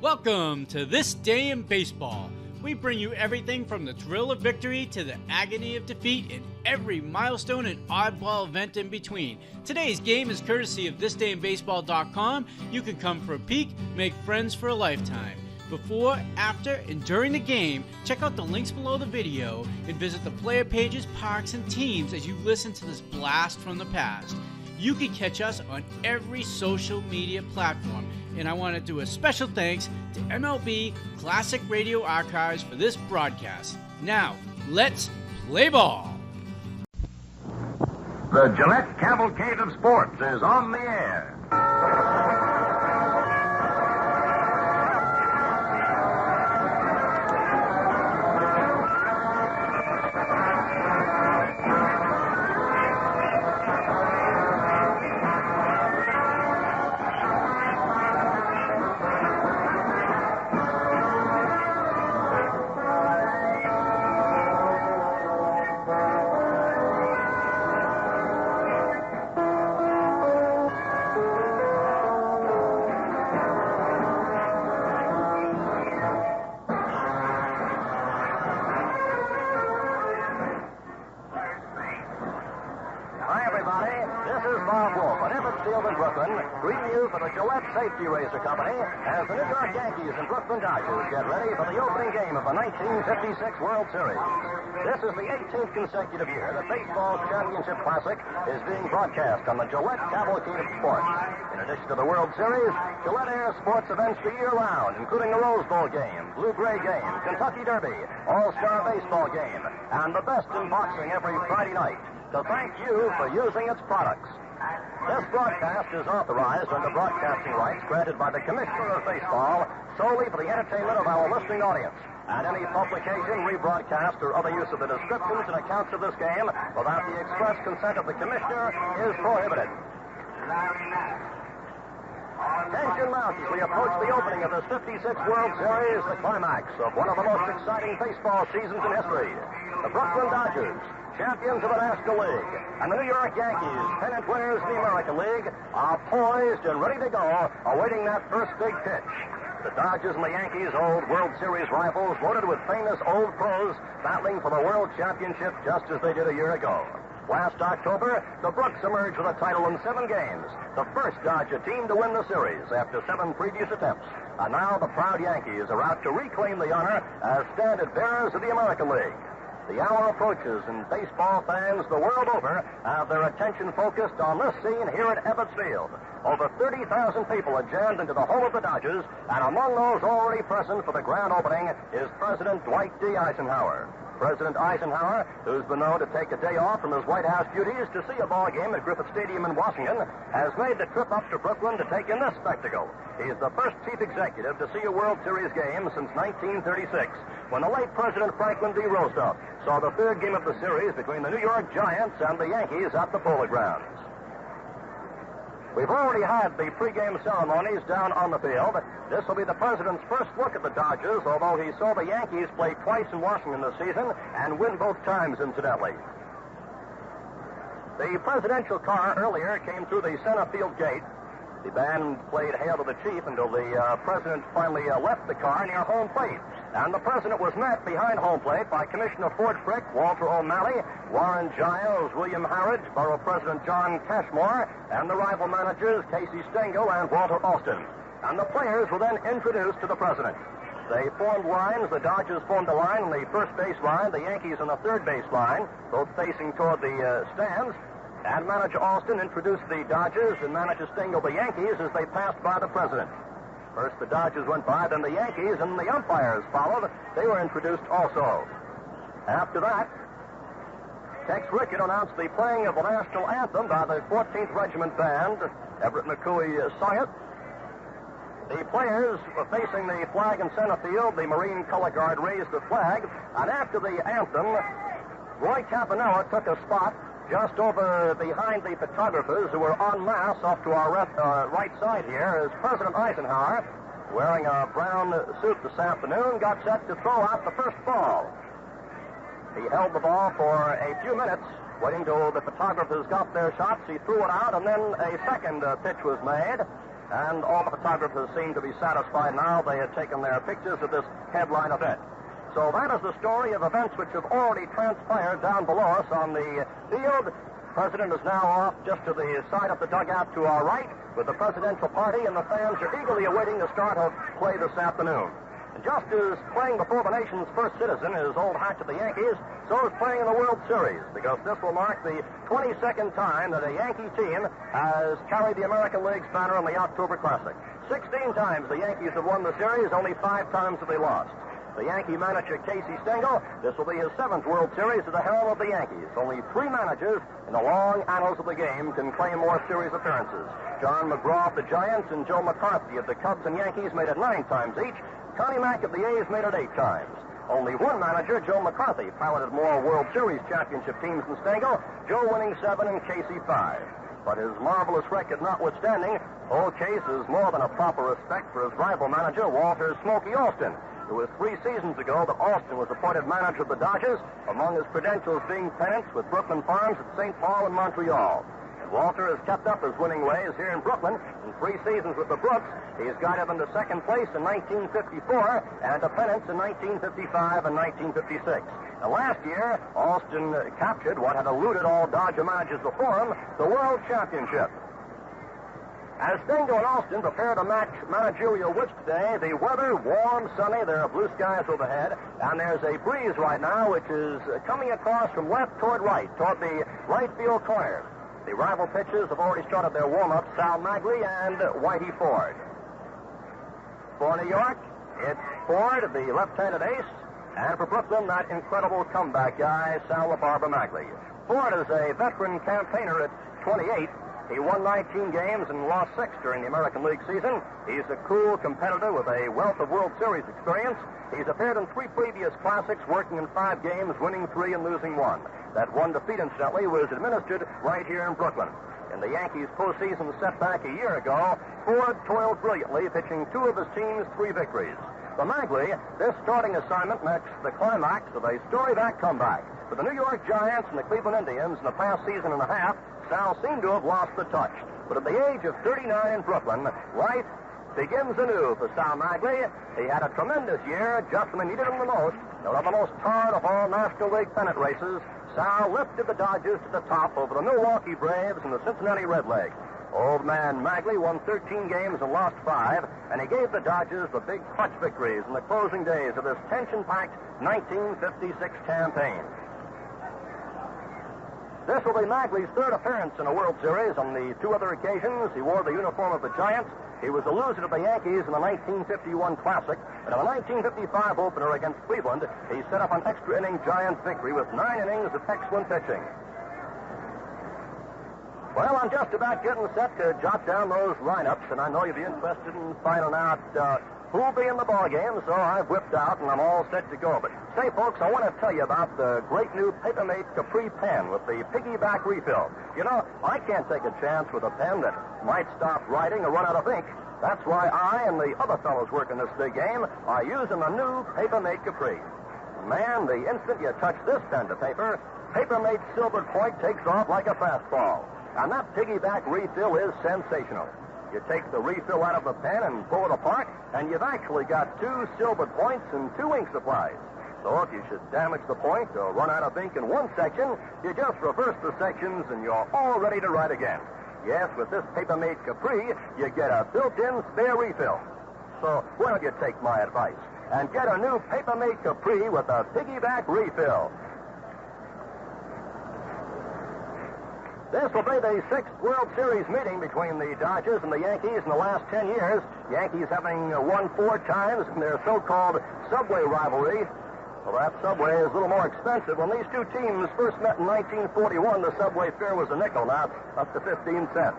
Welcome to This Day in Baseball. We bring you everything from the thrill of victory to the agony of defeat and every milestone and oddball event in between. Today's game is courtesy of thisdayinbaseball.com. You can come for a peek, make friends for a lifetime. Before, after, and during the game, check out the links below the video and visit the player pages, parks, and teams as you listen to this blast from the past. You can catch us on every social media platform, and I want to do a special thanks to MLB Classic Radio Archives for this broadcast. Now, let's play ball. The Gillette Cavalcade of Sports is on the air. Ebbets Field in Brooklyn, greeting you for the Gillette Safety Razor Company as the New York Yankees and Brooklyn Dodgers get ready for the opening game of the 1956 World Series. This is the 18th consecutive year that baseball's championship classic is being broadcast on the Gillette Cavalcade of Sports. In addition to the World Series, Gillette airs sports events the year round, including the Rose Bowl game, Blue-Gray game, Kentucky Derby, All-Star Baseball game, and the best in boxing every Friday night. To thank you for using its products. This broadcast is authorized under broadcasting rights granted by the Commissioner of Baseball solely for the entertainment of our listening audience. And any publication, rebroadcast, or other use of the descriptions and accounts of this game without the express consent of the Commissioner is prohibited. Tension mounts as we approach the opening of this 56 World Series, the climax of one of the most exciting baseball seasons in history. The Brooklyn Dodgers, champions of the National League, and the New York Yankees, pennant winners of the American League, are poised and ready to go, awaiting that first big pitch. The Dodgers and the Yankees, old World Series rivals, loaded with famous old pros, battling for the World Championship just as they did a year ago. Last October, the Brooks emerged with a title in 7 games, the first Dodger team to win the series after 7 previous attempts. And now the proud Yankees are out to reclaim the honor as standard bearers of the American League. The hour approaches, and baseball fans the world over have their attention focused on this scene here at Ebbets Field. Over 30,000 people are jammed into the home of the Dodgers, and among those already present for the grand opening is President Dwight D. Eisenhower. President Eisenhower, who's been known to take a day off from his White House duties to see a ball game at Griffith Stadium in Washington, has made the trip up to Brooklyn to take in this spectacle. He's the first chief executive to see a World Series game since 1936, when the late President Franklin D. Roosevelt saw the third game of the series between the New York Giants and the Yankees at the Polo Grounds. We've already had the pregame ceremonies down on the field. This will be the president's first look at the Dodgers, although he saw the Yankees play twice in Washington this season and win both times, incidentally. The presidential car earlier came through the center field gate. The band played Hail to the Chief until the president finally left the car near home plate. And the president was met behind home plate by Commissioner Ford Frick, Walter O'Malley, Warren Giles, William Harridge, Borough President John Cashmore, and the rival managers Casey Stengel and Walter Austin. And the players were then introduced to the president. They formed lines. The Dodgers formed a line on the first base line, the Yankees on the third base line, both facing toward the stands. And manager Austin introduced the Dodgers and manager Stengel the Yankees as they passed by the president. First the Dodgers went by, then the Yankees, and the umpires followed. They were introduced also. After that, Tex Rickett announced the playing of the national anthem by the 14th Regiment Band. Everett McCooey sang it. The players were facing the flag in center field. The Marine Color Guard raised the flag. And after the anthem, Roy Campanella took a spot just over behind the photographers who were en masse off to our right side here is President Eisenhower, wearing a brown suit this afternoon, got set to throw out the first ball. He held the ball for a few minutes, waiting till the photographers got their shots. He threw it out, and then a second pitch was made. and all the photographers seem to be satisfied now they had taken their pictures of this headline event. So that is the story of events which have already transpired down below us on the field. The president is now off just to the side of the dugout to our right with the presidential party, and the fans are eagerly awaiting the start of play this afternoon. And just as playing before the nation's first citizen is old hat to the Yankees, so is playing in the World Series, because this will mark the 22nd time that a Yankee team has carried the American League's banner in the October Classic. 16 times the Yankees have won the series, only 5 times have they lost. The Yankee manager, Casey Stengel, this will be his 7th World Series at the helm of the Yankees. Only 3 managers in the long annals of the game can claim more series appearances. John McGraw of the Giants and Joe McCarthy of the Cubs and Yankees made it 9 times each. Connie Mack of the A's made it 8 times. Only one manager, Joe McCarthy, piloted more World Series championship teams than Stengel, Joe winning 7 and Casey 5. But his marvelous record notwithstanding, old Case is more than a proper respect for his rival manager, Walter Smokey Austin. It was 3 seasons ago that Austin was appointed manager of the Dodgers, among his credentials being pennants with Brooklyn Farms at St. Paul and Montreal. Walter has kept up his winning ways here in Brooklyn. In 3 seasons with the Brooks, he's got him into second place in 1954 and a pennant in 1955 and 1956. And last year, Austin captured what had eluded all Dodger managers before him, the World Championship. As Stengel and Austin prepare to match managerial wits today, the weather warm, sunny, there are blue skies overhead, and there's a breeze right now which is coming across from left toward the right field corner. The rival pitchers have already started their warm-up, Sal Maglie and Whitey Ford. For New York, it's Ford, the left-handed ace, and for Brooklyn, that incredible comeback guy, Sal Maglie. Ford is a veteran campaigner at 28. He won 19 games and lost 6 during the American League season. He's a cool competitor with a wealth of World Series experience. He's appeared in 3 previous classics, working in 5 games, winning 3 and losing 1. That one defeat, incidentally, was administered right here in Brooklyn. In the Yankees' postseason setback a year ago, Ford toiled brilliantly, pitching 2 of his team's 3 victories. For Maglie, this starting assignment marks the climax of a story-back comeback. For the New York Giants and the Cleveland Indians in the past season and a half, Sal seemed to have lost the touch. But at the age of 39 in Brooklyn, life begins anew for Sal Maglie. He had a tremendous year just when they needed him the most. One of the most hard of all National League pennant races, Sal lifted the Dodgers to the top over the Milwaukee Braves and the Cincinnati Redlegs. Old man Maglie won 13 games and lost 5, and he gave the Dodgers the big clutch victories in the closing days of this tension-packed 1956 campaign. This will be Maglie's 3rd appearance in a World Series. On the 2 other occasions, he wore the uniform of the Giants. He was a loser to the Yankees in the 1951 Classic, but in the 1955 opener against Cleveland, he set up an extra-inning Giants victory with 9 innings of excellent pitching. Well, I'm just about getting set to jot down those lineups, and I know you'll be interested in finding out who'll be in the ballgame, so I've whipped out and I'm all set to go. But say, folks, I want to tell you about the great new Papermate Capri pen with the piggyback refill. You know, I can't take a chance with a pen that might stop writing or run out of ink. That's why I and the other fellows working this big game are using the new Papermate Capri. Man, the instant you touch this pen to paper, Papermate Silver Point takes off like a fastball. And that piggyback refill is sensational. You take the refill out of the pen and pull it apart, and you've actually got 2 silver points and 2 ink supplies. So if you should damage the point or run out of ink in one section, you just reverse the sections and you're all ready to write again. Yes, with this Papermate Capri, you get a built-in spare refill. So why don't you take my advice and get a new Papermate Capri with a piggyback refill? This will be the 6th World Series meeting between the Dodgers and the Yankees in the last 10 years. Yankees having won 4 times in their so-called subway rivalry. Well, that subway is a little more expensive. When these 2 teams first met in 1941, the subway fare was a nickel. Now it's up to 15 cents.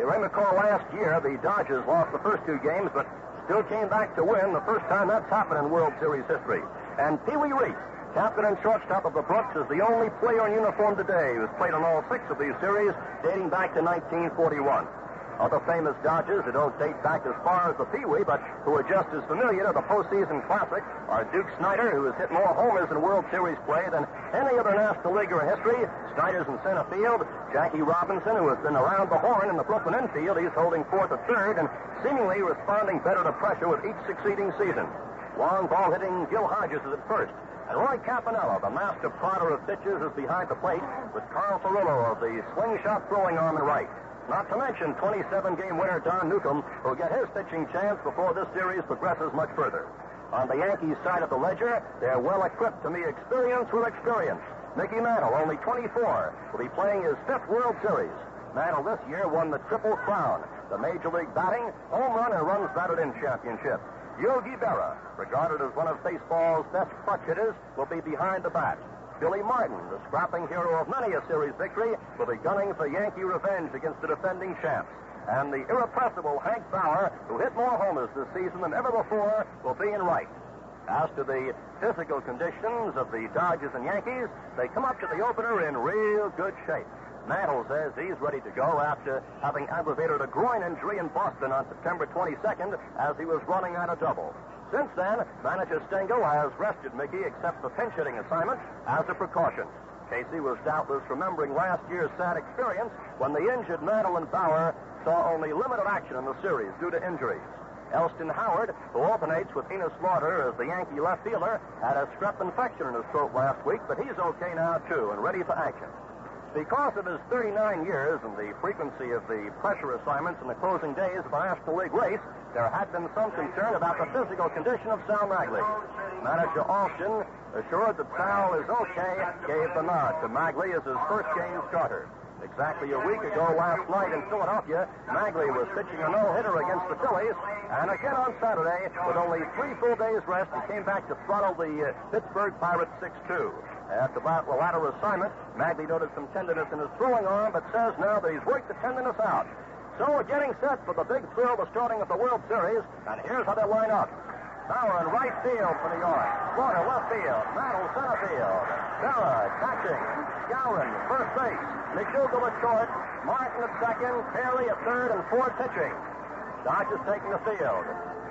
You may recall last year, the Dodgers lost the first 2 games, but still came back to win, the first time that's happened in World Series history. And Pee Wee Reese, captain and shortstop of the Brooks, is the only player in uniform today who's played in all 6 of these series, dating back to 1941. Other famous Dodgers who don't date back as far as the Pee Wee, but who are just as familiar to the postseason classic, are Duke Snider, who has hit more homers in World Series play than any other National Leaguer in history. Snider's in center field. Jackie Robinson, who has been around the horn in the Brooklyn infield, he's holding fourth or third and seemingly responding better to pressure with each succeeding season. Long ball hitting Gil Hodges is at first. And Roy Campanella, the master plotter of pitches, is behind the plate with Carl Furillo of the slingshot throwing arm in right. Not to mention 27-game winner Don Newcomb, who'll get his pitching chance before this series progresses much further. On the Yankees side of the ledger, they're well equipped to meet experience with experience. Mickey Mantle, only 24, will be playing his fifth World Series. Mantle this year won the Triple Crown, the Major League batting, home run, and runs batted in championship. Yogi Berra, regarded as one of baseball's best clutch hitters, will be behind the bat. Billy Martin, the scrapping hero of many a series victory, will be gunning for Yankee revenge against the defending champs. And the irrepressible Hank Bauer, who hit more homers this season than ever before, will be in right. As to the physical conditions of the Dodgers and Yankees, they come up to the opener in real good shape. Mantle says he's ready to go after having aggravated a groin injury in Boston on September 22nd as he was running out of double. Since then, manager Stengel has rested Mickey except for pinch hitting assignment as a precaution. Casey was doubtless remembering last year's sad experience when the injured Mantle and Bauer saw only limited action in the series due to injuries. Elston Howard, who alternates with Enos Slaughter as the Yankee left fielder, had a strep infection in his throat last week, but he's okay now too and ready for action. Because of his 39 years and the frequency of the pressure assignments in the closing days of a National League race, there had been some concern about the physical condition of Sal Maglie. Manager Alston, assured that Sal is okay, gave the nod to Maglie as his first game starter. Exactly a week ago last night in Philadelphia, Maglie was pitching a no-hitter against the Phillies, and again on Saturday, with only 3 full days rest, he came back to throttle the Pittsburgh Pirates 6-2. After the latter assignment, Maglie noted some tenderness in his throwing arm, but says now that he's worked the tenderness out. So we're getting set for the big thrill of the starting of the World Series, and here's how they line up. Bauer in right field for New York. Slaughter left field. Mantle center field. Berra catching. Skowron first base. McDougal at short. Martin at second. Perry at third, and Ford pitching. Dodgers taking the field.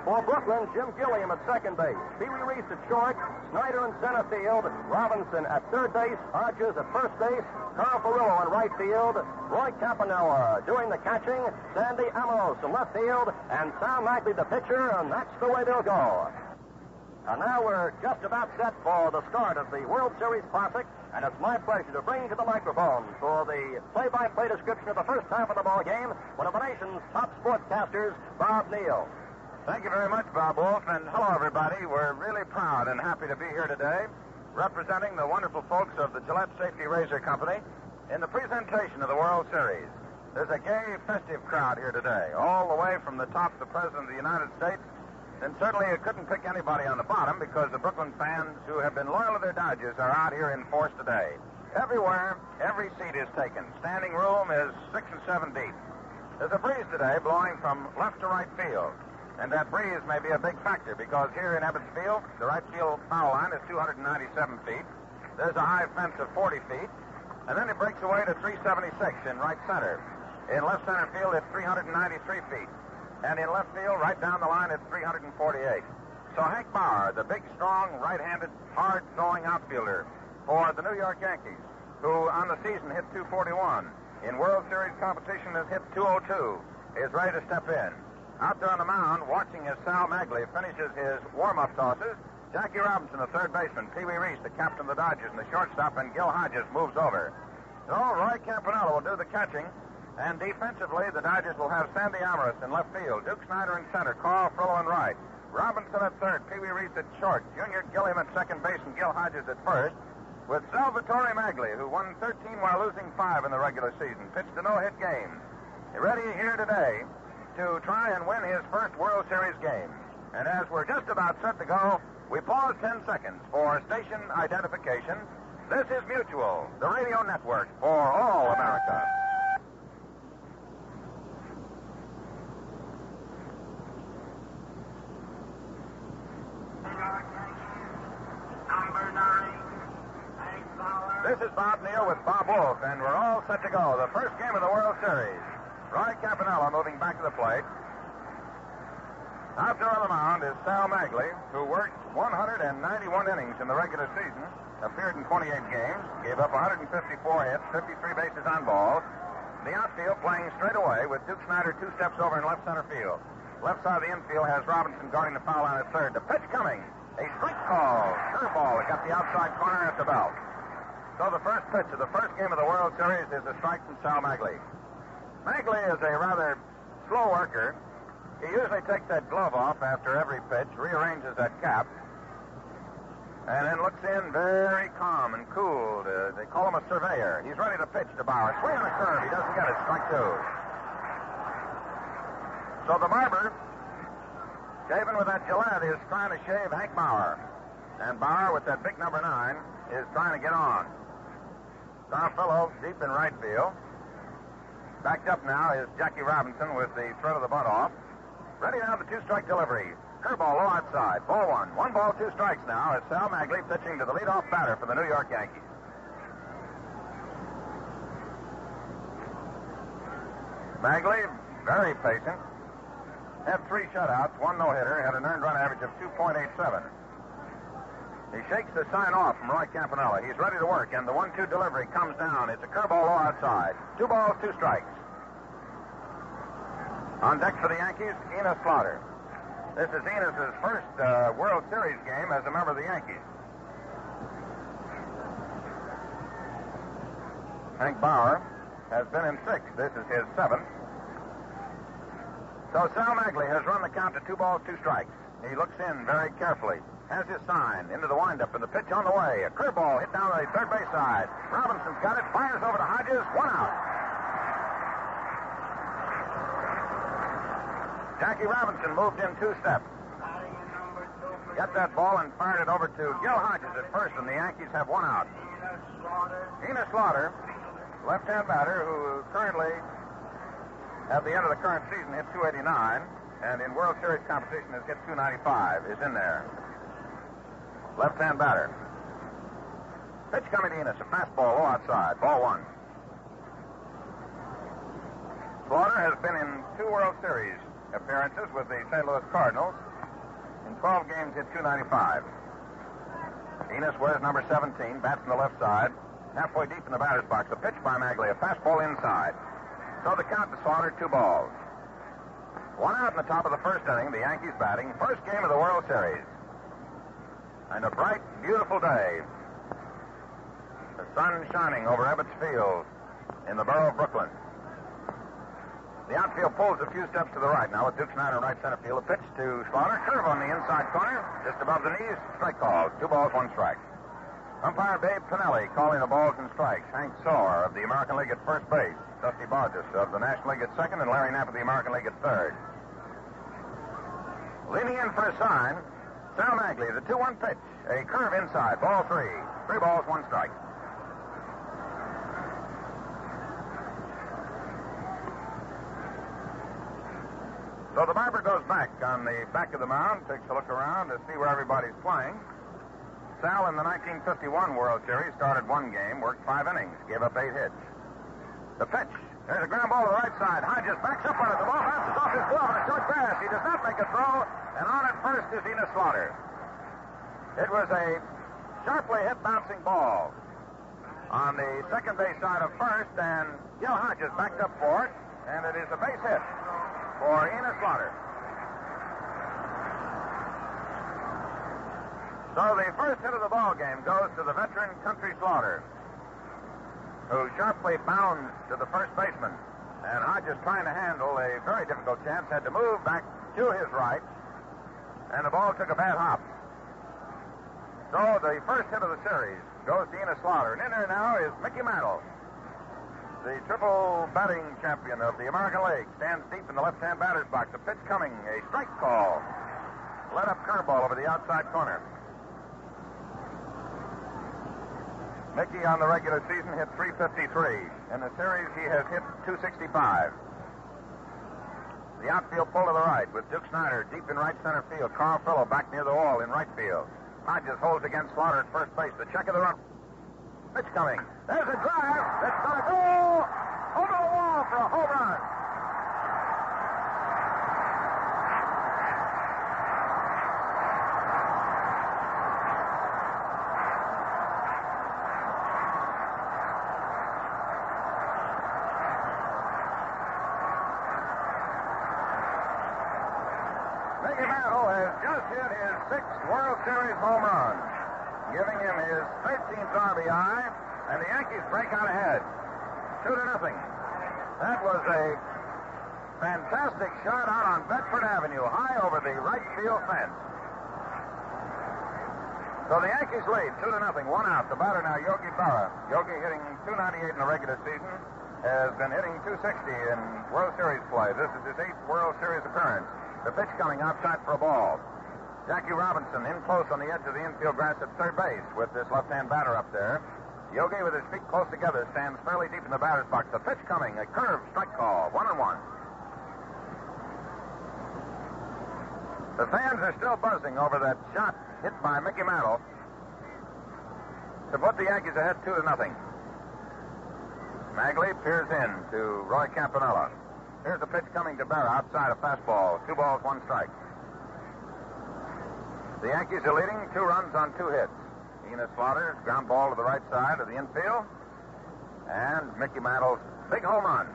For Brooklyn, Jim Gilliam at second base. Pee Wee Reese at short. Snider in center field. Robinson at third base. Hodges at first base. Carl Furillo in right field. Roy Campanella doing the catching. Sandy Amoros in left field. And Sal Maglie the pitcher, and that's the way they'll go. And now we're just about set for the start of the World Series Classic, and it's my pleasure to bring to the microphone for the play-by-play description of the first half of the ball game one of the nation's top sportscasters, Bob Neal. Thank you very much, Bob Wolf, and hello, everybody. We're really proud and happy to be here today, representing the wonderful folks of the Gillette Safety Razor Company in the presentation of the World Series. There's a gay, festive crowd here today, all the way from the top of the President of the United States, and certainly it couldn't pick anybody on the bottom because the Brooklyn fans who have been loyal to their Dodgers are out here in force today. Everywhere, every seat is taken. Standing room is 6 and 7 deep. There's a breeze today blowing from left to right field. And that breeze may be a big factor because here in Ebbets Field, the right field foul line is 297 feet. There's a high fence of 40 feet. And then it breaks away to 376 in right center. In left center field, it's 393 feet. And in left field, right down the line, it's 348. So Hank Bauer, the big, strong, right-handed, hard-throwing outfielder for the New York Yankees, who on the season hit 241, in World Series competition has hit 202, is ready to step in. Out there on the mound, watching as Sal Maglie finishes his warm-up tosses, Jackie Robinson, the third baseman, Pee Wee Reese, the captain of the Dodgers, and the shortstop, and Gil Hodges moves over. So Roy Campanella will do the catching, and defensively, the Dodgers will have Sandy Amoros in left field, Duke Snider in center, Carl Furillo in right, Robinson at third, Pee Wee Reese at short, Junior Gilliam at second base, and Gil Hodges at first, with Salvatore Maglie, who won 13 while losing 5 in the regular season, pitched a no-hit game. Ready here today to try and win his first World Series game. And as we're just about set to go, we pause 10 seconds for station identification. This is Mutual, the radio network for all America. This is Bob Neal with Bob Wolf, and we're all set to go. The first game of the World Series. Roy Campanella moving back to the plate. Out there on the mound is Sal Maglie, who worked 191 innings in the regular season, appeared in 28 games, gave up 154 hits, 53 bases on balls. The outfield playing straight away with Duke Snider 2 steps over in left center field. Left side of the infield has Robinson guarding the foul line at third. The pitch coming. A strike call. Curveball. It got the outside corner at the belt. So the first pitch of the first game of the World Series is a strike from Sal Maglie. Maglie is a rather slow worker. He usually takes that glove off after every pitch, rearranges that cap, and then looks in very calm and cool. They call him a surveyor. He's ready to pitch to Bauer. Swing on a curve. He doesn't get it. Strike 2. So the barber, shaving with that Gillette, is trying to shave Hank Bauer. And Bauer, with that big number 9, is trying to get on. Carfellow deep in right field. Backed up now is Jackie Robinson with the thread of the bunt off. Ready now, the 2-strike delivery. Curveball low outside. Ball 1. 1 ball, 2 strikes now as Sal Maglie pitching to the leadoff batter for the New York Yankees. Maglie, very patient. Had 3 shutouts, 1 no-hitter, had an earned run average of 2.87. He shakes the sign off from Roy Campanella. He's ready to work, and the 1-2 delivery comes down. It's a curveball low outside. 2 balls, 2 strikes. On deck for the Yankees, Enos Slaughter. This is Enos' first World Series game as a member of the Yankees. Hank Bauer has been in 6. This is his 7th. So Sal Maglie has run the count to 2 balls, 2 strikes. He looks in very carefully. Has his sign into the windup, and the pitch on the way. A curveball hit down the third base side. Robinson's got it. Fires over to Hodges. 1 out. Jackie Robinson moved in 2 steps. Got that ball and fired it over to Gil Hodges at first, and the Yankees have 1 out. Enos Slaughter, left-hand batter, who currently, at the end of the current season, hit 289, and in World Series competition has hit 295, is in there. Left-hand batter. Pitch coming to Enos, a fastball low outside. Ball 1. Slaughter has been in 2 World Series appearances with the St. Louis Cardinals. In 12 games, hit 295. Enos wears number 17, bats on the left side. Halfway deep in the batter's box. A pitch by Maglie, a fastball inside. So the count to Slaughter, 2 balls. 1 out in the top of the first inning, the Yankees batting. First game of the World Series. And a bright, beautiful day. The sun shining over Ebbets Field in the borough of Brooklyn. The outfield pulls a few steps to the right now with Duke Snider in right center field. A pitch to Slaughter. Curve on the inside corner, just above the knees. Strike call. 2 balls, 1 strike. Umpire Babe Pinelli calling the balls and strikes. Hank Soar of the American League at first base. Dusty Barges of the National League at second, and Larry Knapp of the American League at third. Leaning in for a sign, Sal Maglie, the 2-1 pitch. A curve inside. Ball 3. 3 balls, 1 strike. So the barber goes back on the back of the mound, takes a look around to see where everybody's playing. Sal in the 1951 World Series started 1 game, worked 5 innings, gave up 8 hits. The pitch. There's a ground ball to the right side. Hodges backs up on it. The ball bounces off his glove on a short pass. He does not make a throw, and on at first is Enos Slaughter. It was a sharply hit bouncing ball on the second base side of first, and Gil Hodges backed up for it, and it is a base hit for Enos Slaughter. So the first hit of the ball game goes to the veteran Country Slaughter, who sharply bounds to the first baseman. And Hodges, trying to handle a very difficult chance, had to move back to his right, and the ball took a bad hop. So the first hit of the series goes to Enos Slaughter. And in there now is Mickey Mantle, the triple batting champion of the American League. Stands deep in the left-hand batter's box. A pitch coming, a strike call. Let up curveball over the outside corner. Mickey on the regular season hit 353. In the series, he has hit 265. The outfield pull to the right with Duke Snider deep in right center field. Carl Fellow back near the wall in right field. Hodges holds against Slaughter at first base. The check of the run. Pitch coming. There's a drive that's going to go over the wall for a home run. has just hit his 6th World Series home run, giving him his 13th RBI, and the Yankees break out ahead, 2-0. That was a fantastic shot out on Bedford Avenue, high over the right field fence. So the Yankees lead 2-0, 1 out. The batter now, Yogi Berra. Yogi hitting .298 in the regular season, has been hitting .260 in World Series play. This is his 8th World Series appearance. The pitch coming outside for a ball. Jackie Robinson in close on the edge of the infield grass at third base with this left-hand batter up there. Yogi with his feet close together stands fairly deep in the batter's box. The pitch coming, a curve strike call, 1-1. The fans are still buzzing over that shot hit by Mickey Mantle to put the Yankees ahead 2-0. Maglie peers in to Roy Campanella. Here's the pitch coming to Berra outside a fastball. 2 balls, 1 strike. The Yankees are leading 2 runs on 2 hits. Enos Slaughter's ground ball to the right side of the infield, and Mickey Mantle's big home run.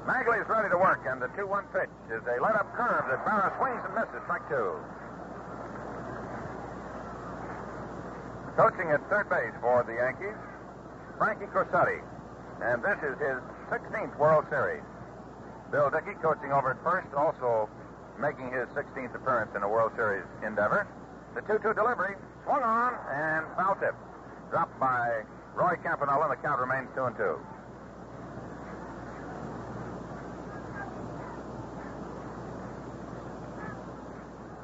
Maglie's ready to work, and the 2-1 pitch is a let-up curve that Berra swings and misses. Strike 2. Coaching at third base for the Yankees, Frankie Corsetti, and this is his 16th World Series. Bill Dickey coaching over at first, also making his 16th appearance in a World Series endeavor. The 2-2 delivery, swung on, and foul tip. Dropped by Roy Campanella, and the count remains 2-2.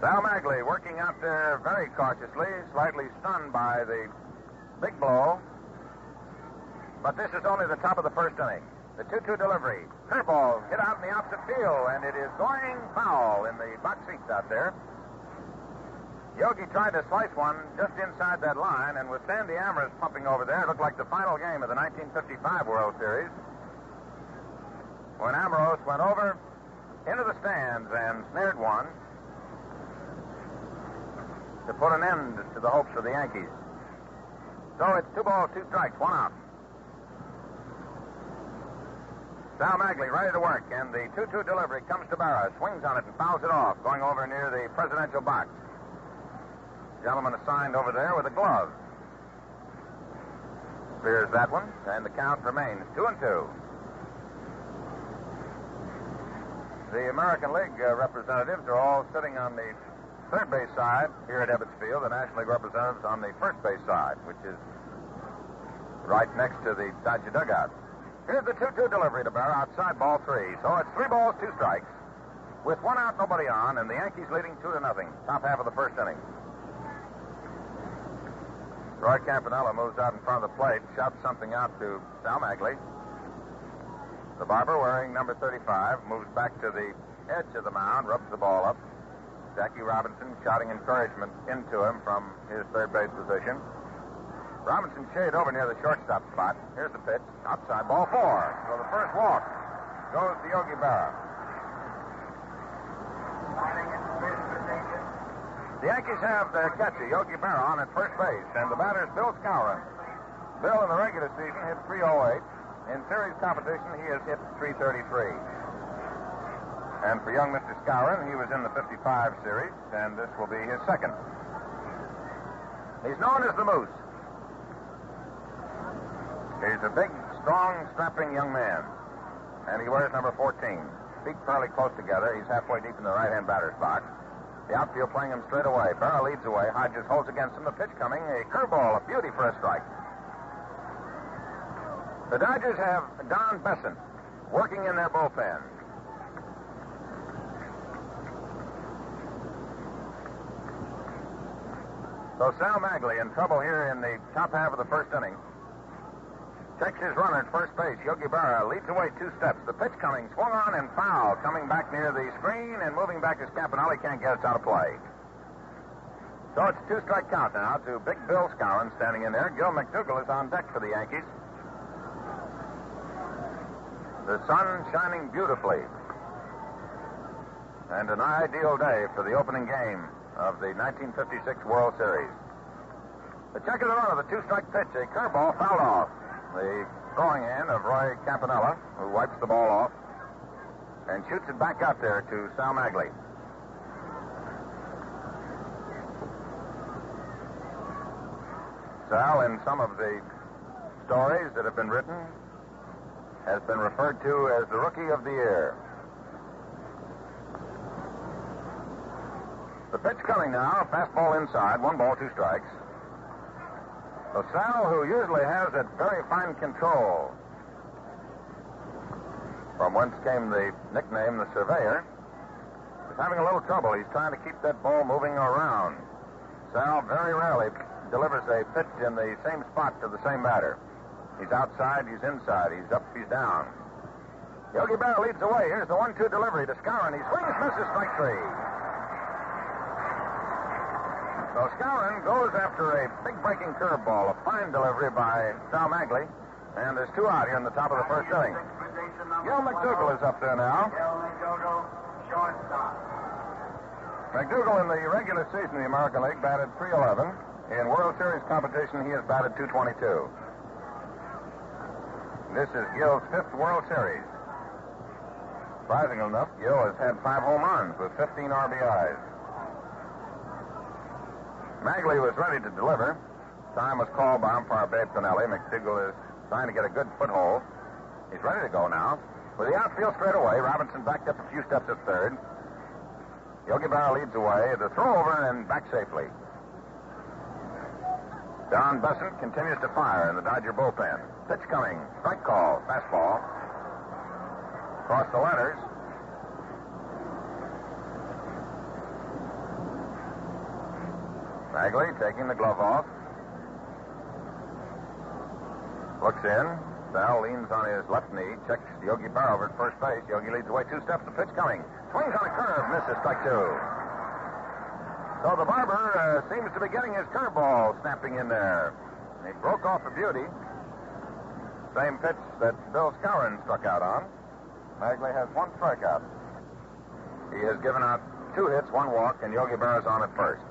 Sal Maglie working out there very cautiously, slightly stunned by the big blow. But this is only the top of the first inning. The 2-2 delivery. Curveball hit out in the opposite field, and it is going foul in the box seats out there. Yogi tried to slice one just inside that line, and with Sandy Amherst pumping over there, it looked like the final game of the 1955 World Series, when Amherst went over into the stands and snared one to put an end to the hopes of the Yankees. So it's 2 balls, 2 strikes, 1 out. Sal Maglie ready to work, and the 2-2 delivery comes to Berra, swings on it and fouls it off, going over near the presidential box. Gentleman assigned over there with a glove. Clears that one, and the count remains 2-2. The American League representatives are all sitting on the third base side here at Ebbets Field. The National League representatives on the first base side, which is right next to the Dodger dugout. Here's the 2-2 delivery to Berra, outside ball 3. So it's 3 balls, 2 strikes, with 1 out, nobody on, and the Yankees leading 2-0. Top half of the first inning. Roy Campanella moves out in front of the plate, shouts something out to Sal Maglie. The barber, wearing number 35, moves back to the edge of the mound, rubs the ball up. Jackie Robinson shouting encouragement into him from his third base position. Robinson shade over near the shortstop spot. Here's the pitch. Outside, ball 4. So the first walk goes to Yogi Berra. The Yankees have their catcher, Yogi Berra, on at first base, and the batter's Bill Skowron. Bill, in the regular season, hit .308. In series competition, he has hit .333. And for young Mr. Skowron, he was in the 55 series, and this will be his second. He's known as the Moose. He's a big, strong, strapping young man, and he wears number 14. Feet fairly close together. He's halfway deep in the right-hand batter's box. The outfield playing him straight away. Berra leads away. Hodges holds against him. The pitch coming. A curveball, a beauty for a strike. The Dodgers have Don Besson working in their bullpen. So Sal Maglie in trouble here in the top half of the first inning. Takes his runner at first base. Yogi Berra leads away 2 steps. The pitch coming, swung on and foul. Coming back near the screen and moving back as Campanella can't get it out of play. So it's 2-strike count now to Big Bill Skowron standing in there. Gil McDougall is on deck for the Yankees. The sun shining beautifully. And an ideal day for the opening game of the 1956 World Series. The check of the runner, the 2-strike pitch, a curveball fouled off. The throwing hand of Roy Campanella, who wipes the ball off. and shoots it back out there to Sal Maglie. Sal, in some of the stories that have been written, has been referred to as the Rookie of the Year. The pitch coming now, fastball inside, 1 ball, 2 strikes. So Sal, who usually has that very fine control, from whence came the nickname the Surveyor, is having a little trouble. He's trying to keep that ball moving around. Sal very rarely delivers a pitch in the same spot to the same batter. He's outside, he's inside, he's up, he's down. Yogi Berra leads the way. Here's the 1-2 delivery to Skowron. He swings, misses, strike 3. So Skowron goes after a big breaking curveball, a fine delivery by Sal Maglie, and there's 2 out here in the top of the first inning. Gil McDougall is up there now. McDougall in the regular season of the American League batted .311. In World Series competition, he has batted .222. This is Gil's 5th World Series. Surprisingly enough, Gil has had 5 home runs with 15 RBIs. Maglie was ready to deliver. Time was called by umpire Babe Pinelli. McDougall is trying to get a good foothold. He's ready to go now. With the outfield straight away, Robinson backed up a few steps at third. Yogi Berra leads away. The throw over and back safely. Don Besant continues to fire in the Dodger bullpen. Pitch coming. Strike call. Fastball. Across the letters. Maglie taking the glove off. Looks in. Sal leans on his left knee. Checks Yogi Berra over at first base. Yogi leads away 2 steps. The pitch coming. Swings on a curve. Misses. Strike 2. So the barber seems to be getting his curveball snapping in there. He broke off a beauty. Same pitch that Bill Skowron struck out on. Maglie has 1 strikeout. He has given out 2 hits, 1 walk, and Yogi Berra's on at first.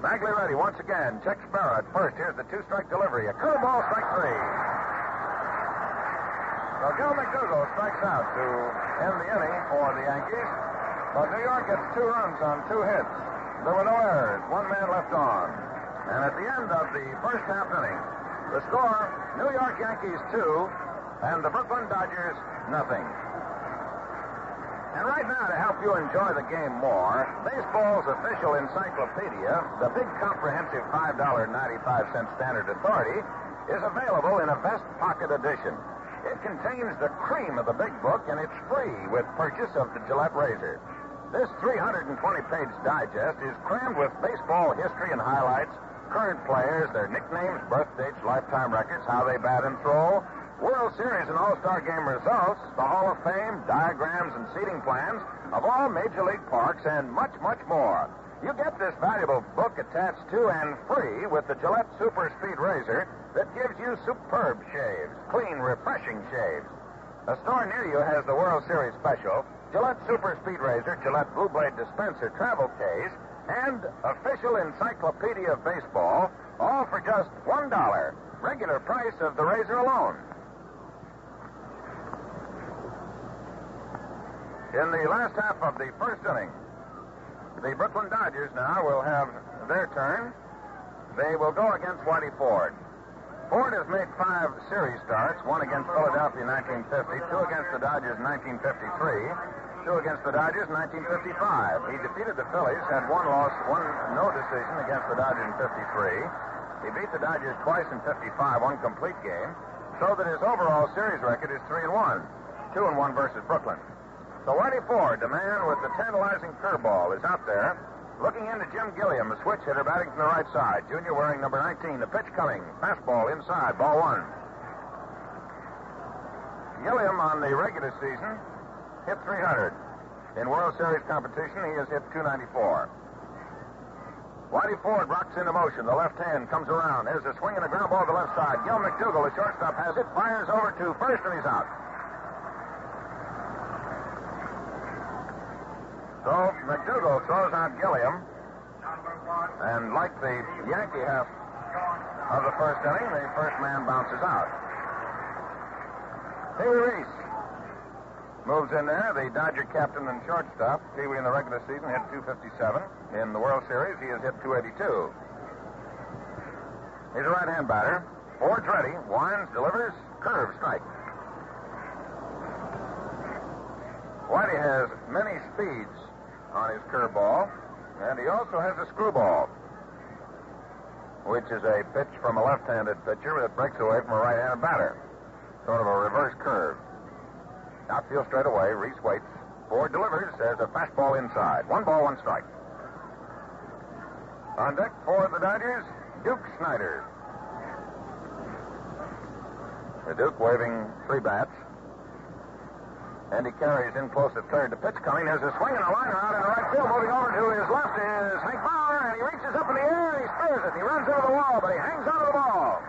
Maglie ready once again. Checks Berra at first. Here's the 2-strike delivery. A curveball, strike 3. So Gil McDougall strikes out to end the inning for the Yankees. But New York gets 2 runs on 2 hits. There were no errors. 1 man left on. And at the end of the first half inning, the score, New York Yankees 2 and the Brooklyn Dodgers nothing. And right now, to help you enjoy the game more, baseball's official encyclopedia, the big comprehensive $5.95 Standard Authority, is available in a vest pocket edition. It contains the cream of the big book, and it's free with purchase of the Gillette razor. This 320-page digest is crammed with baseball history and highlights, current players, their nicknames, birth dates, lifetime records, how they bat and throw, World Series and All-Star Game results, the Hall of Fame, diagrams and seating plans of all Major League parks, and much, much more. You get this valuable book attached to and free with the Gillette Super Speed Razor that gives you superb shaves, clean, refreshing shaves. A store near you has the World Series special, Gillette Super Speed Razor, Gillette Blue Blade Dispenser Travel Case, and Official Encyclopedia of Baseball, all for just $1, regular price of the razor alone. In the last half of the first inning, the Brooklyn Dodgers now will have their turn. They will go against Whitey Ford. Ford has made 5 series starts, 1 against Philadelphia in 1950, 2 against the Dodgers in 1953, 2 against the Dodgers in 1955. He defeated the Phillies, had 1 loss, 1 no decision against the Dodgers in 53. He beat the Dodgers twice in 55, 1 complete game, so that his overall series record is 3-1, 2-1 versus Brooklyn. So Whitey Ford, the man with the tantalizing curveball, is out there looking into Jim Gilliam, a switch hitter batting from the right side. Junior wearing number 19. The pitch coming. Fastball inside. Ball 1. Gilliam on the regular season hit .300. In World Series competition, he has hit .294. Whitey Ford rocks into motion. The left hand comes around. There's a swing and a ground ball to the left side. Gil McDougall, the shortstop, has it. Fires over to first, and he's out. So McDougall throws out Gilliam, and like the Yankee half of the first inning, the first man bounces out. Pee Wee Reese moves in there. The Dodger captain and shortstop. Pee Wee in the regular season hit .257. In the World Series, he has hit .282. He's a right-hand batter. Ford's ready. Winds, delivers, curve, strike. Whitey has many speeds on his curveball, and he also has a screwball, which is a pitch from a left-handed pitcher that breaks away from a right-handed batter. Sort of a reverse curve. Outfield straight away. Reese waits. Ford delivers as a fastball inside. 1 ball, 1 strike. On deck for the Dodgers, Duke Snider. The Duke waving 3 bats. And he carries in close at third. The pitch coming. There's a swing and a liner out in the right field. Moving over to his left is Hank Bauer, and he reaches up in the air and he spears it. He runs over the wall, but he hangs onto the ball.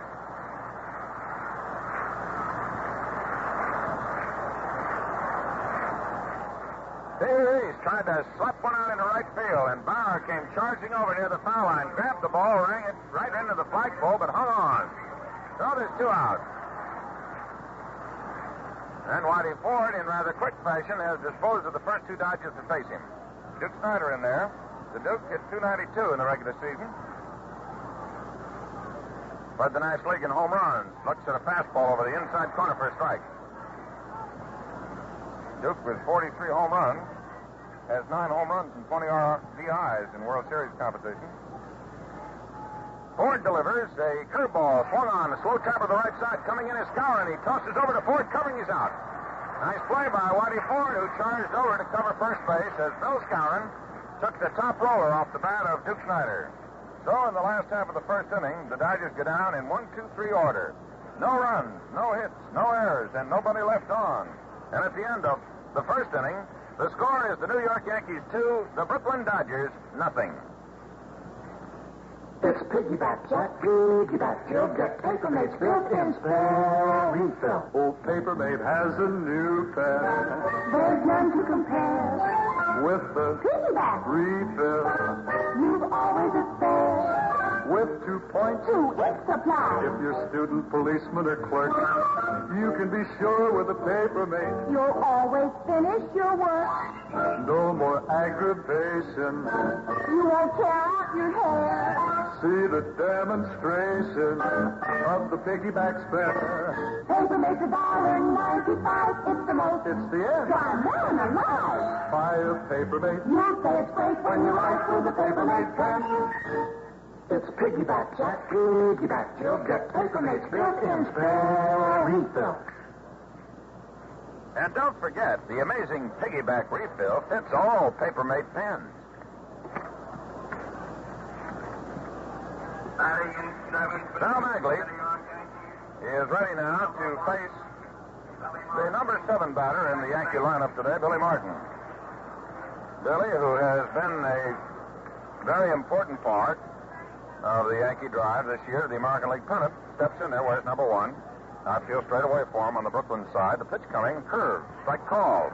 Pee Wee Reese tried to slap one out into right field, and Bauer came charging over near the foul line, grabbed the ball, rang it right into the flagpole, but hung on. So there's 2 out. And Whitey Ford, in rather quick fashion, has disposed of the first 2 Dodgers to face him. Duke Snider in there. The Duke hit .292 in the regular season. Led the National League in home runs. Looks at a fastball over the inside corner for a strike. Duke with 43 home runs has 9 home runs and 20 RBIs in World Series competition. Ford delivers a curveball swung on the slow tap of the right side. Coming in is Skowron. He tosses over to Ford, covering his out. Nice play by Whitey Ford, who charged over to cover first base as Bill Skowron took the top roller off the bat of Duke Snider. So in the last half of the first inning, the Dodgers go down in 1-2-3 order. No runs, no hits, no errors, and nobody left on. And at the end of the first inning, the score is the New York Yankees 2, the Brooklyn Dodgers nothing. It's piggyback, Jack, piggyback, Jill, get paper mates built-in spare refill. Old Paper Mate has a new pen There's none to compare. with the Piggyback, refill you've always a spare. with 2 points. To its supply, If you're student, policeman, or clerk, you can be sure with a Paper Mate. you'll always finish your work. No more aggravation. You won't tear out your hair. See the demonstration of the piggyback spare. Paper mates $1.95. It's the most It's the end. dry man alive. Buy a Paper Mate. You'll say it's great when you write with a Paper Mate pen. It's piggyback, Jack, piggyback, Jill, get Paper Mates built-in spare refill. And don't forget, the amazing piggyback refill fits all Paper Mate pens. Sal Maglie is ready now to face the number 7 batter in the Yankee lineup today, Billy Martin. Billy, who has been a very important part of the Yankee drive this year, the American League pennant, steps in there, wears number 1. Outfield straight away for him on the Brooklyn side. The pitch coming, curve, strike called.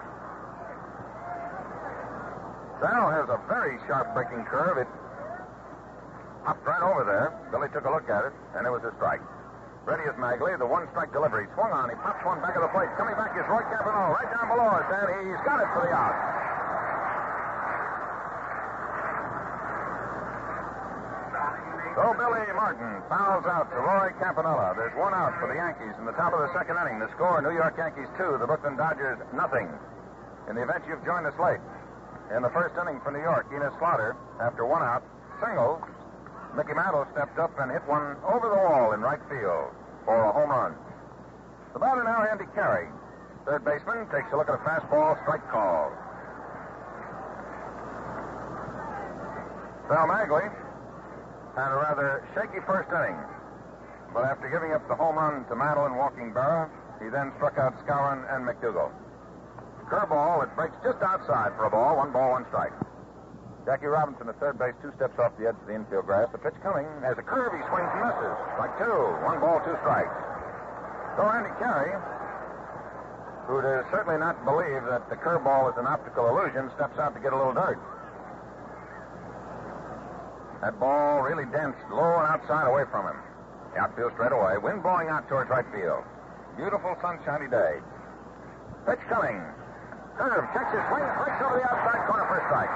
Sal has a very sharp breaking curve. It hopped right over there. Billy took a look at it, and it was a strike. Ready is Maglie, the 1-strike delivery. Swung on, he pops one back of the plate. Coming back is Roy Campanella, right down below us, and he's got it for the out. So Billy Martin fouls out to Roy Campanella. There's 1 out for the Yankees in the top of the second inning. The score, New York Yankees 2, the Brooklyn Dodgers nothing. In the event you've joined us late, in the first inning for New York, Enos Slaughter, after 1 out, single, Mickey Mantle stepped up and hit one over the wall in right field for a home run. The batter now, Andy Carey. Third baseman takes a look at a fastball, strike call. Sal Maglie had a rather shaky first inning, but after giving up the home run to Mantle and Walking Berra, he then struck out Skowron and McDougal. Curveball, it breaks just outside for a ball, 1 ball, 1 strike. Jackie Robinson at third base, 2 steps off the edge of the infield grass. The pitch coming, has a curve, he swings and misses. Strike 2, 1 ball, 2 strikes. So Andy Carey, who does certainly not believe that the curveball is an optical illusion, steps out to get a little dirt. That ball really dense, low and outside away from him. The outfield straight away. Wind blowing out towards right field. Beautiful sunshiny day. Pitch coming. Curve, checks his swing, breaks over the outside corner for a strike.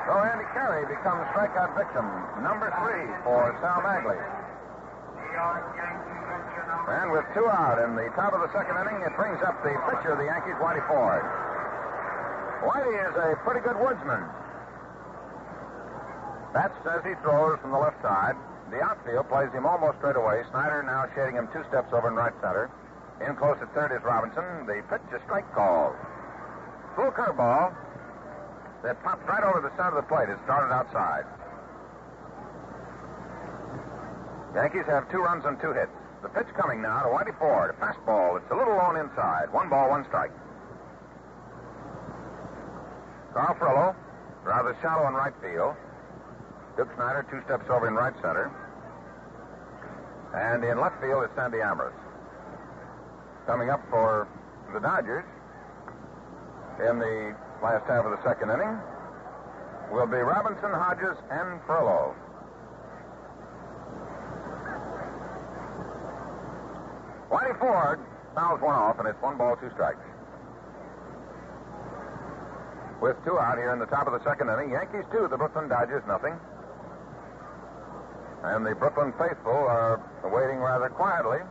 So Andy Carey becomes strikeout victim number 3 for Sal Maglie. And with 2 out in the top of the second inning, it brings up the pitcher of the Yankees, Whitey Ford. Whitey is a pretty good woodsman. That's as he throws from the left side. The outfield plays him almost straight away. Snyder now shading him 2 steps over in right center. In close at third is Robinson. The pitch is strike called. Full curveball that popped right over the center of the plate. It started outside. Yankees have 2 runs and 2 hits. The pitch coming now to Whitey Ford. A fastball. It's a little on inside. 1 ball, 1 strike. Carl Frillo, rather shallow in right field. Duke Snyder 2 steps over in right center. And in left field is Sandy Ambrose. Coming up for the Dodgers in the last half of the second inning will be Robinson, Hodges, and Frillo. Whitey Ford fouls one off, and it's 1 ball, 2 strikes. With 2 out here in the top of the second inning, Yankees 2, the Brooklyn Dodgers nothing. And the Brooklyn faithful are waiting rather quietly.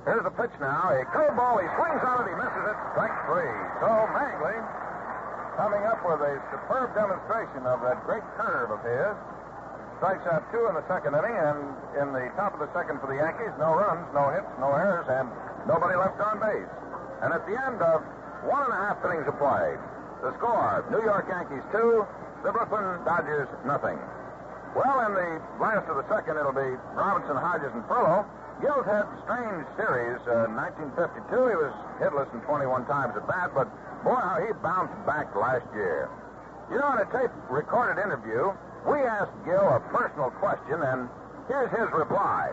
Here's the pitch now. A curveball. He swings on it. He misses it. Strike 3. So Maglie coming up with a superb demonstration of that great curve of his. Strikes out 2 in the second inning, and in the top of the second for the Yankees, no runs, no hits, no errors, and nobody left on base. And at the end of 1.5 innings of play, the score, New York Yankees 2, the Brooklyn Dodgers nothing. Well, in the last of the second, it'll be Robinson, Hodges, and Frillo. Gil's had strange series. 1952, he was hitless in 21 times at bat, but boy, how he bounced back last year. You know, in a tape-recorded interview, we asked Gil a personal question, and here's his reply.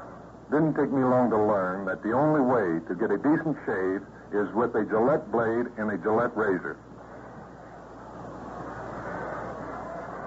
Didn't take me long to learn that the only way to get a decent shave is with a Gillette blade and a Gillette razor.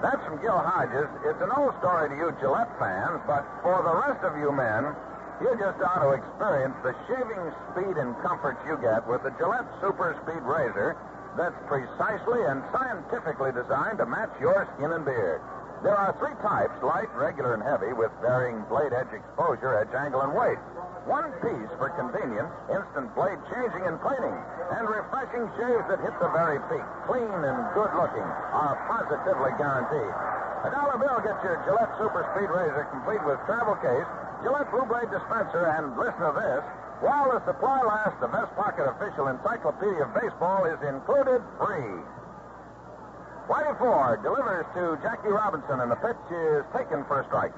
That's from Gil Hodges. It's an old story to you Gillette fans, but for the rest of you men, you just ought to experience the shaving speed and comfort you get with the Gillette Super Speed Razor that's precisely and scientifically designed to match your skin and beard. There are 3 types, light, regular, and heavy, with varying blade edge exposure, edge angle, and weight. 1 piece for convenience, instant blade changing and planing, and refreshing shaves that hit the very peak, clean and good looking, are positively guaranteed. $1 bill gets your Gillette Super Speed Razor complete with travel case, Gillette Blue Blade dispenser, and listen to this, while the supply lasts, the Vest Pocket official encyclopedia of baseball is included free. Whitey Ford delivers to Jackie Robinson, and the pitch is taken for a strike.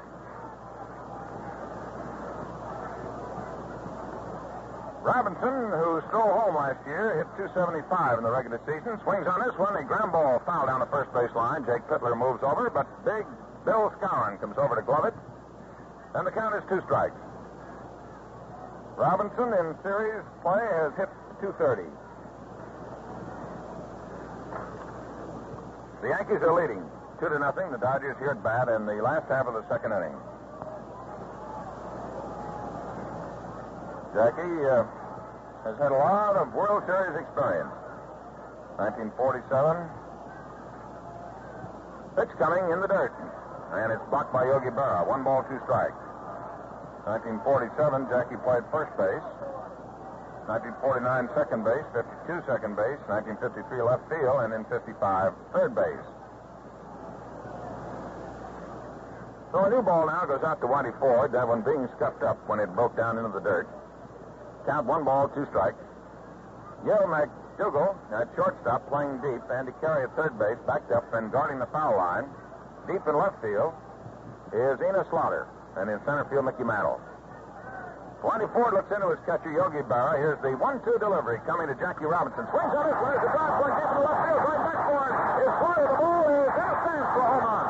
Robinson, who stole home last year, hit .275 in the regular season, swings on this one. A ground ball foul down the first base line. Jake Pittler moves over, but big Bill Skowron comes over to glove it, and the count is 2 strikes. Robinson in series play has hit .230. The Yankees are leading 2-0. The Dodgers here at bat in the last half of the second inning. Jackie has had a lot of World Series experience. 1947. Pitch coming in the dirt. And it's blocked by Yogi Berra. 1 ball, 2 strikes. 1947, Jackie played first base. 1949, second base. 52, second base. 1953, left field. And in 55, third base. So a new ball now goes out to Whitey Ford. That one being scuffed up when it broke down into the dirt. Count 1 ball, 2 strikes. Gil McDougal at shortstop playing deep. Andy Carey at third base, backed up and guarding the foul line. Deep in left field is Ina Slaughter. And in center field, Mickey Mantle. Whitey Ford looks into his catcher, Yogi Berra. Here's the 1-2 delivery coming to Jackie Robinson. Swings on it. There's the drive going deep in the left field. Right back for it. Is Slaughter. The ball is in the stands for a home run.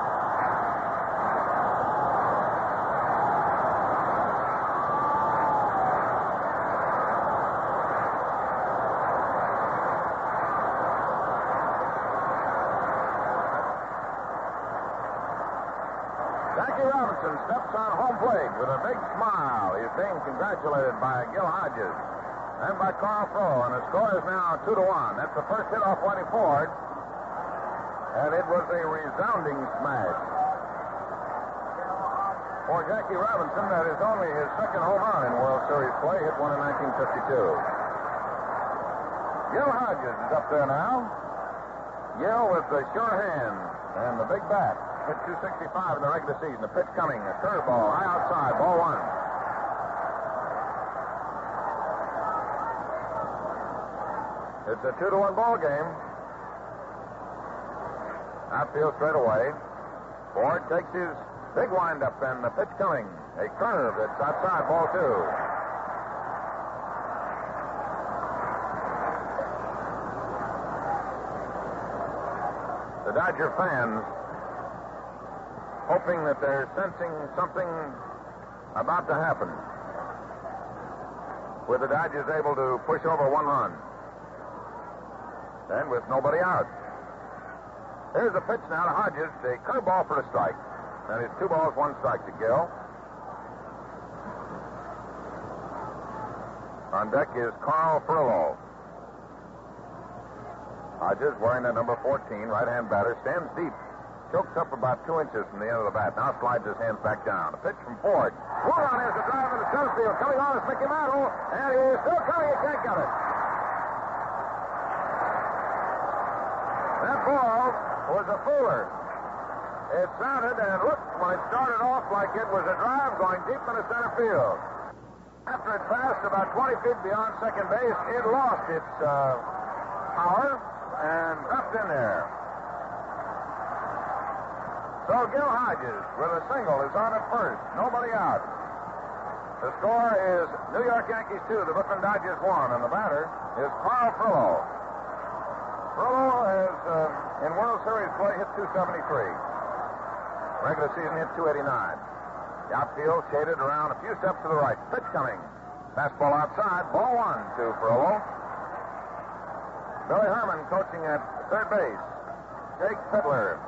Jackie Robinson steps on home plate with a big smile. He's being congratulated by Gil Hodges. and by Carl Froh, and the score is now 2-1. That's the first hit off Whitey Ford, and it was a resounding smash. For Jackie Robinson, that is only his second home run in World Series play, hit one in 1952. Gil Hodges is up there now. Gil with the sure hand and the big bat. Hit 265 in the regular season. The pitch coming, a curveball, high outside, ball one. It's a 2-1 ball game. Outfield straight away. Ford takes his big windup and the pitch coming. A curve that's outside, ball two. The Dodger fans hoping that they're sensing something about to happen, with the Dodgers able to push over 1 run. And with nobody out. Here's the pitch now to Hodges, a curveball for a strike. And it's 2 balls, 1 strike to Gil. On deck is Carl Furlow. Hodges, wearing that number 14, right-hand batter, stands deep. Chokes up about 2 inches from the end of the bat. Now slides his hands back down. A pitch from Ford. One on is the drive into center field. Coming on is Mickey Mantle. And he's still coming. He can't get it. That ball was a fooler. It sounded and looked when it started off like it was a drive going deep into center field. After it passed about 20 feet beyond second base, it lost its power and dropped in there. So Gil Hodges with a single is on at first. Nobody out. The score is New York Yankees 2, the Brooklyn Dodgers 1, and the batter is Carl Furlow. Furlow has, in World Series play, hit 273. Regular season hit 289. The outfield shaded around a few steps to the right. Pitch coming. Fastball outside. Ball one to Furlow. Billy Herman coaching at third base. Jake Fiddler,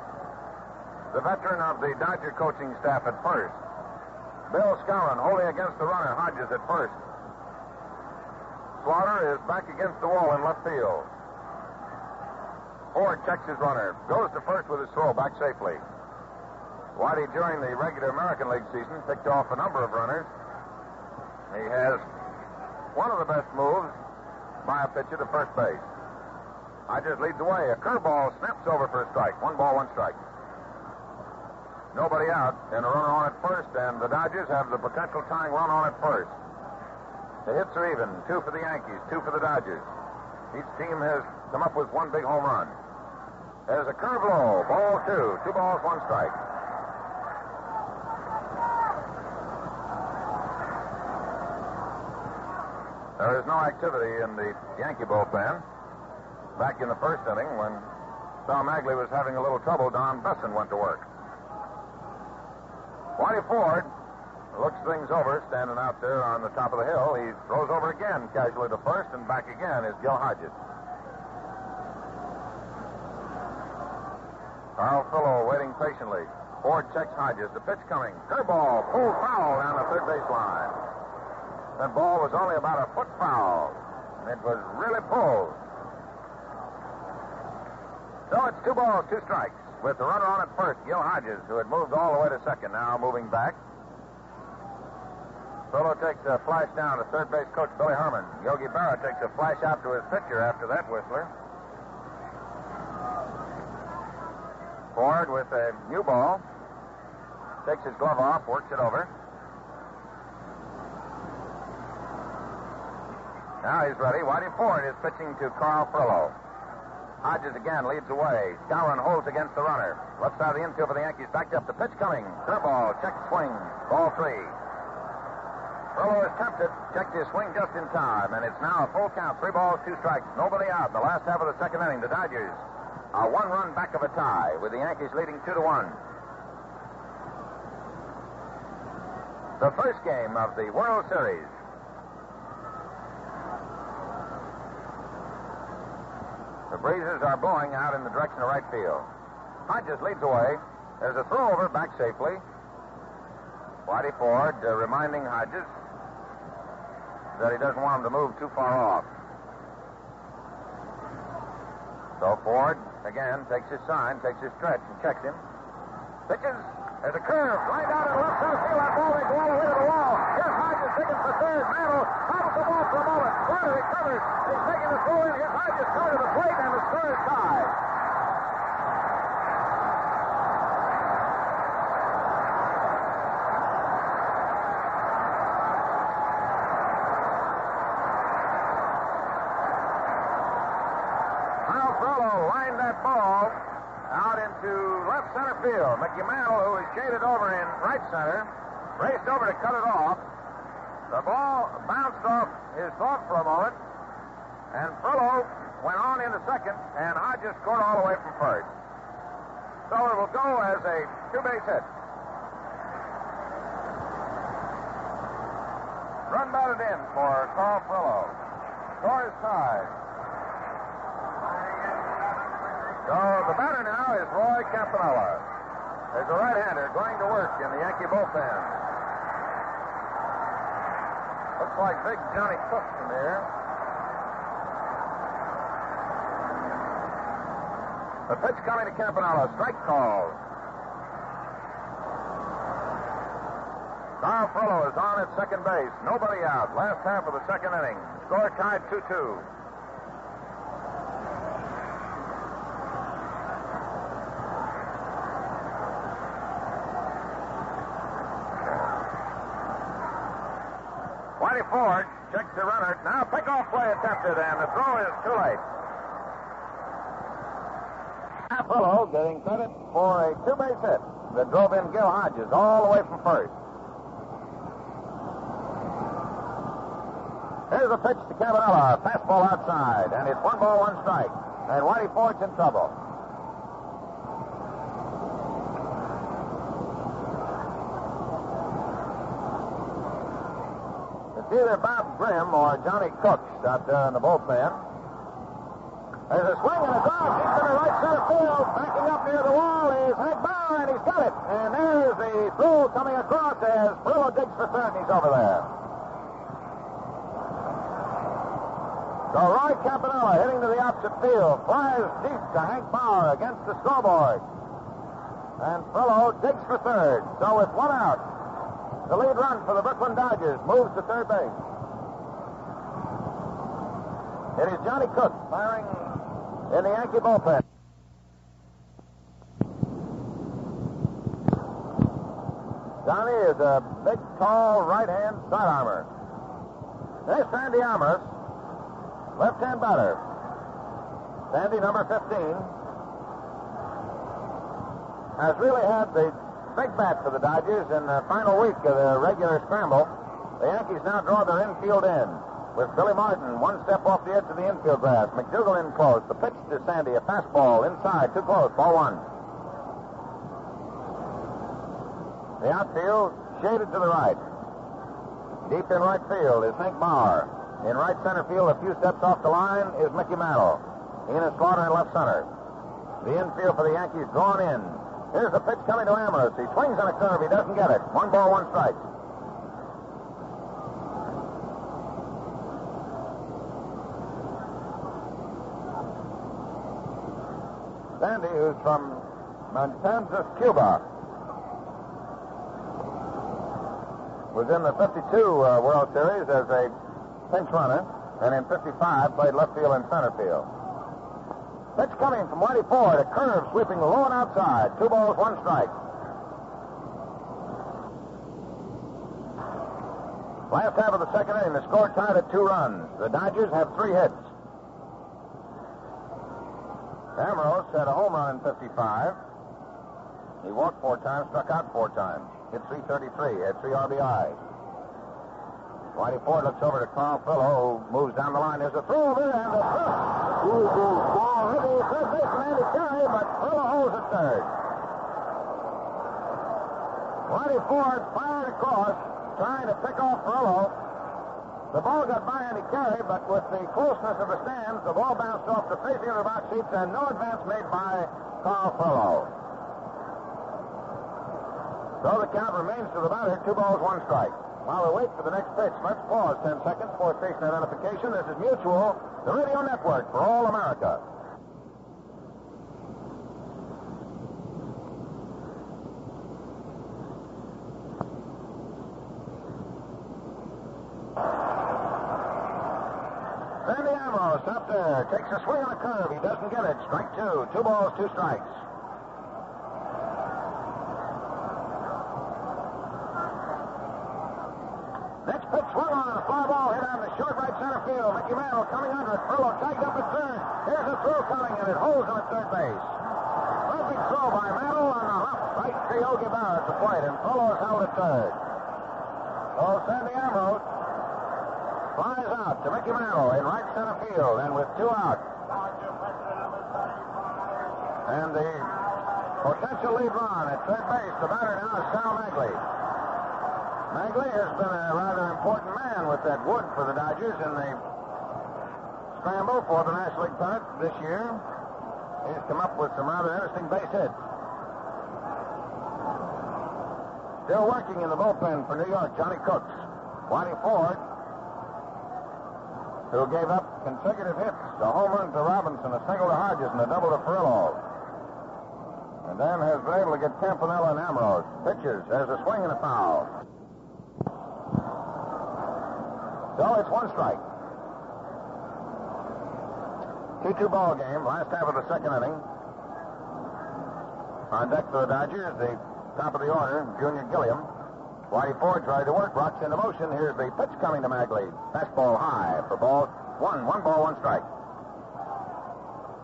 the veteran of the Dodger coaching staff, at first. Bill Skowron holding against the runner. Hodges at first. Slaughter is back against the wall in left field. Ford checks his runner. Goes to first with his throw, back safely. Whitey, during the regular American League season, picked off a number of runners. He has one of the best moves by a pitcher to first base. Hodges leads away. A curveball snaps over for a strike. 1 ball, 1 strike. Nobody out, and a runner on at first, and the Dodgers have the potential tying run on at first. The hits are even. 2 for the Yankees, 2 for the Dodgers. Each team has come up with 1 big home run. There's a curve low. Ball 2. 2 balls, 1 strike. There is no activity in the Yankee bullpen. Back in the first inning, when Sal Maglie was having a little trouble, Don Besson went to work. Whitey Ford looks things over, standing out there on the top of the hill. He throws over again, casually to first, and back again is Gil Hodges. Carl Furlow waiting patiently. Ford checks Hodges. The pitch coming. Curveball. Pulled foul down the third base line. That ball was only about a foot foul. And it was really pulled. So it's 2 balls, 2 strikes. With the runner on at first, Gil Hodges, who had moved all the way to second, now moving back. Furlow takes a flash down to third base coach Billy Herman. Yogi Berra takes a flash out to his pitcher after that, Whistler. Ford with a new ball. Takes his glove off, works it over. Now he's ready. Whitey Ford is pitching to Carl Furlow. Hodges again leads away. Skowron holds against the runner. Left side of the infield for the Yankees. Backed up. The pitch coming. Curveball. Check swing. Ball 3. Furlow is tempted. Checked his swing just in time. And it's now a full count. 3 balls, 2 strikes. Nobody out. In the last half of the second inning, the Dodgers are 1 run back of a tie, with the Yankees leading 2-1. The first game of the World Series. The breezes are blowing out in the direction of right field. Hodges leads away. There's a throw over, back safely. Whitey Ford reminding Hodges that he doesn't want him to move too far off. So Ford, again, takes his sign, takes his stretch, and checks him. Pitches. There's a curve. Lined out in left center field. That ball may go all the way to the wall. Here's Hodges digging for third. Mantle bobbles the ball for a moment. Carter recovers. He's making the throw in. Here's Hodges coming to the plate, and the score is tied. Lined that ball out into left center field. Mickey Mantle, who is shaded over in right center, raced over to cut it off. The ball bounced off his glove for a moment, and Furlow went on into second, and Hodges scored all the way from first. So it will go as a two-base hit. Run batted in for Carl Furlow. Score is tied. So the batter now is Roy Campanella. There's a right-hander going to work in the Yankee bullpen. Looks like big Johnny Cook from here. The pitch coming to Campanella. Strike call. Carl Furlow is on at second base. Nobody out. Last half of the second inning. Score tied 2-2. Ford checks the runner. Now pickoff play attempted, and the throw is too late. Furlow getting credit for a two-base hit that drove in Gil Hodges all the way from first. Here's a pitch to Campanella. Fastball outside, and it's 1 ball, 1 strike. And Whitey Ford's in trouble. Either Bob Grimm or Johnny Cooks out there in the bullpen. There's a swing and a drive. He's going to right center field. Backing up near the wall is Hank Bauer, and he's got it. And there's the throw coming across as Furlow digs for third, and he's over there. So Roy Campanella hitting to the opposite field. Flies deep to Hank Bauer against the scoreboard. And Furlow digs for third. So with 1 out, the lead run for the Brooklyn Dodgers moves to third base. It is Johnny Cook firing in the Yankee bullpen. Johnny is a big, tall, right-hand side armor. There's Sandy Amos, left-hand batter. Sandy, number 15, has really had the big bat for the Dodgers in the final week of the regular scramble. The Yankees now draw their infield in with Billy Martin 1 step off the edge of the infield grass. McDougal in close. The pitch to Sandy, a fastball inside, too close, ball 1. The outfield shaded to the right. Deep in right field is Hank Bauer. In right center field, a few steps off the line, is Mickey Mantle. Enos Slaughter in left center. The infield for the Yankees drawn in. Here's the pitch coming to Amos. He swings on a curve. He doesn't get it. 1 ball, 1 strike. Sandy, who's from Matanzas, Cuba, was in the 52 World Series as a pinch runner, and in 55 played left field and center field. Pitch coming from Whitey Ford, a curve sweeping low and outside. 2 balls, 1 strike. Last half of the second inning, the score tied at 2 runs. The Dodgers have 3 hits. Ambrose had a home run in 55. He walked 4 times, struck out 4 times. Hit .333, had 3 RBIs. Whitey Ford looks over to Carl Furlow, who moves down the line. There's a throw there, and a ball hit the third baseman Andy Carey, but Furlow holds at third. Whitey Ford fired across, trying to pick off Furlow. The ball got by Andy Carey, but with the closeness of the stands, the ball bounced off the facing of the box seats, and no advance made by Carl Furlow. So the count remains to the batter, 2 balls, 1 strike. While we wait for the next pitch, let's pause 10 seconds for station identification. This is Mutual, the radio network for all America. Sandy Ambrose up there, takes a swing on a curve. He doesn't get it. Strike two. 2 balls, 2 strikes. Next pitch swung on, a fly ball hit on the short right center field. Mickey Mantle coming under it. Furlow tagged up at third. Here's a throw coming, and it holds him at third base. Perfect throw by Mantle on the hop right to Yogi Berra at the plate, and Furlow is held at third. So Sandy Ambrose flies out to Mickey Mantle in right center field, and with 2 out. And the potential lead run at third base, the batter now is Sal Maglie. Maglie has been a rather important man with that wood for the Dodgers in the scramble for the National League pennant this year. He's come up with some rather interesting base hits. Still working in the bullpen for New York, Johnny Cooks. Whitey Ford, who gave up consecutive hits, a home run to Robinson, a single to Hodges, and a double to Furlow. And then has been able to get Campanella and Ambrose. Pitches, there's a swing and a foul. So it's 1 strike. 2-2 ball game, last half of the second inning. On deck for the Dodgers, the top of the order, Junior Gilliam. Whitey Ford tried to work, rocks into motion. Here's the pitch coming to Maglie. Fastball high for ball 1. 1 ball, 1 strike.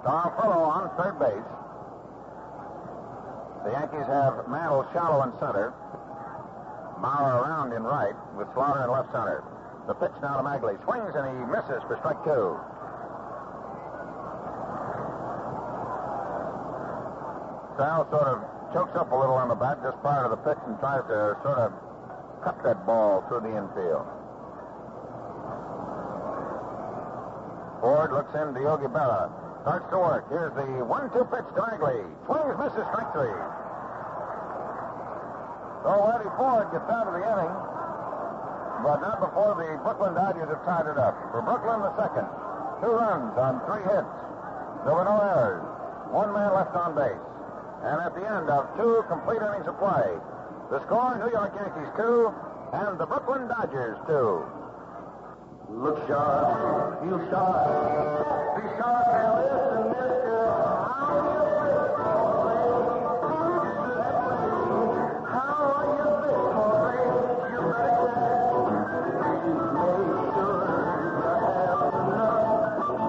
Tom Furlow on third base. The Yankees have Mantle shallow in center. Bauer around in right with Slaughter in left center. The pitch now to Maglie. Swings and he misses for strike 2. Sal sort of chokes up a little on the bat just prior to the pitch and tries to sort of cut that ball through the infield. Ford looks into Yogi Berra. Starts to work. Here's the 1-2 pitch to Maglie. Swings, misses, strike 3. So Whitey Ford gets out of the inning, but not before the Brooklyn Dodgers have tied it up. For Brooklyn, the second. 2 runs on 3 hits. There were no errors. 1 man left on base. And at the end of 2 complete innings of play, the score, New York Yankees 2 and the Brooklyn Dodgers 2. Look sharp, feel sharp. Be sharp and listen, mister. How you feel, how you feel, you better make sure you have enough.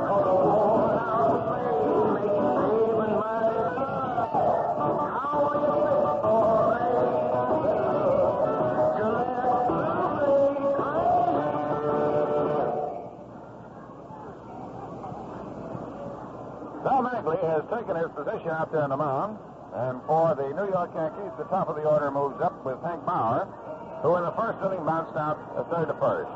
Cause a worn out flame makes saving mighty tough. How you feel, Sal Maglie has taken his position out there in the mound, and for the New York Yankees, the top of the order moves up with Hank Bauer, who in the first inning bounced out a third to first.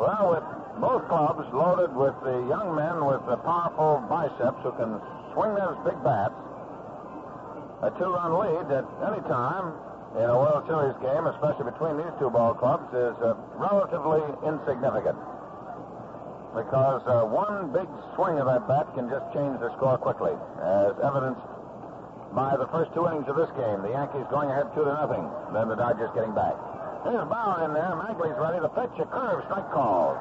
Well, with both clubs loaded with the young men with the powerful biceps who can swing those big bats, a 2-run lead at any time in a World Series game, especially between these 2 ball clubs, is relatively insignificant. Because 1 big swing of that bat can just change the score quickly, as evidenced by the first 2 innings of this game. The Yankees going ahead 2-0, then the Dodgers getting back. Here's Bauer in there. Maglie's ready to pitch. A curve, strike call.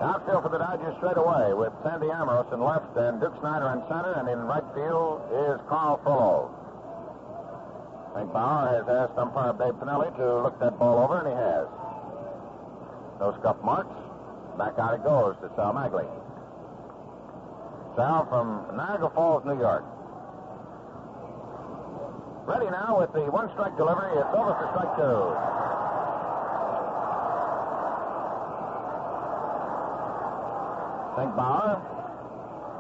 Outfield for the Dodgers straight away with Sandy Ambrose in left and Duke Snider in center, and in right field is Carl Furlow. Hank Bauer has asked umpire Dave Pinelli to look that ball over, and he has. No scuff marks. Back out it goes to Sal Maglie. Sal from Niagara Falls, New York. Ready now with the 1-strike delivery. It's over for strike 2. Hank Bauer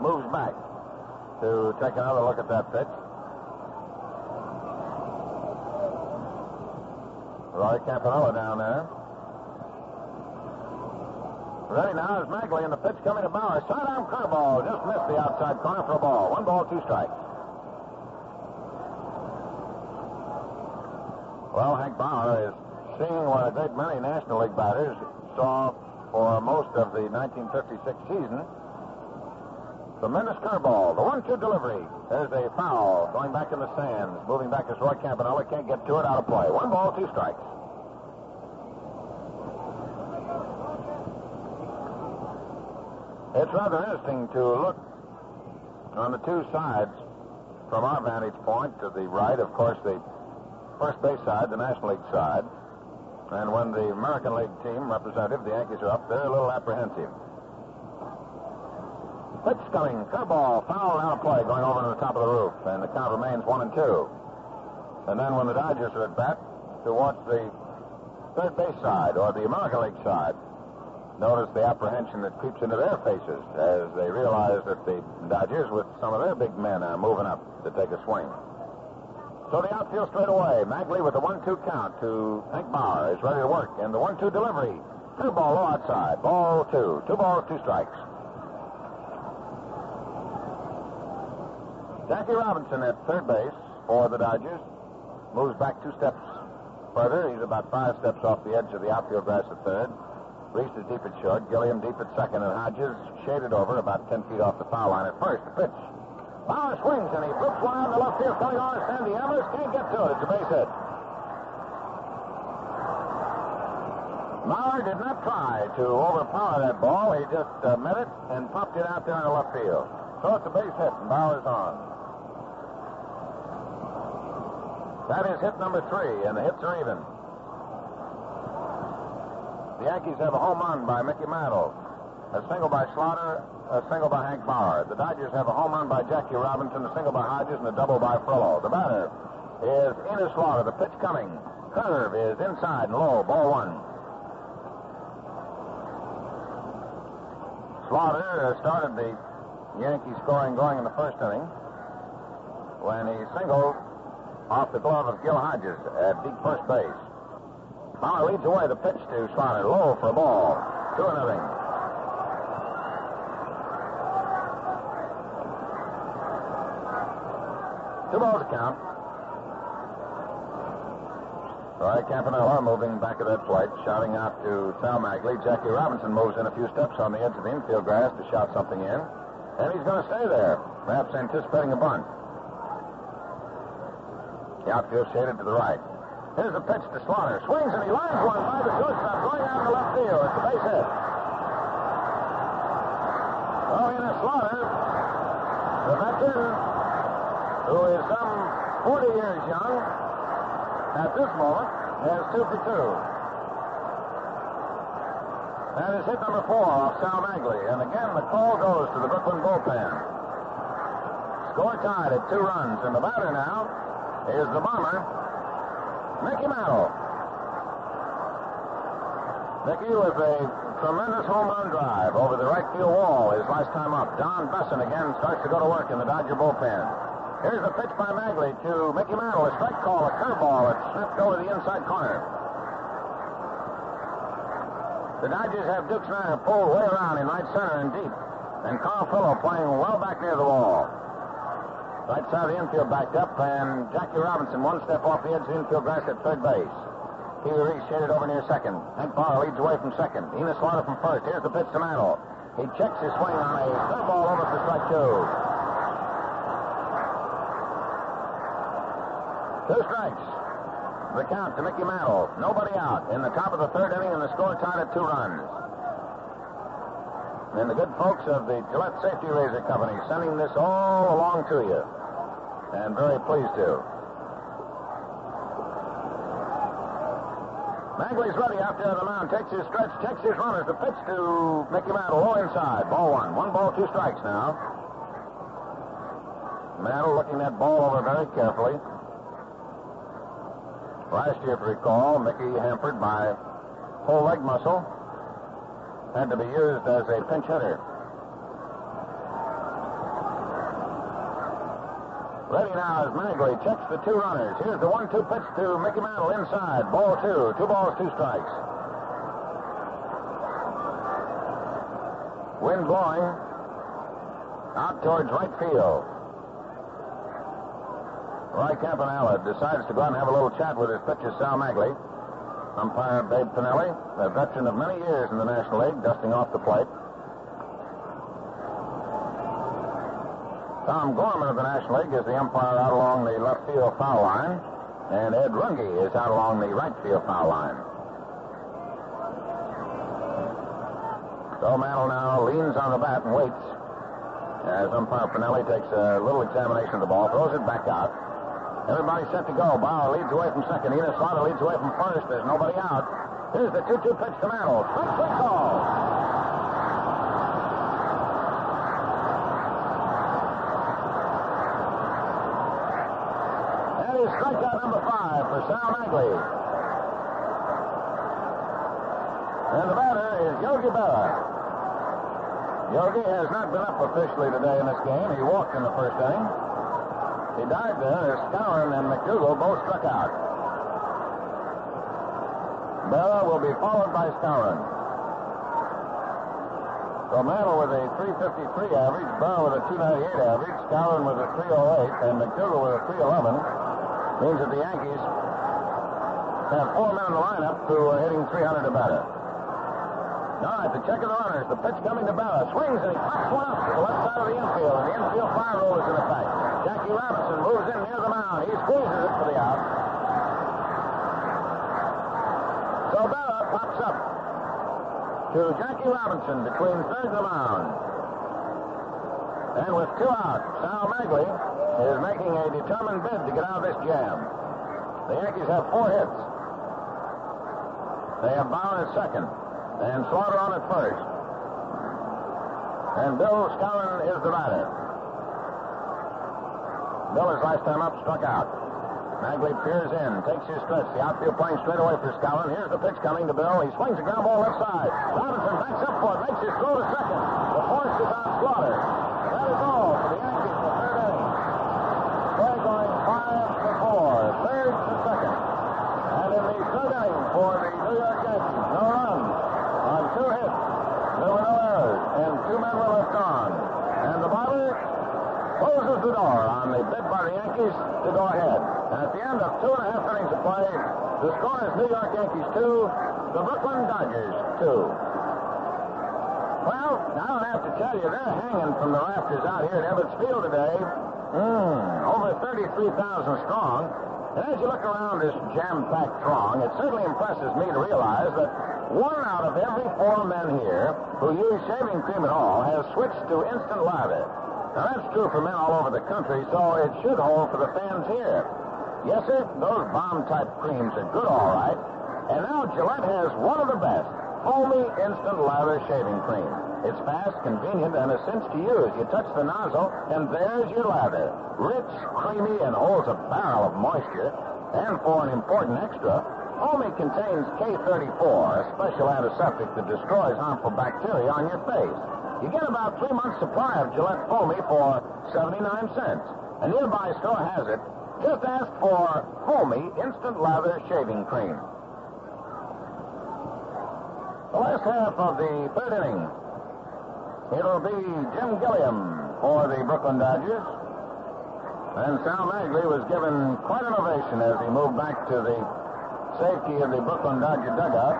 moves back to take another look at that pitch. Roy Campanella down there. Ready now is Maglie, and the pitch coming to Bauer. Sidearm curveball. Just missed the outside corner for a ball. 1 ball, 2 strikes. Well, Hank Bauer is seeing what a great many National League batters saw for most of the 1956 season. Tremendous curveball. The 1-2 delivery. There's a foul going back in the stands. Moving back is Roy Campanella. Can't get to it. Out of play. 1 ball, 2 strikes. It's rather interesting to look on the two sides from our vantage point. To the right, of course, the first base side, the National League side. And when the American League team representative, the Yankees, are up, they're a little apprehensive. Pitch coming, curveball, foul, out of play, going over to the top of the roof, and the count remains 1-2. And then when the Dodgers are at bat, towards the third base side, or the American League side, notice the apprehension that creeps into their faces as they realize that the Dodgers, with some of their big men, are moving up to take a swing. So the outfield straight away. Maglie with the 1-2 count to Hank Bauer is ready to work. And the 1-2 delivery. Curveball low outside. Ball 2. 2 balls, 2 strikes. Jackie Robinson at third base for the Dodgers moves back 2 steps further. He's about 5 steps off the edge of the outfield grass at third. Reese is deep at short. Gilliam deep at second. And Hodges shaded over about 10 feet off the foul line at first. The pitch. Bauer swings, and he flips one out in the left field, coming on to Sandy Evers. Can't get to it. It's a base hit. Bauer did not try to overpower that ball. He just met it and popped it out there in the left field. So it's a base hit, and Bauer's on. That is hit number 3, and the hits are even. The Yankees have a home run by Mickey Mantle, a single by Slaughter, a single by Hank Bauer. The Dodgers have a home run by Jackie Robinson, a single by Hodges, and a double by Frollo. The batter is Enos Slaughter. The pitch coming. Curve is inside and low. Ball 1. Slaughter started the Yankee scoring going in the first inning when he singled off the glove of Gil Hodges at deep first base. Bauer leads away. The pitch to Slaughter. Low for a ball. 2-0. 2 balls to count. Roy Campanella moving back of that plate, shouting out to Sal Maglie. Jackie Robinson moves in a few steps on the edge of the infield grass to shout something in. And he's going to stay there, perhaps anticipating a bunt. The outfield shaded to the right. Here's the pitch to Slaughter. Swings and he lines one by the shortstop, going out in the left field. It's a base hit. Oh, Enos Slaughter, the veteran, who is some 40 years young, at this moment, has 2 for 2. That is hit number 4 off Sal Maglie. And again, the call goes to the Brooklyn bullpen. Score tied at 2 runs. And the batter now is the bomber, Mickey Mantle. Mickey with a tremendous home run drive over the right field wall his last time up. Don Besson again starts to go to work in the Dodger bullpen. Here's a pitch by Maglie to Mickey Mantle. A strike call, a curveball. It's slipped over the inside corner. The Dodgers have Dukes Manor pulled way around in right center and deep. And Carl Frollo playing well back near the wall. Right side of the infield backed up, and Jackie Robinson 1 step off the edge of the infield grass at third base. Pee Reese shaded over near second. Hank Bauer leads away from second. Enos Slaughter from first. Here's the pitch to Mantle. He checks his swing on a curveball over for strike 2. 2 strikes. The count to Mickey Mantle. Nobody out in the top of the third inning, and the score tied at 2 runs. And the good folks of the Gillette Safety Razor Company sending this all along to you. And very pleased to. Maglie's ready out there on the mound. Takes his stretch, checks his runners. The pitch to Mickey Mantle. Low inside. Ball 1. 1 ball, 2 strikes now. Mantle looking that ball over very carefully. Last year, if you recall, Mickey, hampered by whole leg muscle, had to be used as a pinch hitter. Ready now as Maglie checks the 2 runners. Here's the 1-2 pitch to Mickey Mantle inside. Ball 2. 2 balls, 2 strikes. Wind blowing out towards right field. Roy Campanella decides to go out and have a little chat with his pitcher, Sal Maglie. Umpire Babe Pinelli, a veteran of many years in the National League, dusting off the plate. Tom Gorman of the National League is the umpire out along the left field foul line, and Ed Runge is out along the right field foul line. So Mantle now leans on the bat and waits as umpire Pinelli takes a little examination of the ball, throws it back out. Everybody set to go. Bauer leads away from second. Enos Slaughter leads away from first. There's nobody out. Here's the 2-2 pitch to Mantle. Strike three call. That is strikeout number 5 for Sal Maglie. And the batter is Yogi Berra. Yogi has not been up officially today in this game. He walked in the first inning. He dived there as Skowron and McDougal both struck out. Berra will be followed by Skowron. So Mantle with a 353 average, Berra with a 298 average, Skowron with a 308, and McDougal with a 311 means that the Yankees have 4 men in the lineup who are hitting 300 or better. All right, the check of the runners. The pitch coming to Berra. Swings and he pops one up to the left side of the infield, and the infield fly roll is in effect. Jackie Robinson moves in near the mound. He squeezes it for the out. So Berra pops up to Jackie Robinson between third and the mound. And with 2 out, Sal Maglie is making a determined bid to get out of this jam. The Yankees have 4 hits. They have Bauer at second and Slaughter on at first. And Bill Skowron is the batter. Bill, his last time up, struck out. Maglie peers in, takes his stretch. The outfield playing straight away for Skowron. Here's the pitch coming to Bill. He swings a ground ball left side. Robinson backs up for it, makes his throw to second. The force is on Slaughter. That is all for the Yankees in the third inning. They're going 5-4, third to second. And in the third inning for the New York Yankees, no runs on 2 hits. There were no errors, and 2 men were left on. And the batter closes the door on the bid by the Yankees to go ahead. And at the end of 2.5 innings of play, the score is New York Yankees 2, the Brooklyn Dodgers 2. Well, I don't have to tell you, they're hanging from the rafters out here at Ebbets Field today. Over 33,000 strong. And as you look around this jam-packed throng, it certainly impresses me to realize that 1 out of every 4 men here who use shaving cream at all has switched to instant lather. Now, that's true for men all over the country, so it should hold for the fans here. Yes, sir, those bomb-type creams are good, all right. And now Gillette has one of the best, foamy instant lather shaving cream. It's fast, convenient, and a cinch to use. You touch the nozzle, and there's your lather. Rich, creamy, and holds a barrel of moisture. And for an important extra, Foamy contains K34, a special antiseptic that destroys harmful bacteria on your face. You get about 3 months' supply of Gillette Foamy for 79 cents. A nearby store has it. Just ask for Foamy Instant Lather Shaving Cream. The last half of the third inning. It'll be Jim Gilliam for the Brooklyn Dodgers. And Sal Maglie was given quite an ovation as he moved back to the safety of the Brooklyn Dodger dugout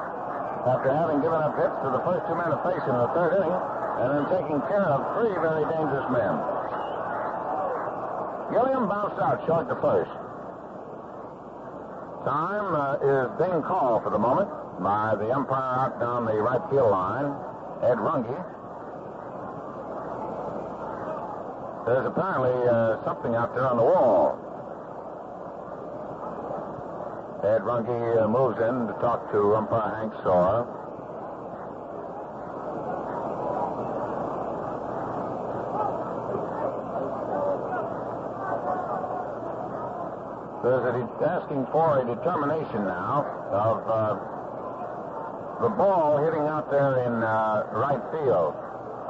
after having given up hits to the first 2 men to face in the third inning and then taking care of 3 very dangerous men. Gilliam bounced out short to first. Time is being called for the moment by the umpire out down the right field line, Ed Runge. There's apparently something out there on the wall. Ed Runge moves in to talk to umpire Hank Sora. Asking for a determination now of the ball hitting out there in right field.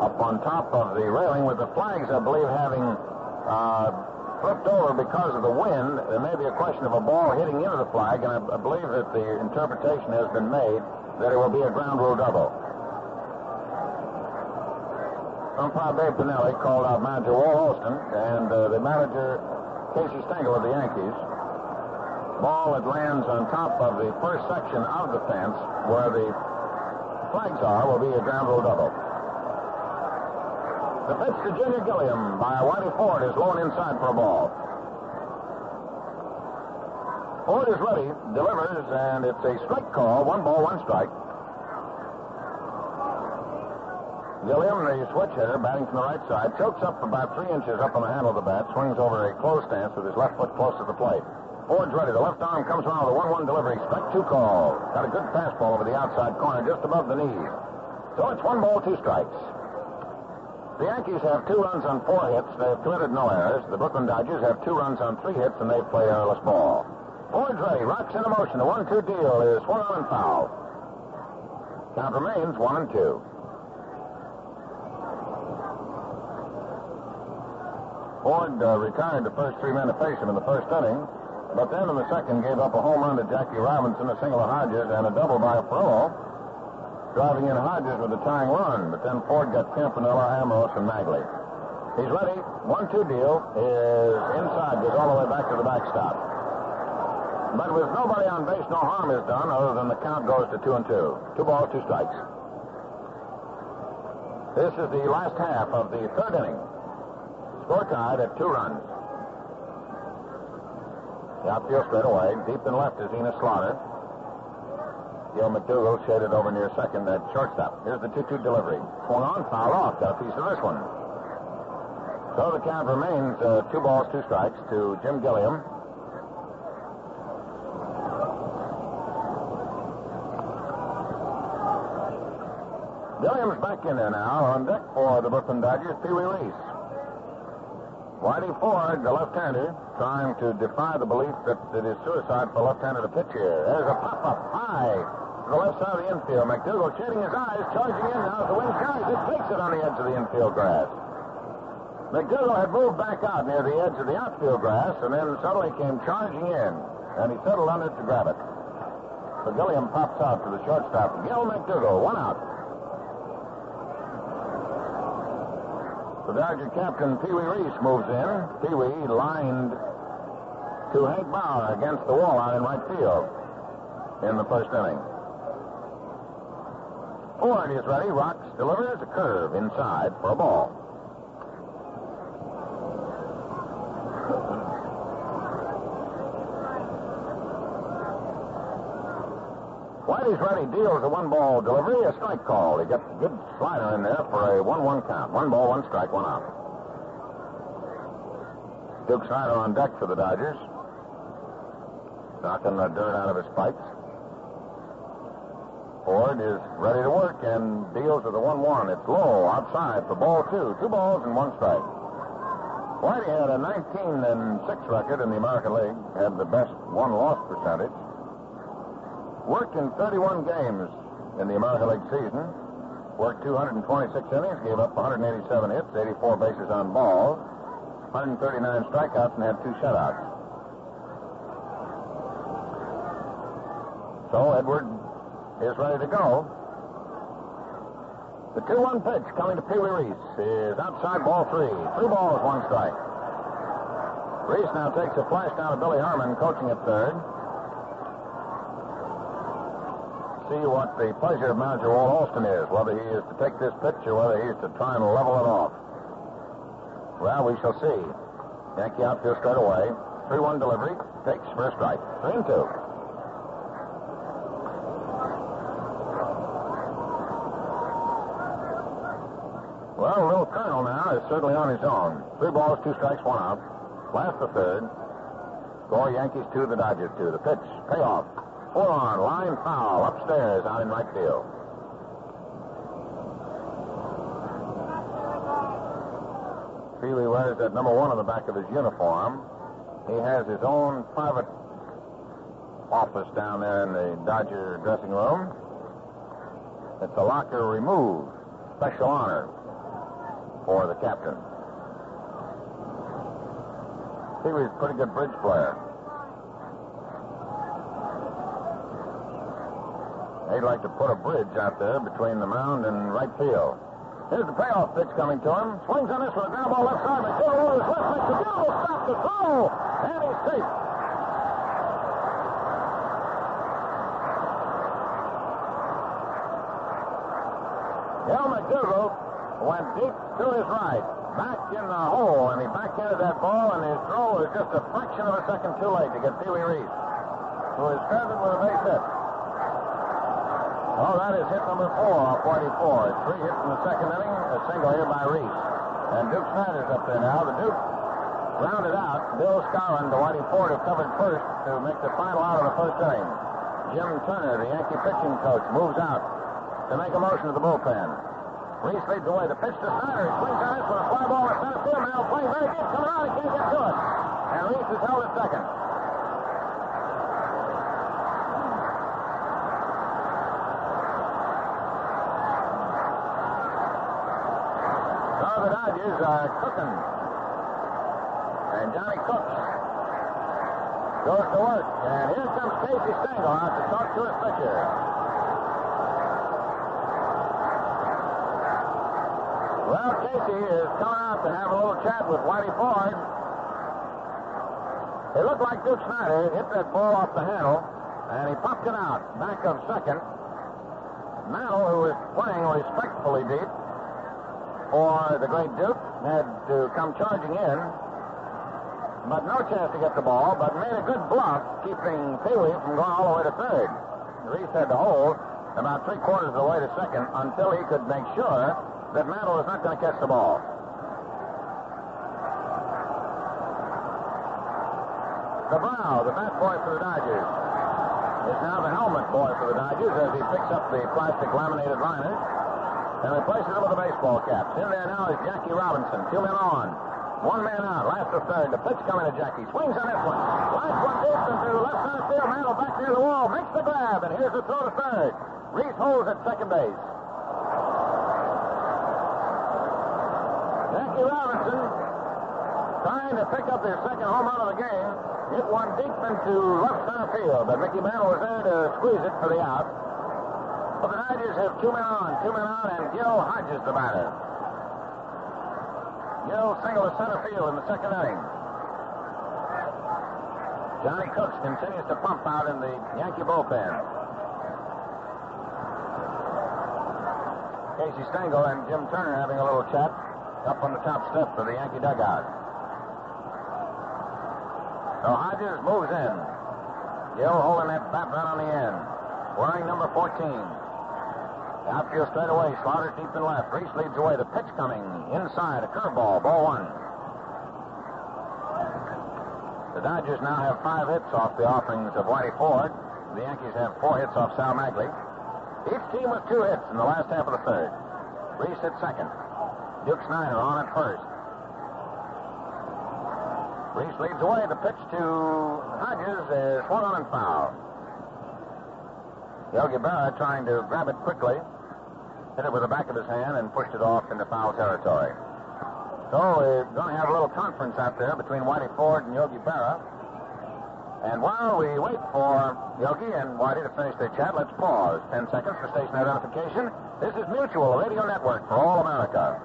Up on top of the railing with the flags, I believe, having flipped over because of the wind. There may be a question of a ball hitting into the flag, and I believe that the interpretation has been made that it will be a ground rule double. Umpire Babe Pinelli called out manager Walt Holston, and the manager Casey Stengel of the Yankees. Ball that lands on top of the first section of the fence where the flags are will be a ground rule double. The pitch to Junior Gilliam by Whitey Ford is low and inside for a ball. Ford is ready, delivers, and it's a strike call. 1 ball, 1 strike. Gilliam, the switch hitter, batting from the right side, chokes up about 3 inches up on the handle of the bat, swings over a close stance with his left foot close to the plate. Ford's ready. The left arm comes around with a 1-1 delivery. Strike 2 call. Got a good fastball over the outside corner, just above the knees. So it's 1 ball, 2 strikes. The Yankees have 2 runs on 4 hits. They have committed no errors. The Brooklyn Dodgers have 2 runs on 3 hits, and they play errorless ball. Ford's ready. Rocks into motion. The 1-2 deal is swung on and foul. Count remains 1-2. Ford retired the first 3 men to face him in the first inning, but then in the second gave up a home run to Jackie Robinson, a single to Hodges, and a double by Perillo, driving in Hodges with the tying run. But then Ford got Campanella, Ambrose, and Maglie. He's ready. 1-2 deal is inside, goes all the way back to the backstop. But with nobody on base, no harm is done other than the count goes to 2-2. 2 balls, 2 strikes. This is the last half of the third inning. Score tied at 2 runs. The outfield straight away. Deep and left is Enos Slaughter. Gil McDougall shaded over near second at shortstop. Here's the 2-2 delivery. Swung on, fouled off. Got a piece of this one. So the count remains 2 balls, 2 strikes to Jim Gilliam. Gilliam's back in there now. On deck for the Brooklyn Dodgers, Pee Wee Reese. Whitey Ford, the left-hander, trying to defy the belief that it is suicide for a left-hander to pitch here. There's a pop-up high to the left side of the infield. McDougall shading his eyes, charging in now as the wind carries it, takes it on the edge of the infield grass. McDougall had moved back out near the edge of the outfield grass and then suddenly came charging in, and he settled under it to grab it. So Gilliam pops out to the shortstop. Gil McDougall, 1 out. The Dodger captain, Pee Wee Reese, moves in. Pee Wee lined to Hank Bauer against the wall out in right field in the first inning. Ford is ready. Rocks, delivers a curve inside for a ball. Whitey's ready, deals a 1-ball delivery, a strike call. He gets a good slider in there for a 1-1 count. 1 ball, 1 strike, 1 out. Duke Snyder on deck for the Dodgers. Knocking the dirt out of his spikes. Ford is ready to work and deals with a 1-1. It's low outside for ball 2. 2 balls and 1 strike. Whitey had a 19-6 record in the American League. Had the best 1-loss percentage. Worked in 31 games in the American League season. Worked 226 innings, gave up 187 hits, 84 bases on balls, 139 strikeouts, and had 2 shutouts. So Edward is ready to go. The 2-1 pitch coming to Pee Wee Reese is outside, ball 3. 3 balls, 1 strike. Reese now takes a flash down to Billy Herman, coaching at third. See what the pleasure of manager Walt Alston is, whether he is to take this pitch or whether he is to try and level it off. Well, we shall see. Yankee outfield straight away. 3-1 delivery. Takes for a strike. 3-2. Well, Little Colonel now is certainly on his own. 3 balls, 2 strikes, 1 out. Last the third. Score Yankees 2, the Dodgers 2. The pitch, payoff. 4-on, line foul, upstairs, out in right field. Pee Wee wears that number 1 on the back of his uniform. He has his own private office down there in the Dodger dressing room. It's a locker removed. Special honor for the captain. Pee Wee's a pretty good bridge player. They'd like to put a bridge out there between the mound and right field. Here's the payoff pitch coming to him. Swings on this one. Ground ball left side. McGill over his left. Makes a beautiful stop to throw. And he's safe. Gil McDougal went deep to his right. Back in the hole. And he backhanded that ball. And his throw was just a fraction of a second too late to get Pee Wee Reese, who is credited with a base hit. Oh, that is hit number 4 off 44. 3 hits in the second inning, a single here by Reese. And Duke Snyder's up there now. The Duke rounded out Bill Skowron to Whitey Ford, who covered first to make the final out of the first inning. Jim Turner, the Yankee pitching coach, moves out to make a motion to the bullpen. Reese leads away. The pitch to Snyder. He swings on this one. A fly ball in center field. Now playing very deep. Coming out. He can't get to it. And Reese is held at second. The Dodgers are cooking. And Johnny Cooks goes to work. And here comes Casey Stengel out to talk to his pitcher. Well, Casey is coming out to have a little chat with Whitey Ford. It looked like Duke Snyder hit that ball off the handle, and he popped it out back of second. Mantle, who was playing respectfully deep for the great Duke, had to come charging in, but no chance to get the ball, but made a good bluff, keeping Pee Wee from going all the way to third. Reese had to hold about 3/4 of the way to second until he could make sure that Mantle was not going to catch the ball. The Brow, the bat boy for the Dodgers, is now the helmet boy for the Dodgers as he picks up the plastic laminated liners and replaces them with the baseball caps. In there now is Jackie Robinson. 2 men on. 1 man out. Last of third. The pitch coming to Jackie. Swings on this one. Last one deep into left center field. Mantle back near the wall. Makes the grab. And here's the throw to third. Reese holds at second base. Jackie Robinson trying to pick up his second home run of the game. Hit one deep into left center field. But Mickey Mantle was there to squeeze it for the out. But the Dodgers have 2 men on, 2 men out, and Gil Hodges the batter. Gil single to center field in the second inning. Johnny Cooks continues to pump out in the Yankee bullpen. Casey Stengel and Jim Turner having a little chat up on the top step of the Yankee dugout. So Hodges moves in. Gil holding that bat right on the end. Wearing number 14. Outfield straight away, Slaughter deep and left. Reese leads away. The pitch coming inside, a curveball, ball 1. The Dodgers now have 5 hits off the offerings of Whitey Ford. The Yankees have 4 hits off Sal Maglie. Each team with 2 hits in the last half of the third. Reese at second. Duke Snyder on at first. Reese leads away. The pitch to Hodges is swung on and foul. Yogi Berra trying to grab it quickly. Hit it with the back of his hand and pushed it off into foul territory. So we're going to have a little conference out there between Whitey Ford and Yogi Berra. And while we wait for Yogi and Whitey to finish their chat, let's pause 10 seconds for station identification. This is Mutual, a radio network for all America.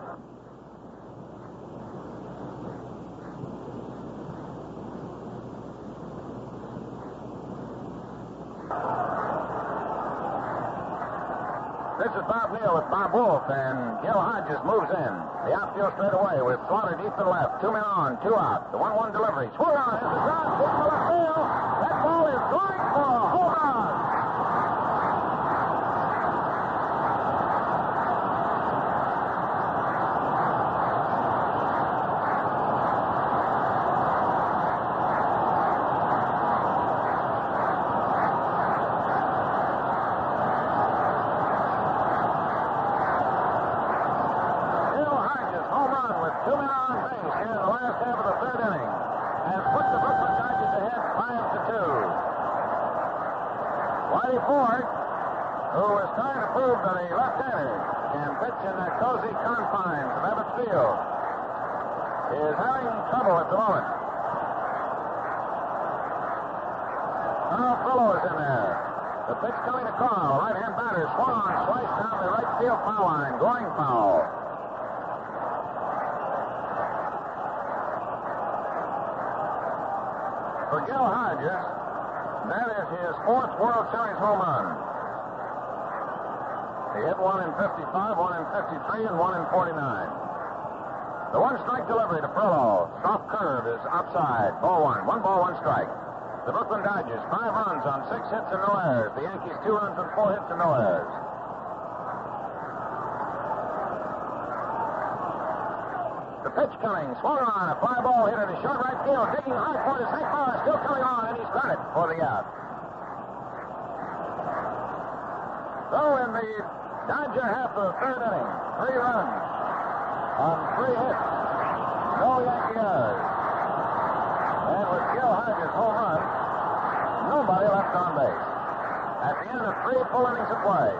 This is Bob Neal with Bob Wolf, and Gil Hodges moves in. The outfield straight away with Slaughter deep and left. 2 men on, 2 out. The 1-1 delivery. Swung on. Here's the drive. Deep to left field. That ball is going for a home run. Ford, who was trying to prove that a left-hander can pitch in the cozy confines of Ebbets Field, is having trouble at the moment. Carl Frillo is in there. The pitch coming to Carl. Right-hand batter swung on, sliced down the right field foul line. Going foul. For Gil Hodges, that is his 4th World Series home run. He hit one in 55, one in 53, and one in 49. The one-strike delivery to Furlow. Soft curve is outside. Ball one. 1 ball, 1 strike. The Brooklyn Dodgers, 5 runs on 6 hits and no errors. The Yankees, 2 runs on 4 hits and no errors. The pitch coming. Swung on. A fly ball hit into short right field. Digging hard for it is Hank Morris. Still coming on, and he's got it for the out. So in the Dodger half of the 3rd inning, 3 runs on 3 hits. No Yankee errors. And with Gil Hodges' home run, nobody left on base. At the end of 3 full innings of play,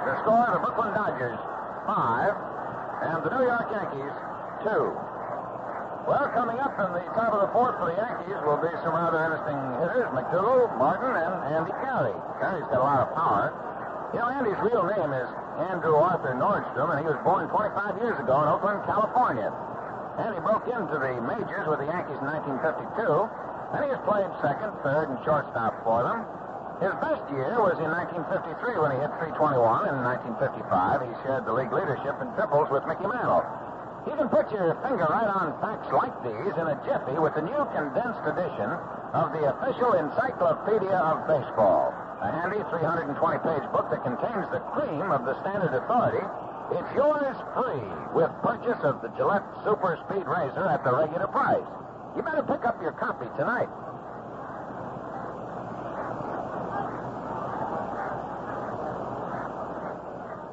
the score, the Brooklyn Dodgers, 5, and the New York Yankees, 2. Well, coming up in the top of the 4th for the Yankees will be some rather interesting hitters, McDougal, Martin, and Andy Carey. Carey's got a lot of power. You know, Andy's real name is Andrew Arthur Nordstrom, and he was born 25 years ago in Oakland, California. Andy broke into the majors with the Yankees in 1952, and he has played second, third, and shortstop for them. His best year was in 1953 when he hit .321. In 1955, he shared the league leadership in triples with Mickey Mantle. You can put your finger right on facts like these in a jiffy with the new condensed edition of the official Encyclopedia of Baseball, a handy 320-page book that contains the cream of the standard authority. It's yours free with purchase of the Gillette Super Speed Razor at the regular price. You better pick up your copy tonight.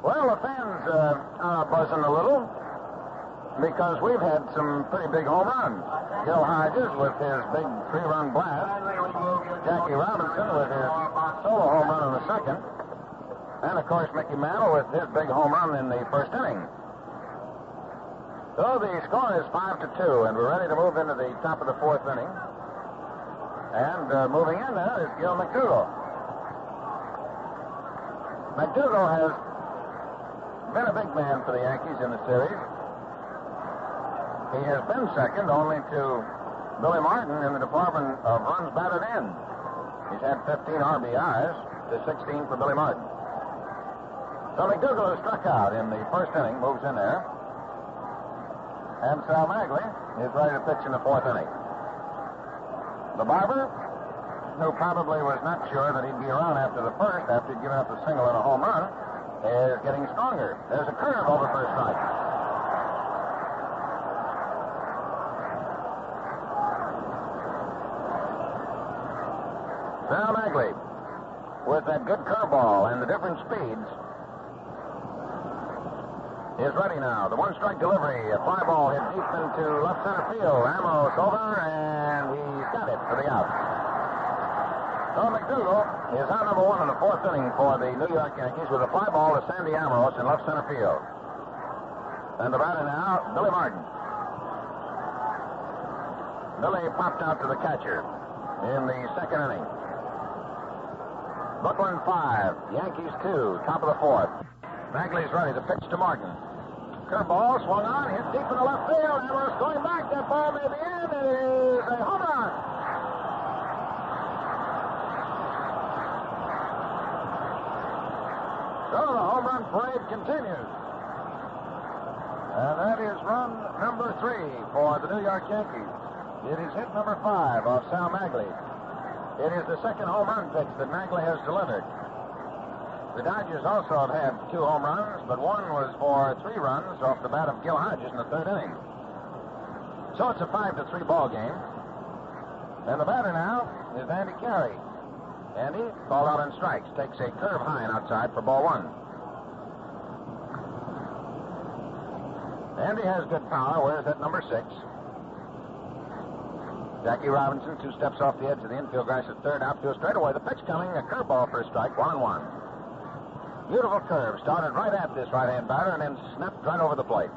Well, the fans are buzzing a little because we've had some pretty big home runs. Gil Hodges with his big 3-run blast. Jackie Robinson with his solo home run in the 2nd. And, of course, Mickey Mantle with his big home run in the 1st inning. So the score is 5-2, and we're ready to move into the top of the 4th inning. And moving in there is Gil McDougal. McDougal has been a big man for the Yankees in the series. He has been second only to Billy Martin in the department of runs batted in. He's had 15 RBIs to 16 for Billy Martin. So McDougal has struck out in the 1st inning, moves in there. And Sal Maglie is ready to pitch in the 4th inning. The barber, who probably was not sure that he'd be around after the 1st, after he'd given up a single and a home run, is getting stronger. There's a curve over for a strike. Sal Maglie, with that good curveball and the different speeds, is ready now. The 1-strike delivery, a fly ball hit deep into left center field. Amos over, and he's got it for the out. So McDougal is out number 1 in the 4th inning for the New York Yankees with a fly ball to Sandy Amos in left center field. And the batter now, Billy Martin. Billy popped out to the catcher in the 2nd inning. Brooklyn 5, Yankees 2, top of the 4th. Maglie's ready to pitch to Martin. Curveball swung on, hit deep in the left field. Amos going back. That ball may be in. It is a home run. So the home run parade continues. And that is run number 3 for the New York Yankees. It is hit number 5 of Sal Maglie. It is the 2nd home run pitch that Maglie has delivered. The Dodgers also have had 2 home runs, but one was for 3 runs off the bat of Gil Hodges in the 3rd inning. So it's a 5-3 ball game. And the batter now is Andy Carey. Andy, called out on strikes, takes a curve high and outside for ball 1. Andy has good power. Where's that number 6? Jackie Robinson, 2 steps off the edge of the infield, guys at third, outfield straightaway. The pitch coming, a curveball for a strike, 1-1. Beautiful curve, started right at this right-hand batter and then snapped right over the plate.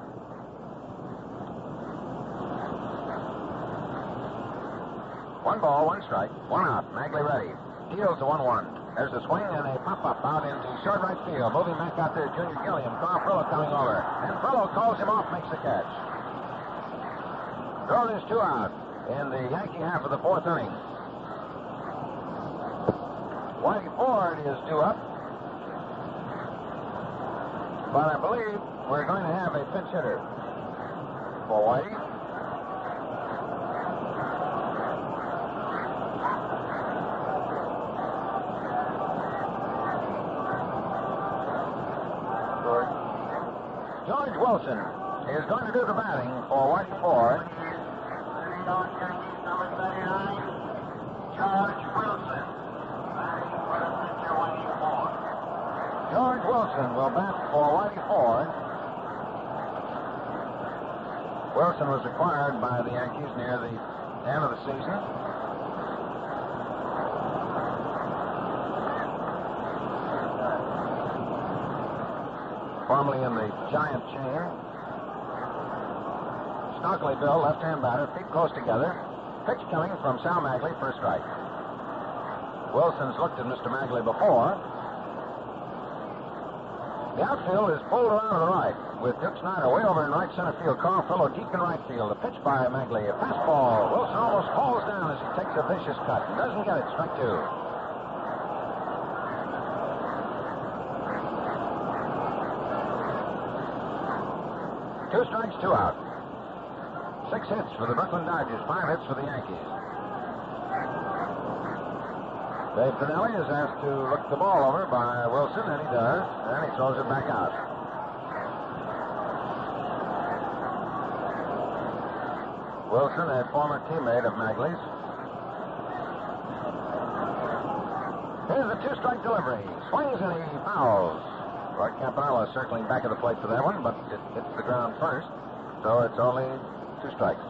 One ball, 1 strike, 1 out. Maglie ready. Deals the 1-1. There's a swing and a pop-up out into short right field. Moving back out there, Junior Gilliam. Carl Frillo coming over. And Frillo calls him off, makes the catch. So there's 2 out. in the Yankee half of the fourth inning. Whitey Ford is due up. But I believe we're going to have a pinch hitter for Whitey. George Wilson is going to do the batting for Whitey Ford. Number 39, George Wilson. George Wilson will bat for Whitey Ford. Wilson was acquired by the Yankees near the end of the season. Formerly in the Giant chain. Stockley Bill, left-hand batter, feet close together. Pitch coming from Sal Maglie for a strike. Wilson's looked at Mr. Maglie before. The outfield is pulled around to the right with Duke Snyder way over in right center field. Carl Fellow deep in right field. A pitch by Maglie. A fastball. Wilson almost falls down as he takes a vicious cut. Doesn't get it. Strike two. Two strikes, two out. 6 hits for the Brooklyn Dodgers, 5 hits for the Yankees. Dave Pinelli is asked to look the ball over by Wilson, and he does, and he throws it back out. Wilson, a former teammate of Maglie's. Here's a two-strike delivery. Swings and he fouls. Roy Campanella circling back of the plate for that one, but it hits the ground first, so it's only 2 strikes.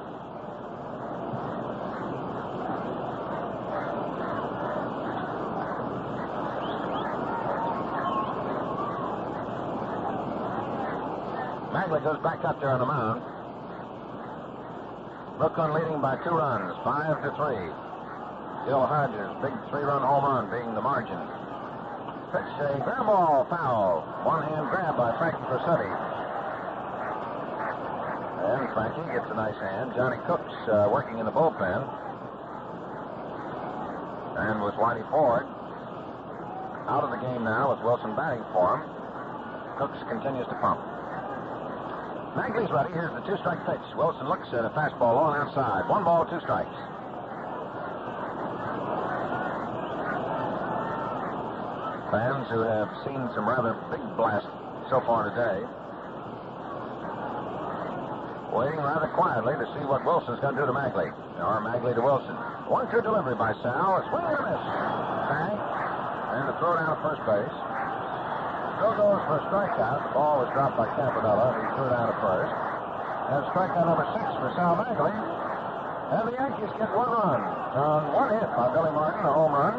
Maglie goes back up there on the mound. Brooklyn leading by 2 runs, 5-3. Gil Hodges, big 3-run home run being the margin. Pitch, a ground ball, foul. One-hand grab by Frankie Crosetti. And Frankie gets a nice hand. Johnny Cook's working in the bullpen. And with Whitey Ford out of the game now with Wilson batting for him, Cooks continues to pump. Maglie's ready. Here's the 2-strike pitch. Wilson looks at a fastball low and outside. 1 ball, 2 strikes. Fans who have seen some rather big blasts so far today waiting rather quietly to see what Wilson's going to do to Maglie. Or Maglie to Wilson. 1-2 delivery by Sal. A swing and a miss. Bang. And a throw down to first base. Still goes for a strikeout. The ball was dropped by Campanella. He threw it out at first. And strikeout number 6 for Sal Maglie. And the Yankees get 1 run on 1 hit by Billy Martin, a home run.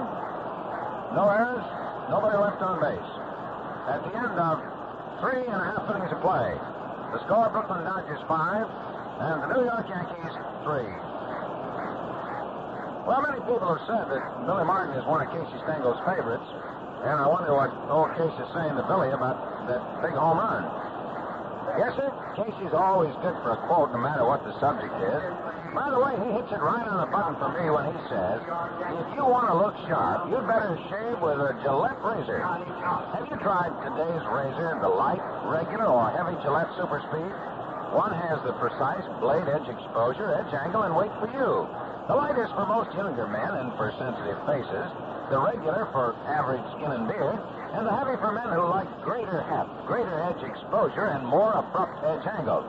No errors. Nobody left on base. At the end of 3.5 innings of play, the score, Brooklyn Dodgers 5 and the New York Yankees 3. Well, many people have said that Billy Martin is one of Casey Stengel's favorites, and I wonder what old Casey's saying to Billy about that big home run. Yes, sir, Casey's always good for a quote no matter what the subject is. By the way, he hits it right on the button for me when he says, if you want to look sharp, you'd better shave with a Gillette razor. Have you tried today's razor, the light, regular, or heavy Gillette Super Speed? One has the precise blade edge exposure, edge angle, and weight for you. The light is for most younger men and for sensitive faces, the regular for average skin and beard, and the heavy for men who like greater heft, greater edge exposure, and more abrupt edge angle.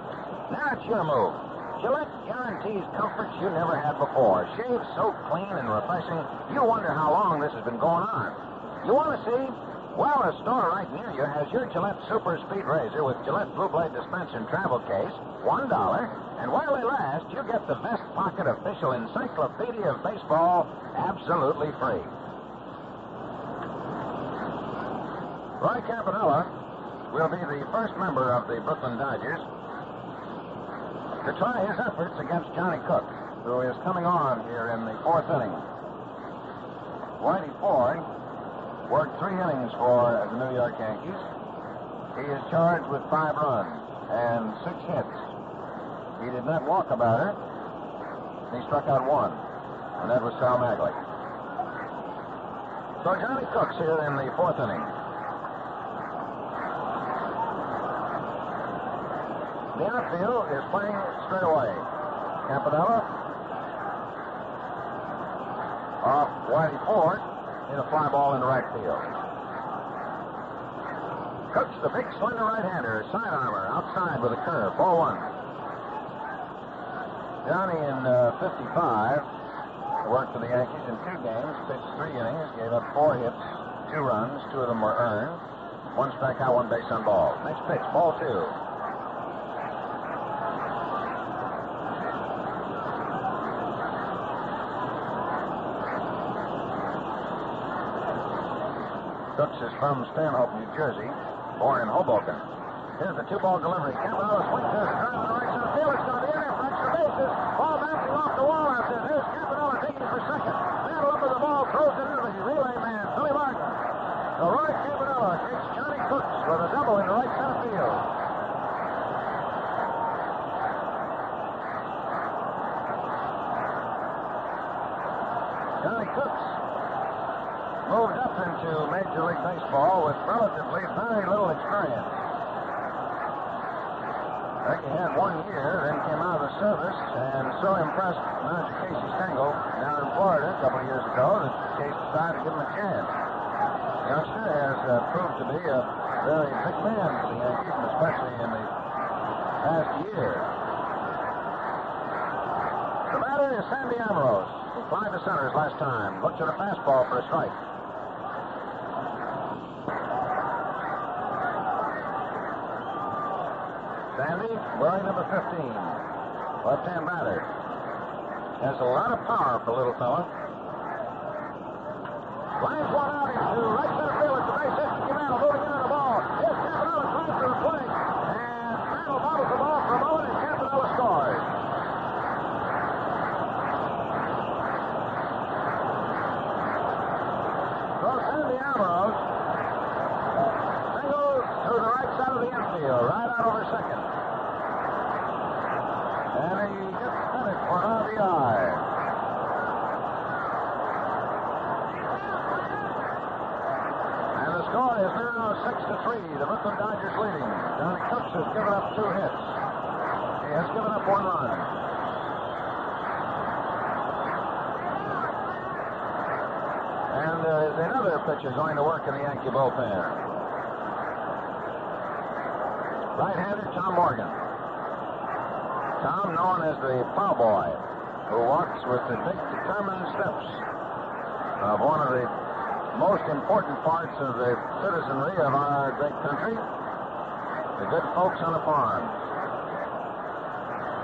Now it's your move. Gillette guarantees comforts you never had before. Shave so clean and refreshing, you wonder how long this has been going on. You want to see? Well, a store right near you has your Gillette Super Speed Razor with Gillette Blue Blade dispenser and travel case, $1. And while they last, you get the Vest Pocket official encyclopedia of baseball absolutely free. Roy Campanella will be the first member of the Brooklyn Dodgers to try his efforts against Johnny Cook, who is coming on here in the 4th inning. Whitey Ford worked 3 innings for the New York Yankees. He is charged with 5 runs and 6 hits. He did not walk a batter, and he struck out one. And that was Sal Maglie. So Johnny Cooks here in the fourth inning. The outfield is playing straight away. Campanella off Whitey Ford in a fly ball in the right field. Cooks, the big slender right-hander, side armor, outside with a curve. Ball one. Johnny in 55 worked for the Yankees in 2 games, pitched 3 innings, gave up 4 hits, 2 runs, 2 of them were earned. 1 strikeout, 1 base on ball. Next pitch, ball 2. Cooks is from Stanhope, New Jersey, born in Hoboken. Here's the 2-ball delivery. Campanella swings to his turn on the right center field. It's going to be in there for extra bases. Ball bouncing off the wall out there. There's Campanella taking for second. Mantle up with the ball, throws it into the relay man, Billy Martin. So Roy Campanella takes Johnny Cooks with a double into right center field. Johnny Cooks moved up into Major League Baseball with relatively very little experience. I think he had 1 year, then came out of the service, and so impressed Manager Casey Stengel down in Florida a couple of years ago that Casey decided to give him a chance. The youngster has proved to be a very big man for the Yankees, and especially in the past year. The batter is Sandy Ambrose, who flied to centers last time. Looks at a fastball for a strike. Sandy, wearing number 15, left-hand batter. Has a lot of power for a little fella. Lines one out into right center field. It's a base hit. Mickey Mantle moving into the ball. Here's Campanella trying to the plate. And Mantle bobbles the ball for a moment, and Campanella scores. So Sandy Ambrose singles to the right side of the infield, right out over second. And he gets Bennett for an RBI. And the score is now 6-3. The Brooklyn Dodgers leading. Johnny Cooks has given up 2 hits. He has given up 1 run. And there's another pitcher going to work in the Yankee bullpen. Right-hander Tom Morgan. Tom, known as the plowboy, who walks with the big, determined steps of one of the most important parts of the citizenry of our great country, the good folks on the farms.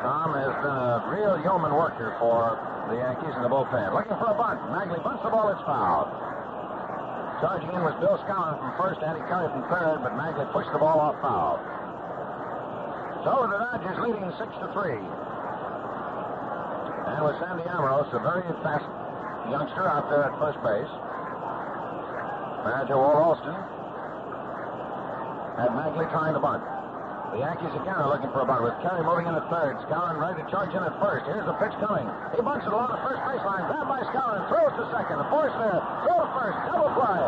Tom has been a real yeoman worker for the Yankees in the bullpen. Looking for a bunt. Maglie bunts the ball. It's fouled. Charging in was Bill Scowen from first, Andy Curry from third, but Maglie pushed the ball off foul. So the Dodgers leading 6-3. And with Sandy Ambrose, a very fast youngster out there at first base. Manager Walt Alston had Maglie trying to bunt. The Yankees again are looking for a bunt with Curry moving in at third. Scowen ready to charge in at first. Here's the pitch coming. He bunts it along the first baseline. Grabbed by Scowen. Throws to second. The force there. Throw to first. Double play.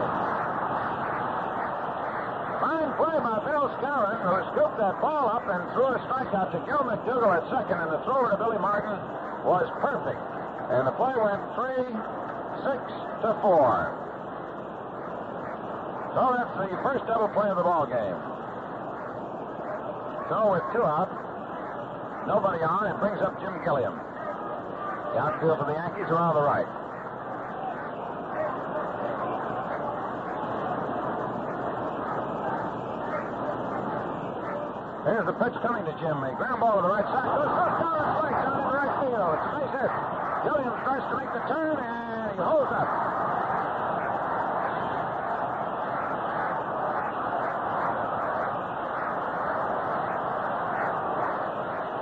Fine play by Bill Scowen, who scooped that ball up and threw a strikeout to Gil McDougall at second, and the throw to Billy Martin was perfect. And the play went 3-6-4. So that's the first double play of the ball game. So with 2 out, nobody on, it brings up Jim Gilliam. The outfield for the Yankees are on the right. Here's the pitch coming to Jim. A ground ball to the right side. Goes first down and strikes down in the right field. It's a base hit. Gilliam starts to make the turn, and he holds up.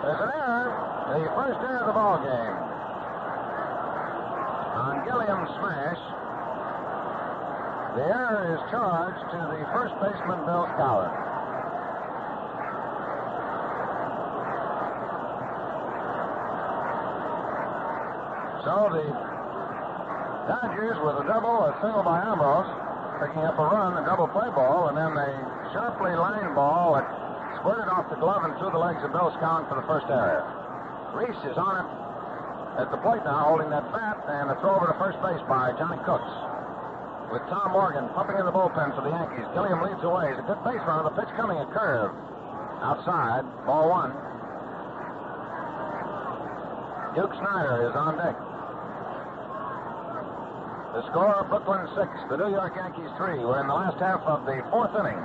There's an error. The first error of the ball game. On Gilliam's smash, the error is charged to the first baseman, Bill Scowen. So the Dodgers with a double, a single by Ambrose, picking up a run, a double play ball, and then a sharply lined ball that squirted off the glove and through the legs of Bill Scown for the first area. Reese is on it at the plate now, holding that bat, and a throw over to first base by Johnny Cooks. With Tom Morgan pumping in the bullpen for the Yankees. Gilliam leads away. It's a good base runner. The pitch coming, a curve. Outside, ball one. Duke Snider is on deck. The score, Brooklyn 6, the New York Yankees 3. We're in the last half of the fourth inning.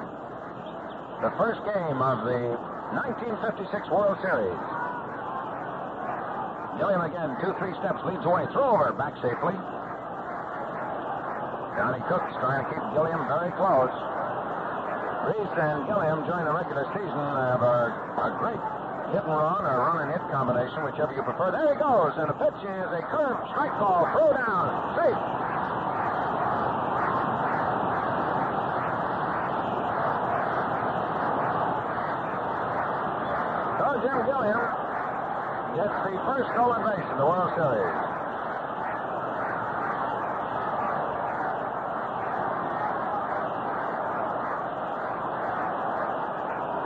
The first game of the 1956 World Series. Gilliam again, 2-3 steps, leads away. Throw over, back safely. Johnny Cooks trying to keep Gilliam very close. Reese and Gilliam during the regular season have a great hit and run or run and hit combination, whichever you prefer. There he goes, and the pitch is a curve strike ball, throw down, safe. So Jim Gilliam gets the first stolen base in the World Series.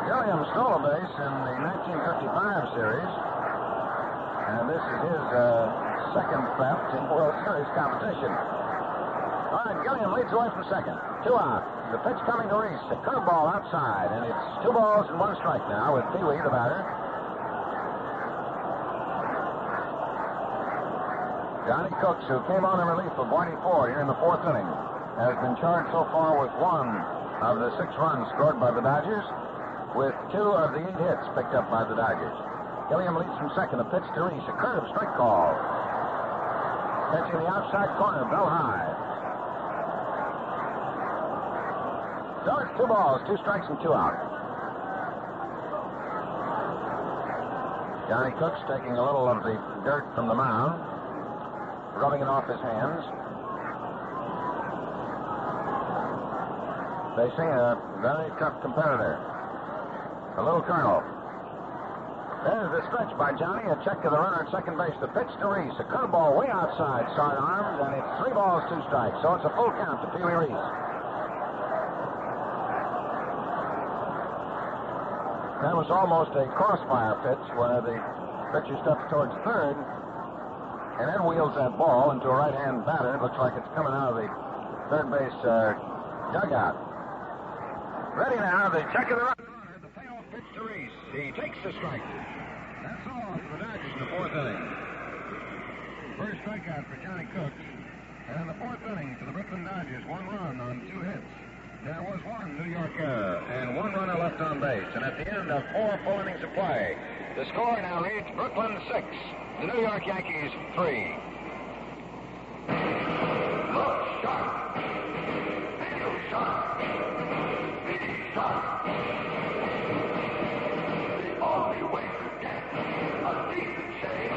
Gilliam stole a base in the 1955 series, and this is his second theft in World Series competition. All right, Gilliam leads away from second. 2 out. The pitch coming to Reese. A curveball outside, and it's 2 balls and 1 strike now with Pee Wee, the batter. Johnny Cooks, who came on in relief of Whitey Ford here in the fourth inning, has been charged so far with 1 of the 6 runs scored by the Dodgers, with 2 of the 8 hits picked up by the Dodgers. Gilliam leads from second. A pitch to Reese. A curve strike call. Catching the outside corner, bell high. So it's 2 balls, 2 strikes, and 2 out. Johnny Cooks taking a little of the dirt from the mound, rubbing it off his hands. Facing a very tough competitor. A little Colonel. There's the stretch by Johnny. A check to the runner at second base. The pitch to Reese. A curveball way outside, sidearmed, and it's 3 balls, 2 strikes. So it's a full count to Pee Wee Reese. That was almost a crossfire pitch where the pitcher steps towards third and then wheels that ball into a right-hand batter. It looks like it's coming out of the third base dugout. Ready now, the check of the runner. The payoff pitch to Reese. He takes the strike. That's all for the Dodgers in the fourth inning. First strikeout for Johnny Cooks. And in the fourth inning for the Brooklyn Dodgers, 1 run on 2 hits. There was 1 New York error and 1 runner left on base. And at the end of 4 full innings of play, the score now reads Brooklyn 6, the New York Yankees 3. Look sharp. Feel sharp. Be sharp. The only way to get a decent shave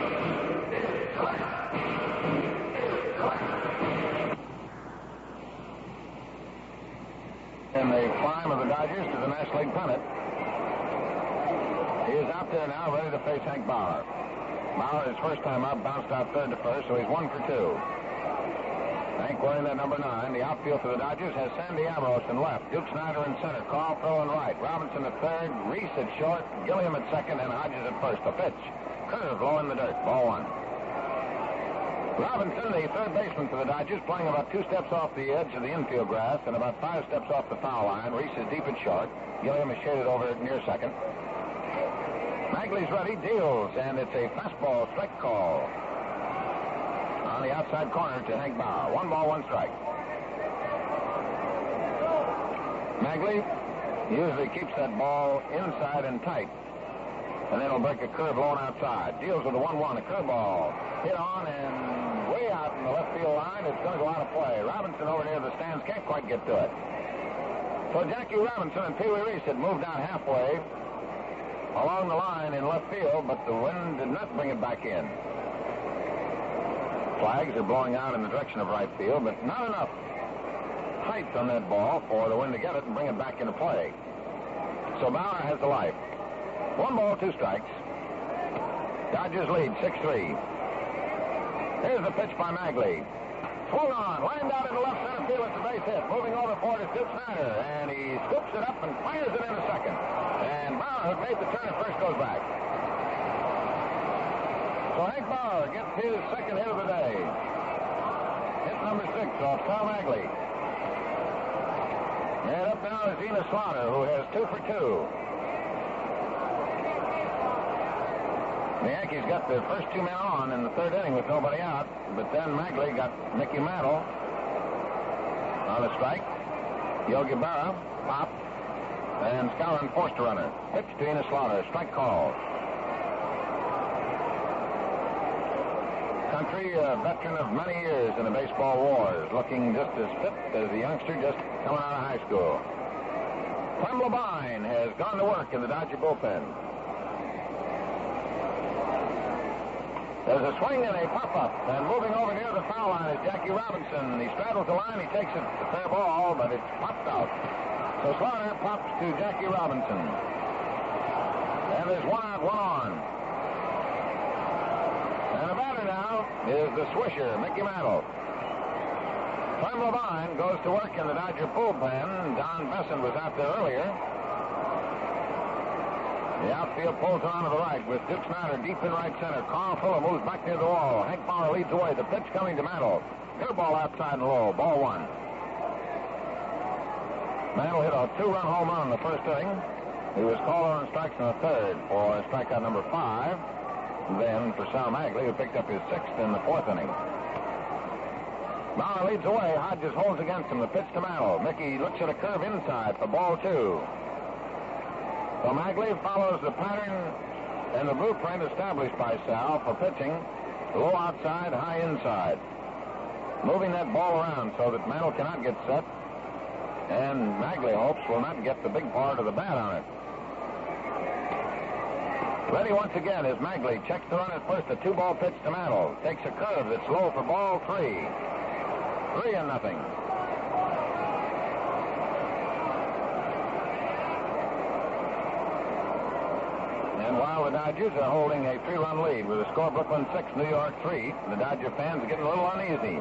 is Gillette. In the climb of the Dodgers to the National League pennant. He is out there now, ready to face Hank Bauer. Bauer, his first time up, bounced out third to first, so he's 1 for 2. Hank wearing that number 9. The outfield for the Dodgers has Sandy Ambrose in left, Duke Snider in center, Carl Throw in right, Robinson at third, Reese at short, Gilliam at second, and Hodges at first. The pitch. Curve low in the dirt. Ball 1. Robinson, the third baseman for the Dodgers, playing about 2 steps off the edge of the infield grass and about 5 steps off the foul line. Reese is deep at short. Gilliam is shaded over near second. Maglie's ready, deals, and it's a fastball strike call on the outside corner to Hank Bauer. 1 ball, 1 strike. Maglie usually keeps that ball inside and tight, and then he'll break a curve low and outside. Deals with a 1-1, a curveball. Hit on and way out in the left field line. It's going to go out of play. Robinson over near the stands can't quite get to it. So Jackie Robinson and Pee Wee Reese had moved down halfway along the line in left field, but the wind did not bring it back in. Flags are blowing out in the direction of right field, but not enough height on that ball for the wind to get it and bring it back into play. So Bauer has the life. 1 ball, 2 strikes. Dodgers lead 6-3. Here's the pitch by Maglie. Swung on, lined out into left center field. It's a base hit. Moving over for it is Duke Snyder, and he scoops it up and fires it into second. And Bauer, who made the turn at first, goes back. So Hank Bauer gets his second hit of the day. Hit number 6 off Sal Maglie. And up now is Enos Slaughter, who has 2 for 2. The Yankees got their first 2 men on in the third inning with nobody out, but then Maglie got Mickey Mantle on a strike. Yogi Berra popped, and Skowron forced a runner. Pitch to Enos Slaughter, strike call. Country, a veteran of many years in the baseball wars, looking just as fit as a youngster just coming out of high school. Clem Labine has gone to work in the Dodger bullpen. There's a swing and a pop-up, and moving over near the foul line is Jackie Robinson. He straddles the line, he takes it, a fair ball, but it's popped out. So Slaughter pops to Jackie Robinson. And there's 1 out, 1 on. And the batter now is the swisher, Mickey Mantle. Clem Labine goes to work in the Dodger bullpen. Don Besson was out there earlier. The outfield pulls on to the right with Duke Snyder deep in right center. Carl Fuller moves back near the wall. Hank Bauer leads away. The pitch coming to Mantle. Curveball outside and low. Ball 1. Mantle hit a 2-run home run in the first inning. He was called on strikes in the third for strikeout number 5. Then for Sal Maglie, who picked up his 6th in the fourth inning. Bauer leads away. Hodges holds against him. The pitch to Mantle. Mickey looks at a curve inside for ball 2. So Maglie follows the pattern and the blueprint established by Sal for pitching. Low outside, high inside. Moving that ball around so that Mantle cannot get set. And Maglie hopes will not get the big part of the bat on it. Ready once again is Maglie. Checks the run at first. A 2-ball pitch to Mantle. Takes a curve that's low for ball 3. 3-0. And while the Dodgers are holding a 3-run lead with the score Brooklyn 6, New York 3, the Dodger fans are getting a little uneasy.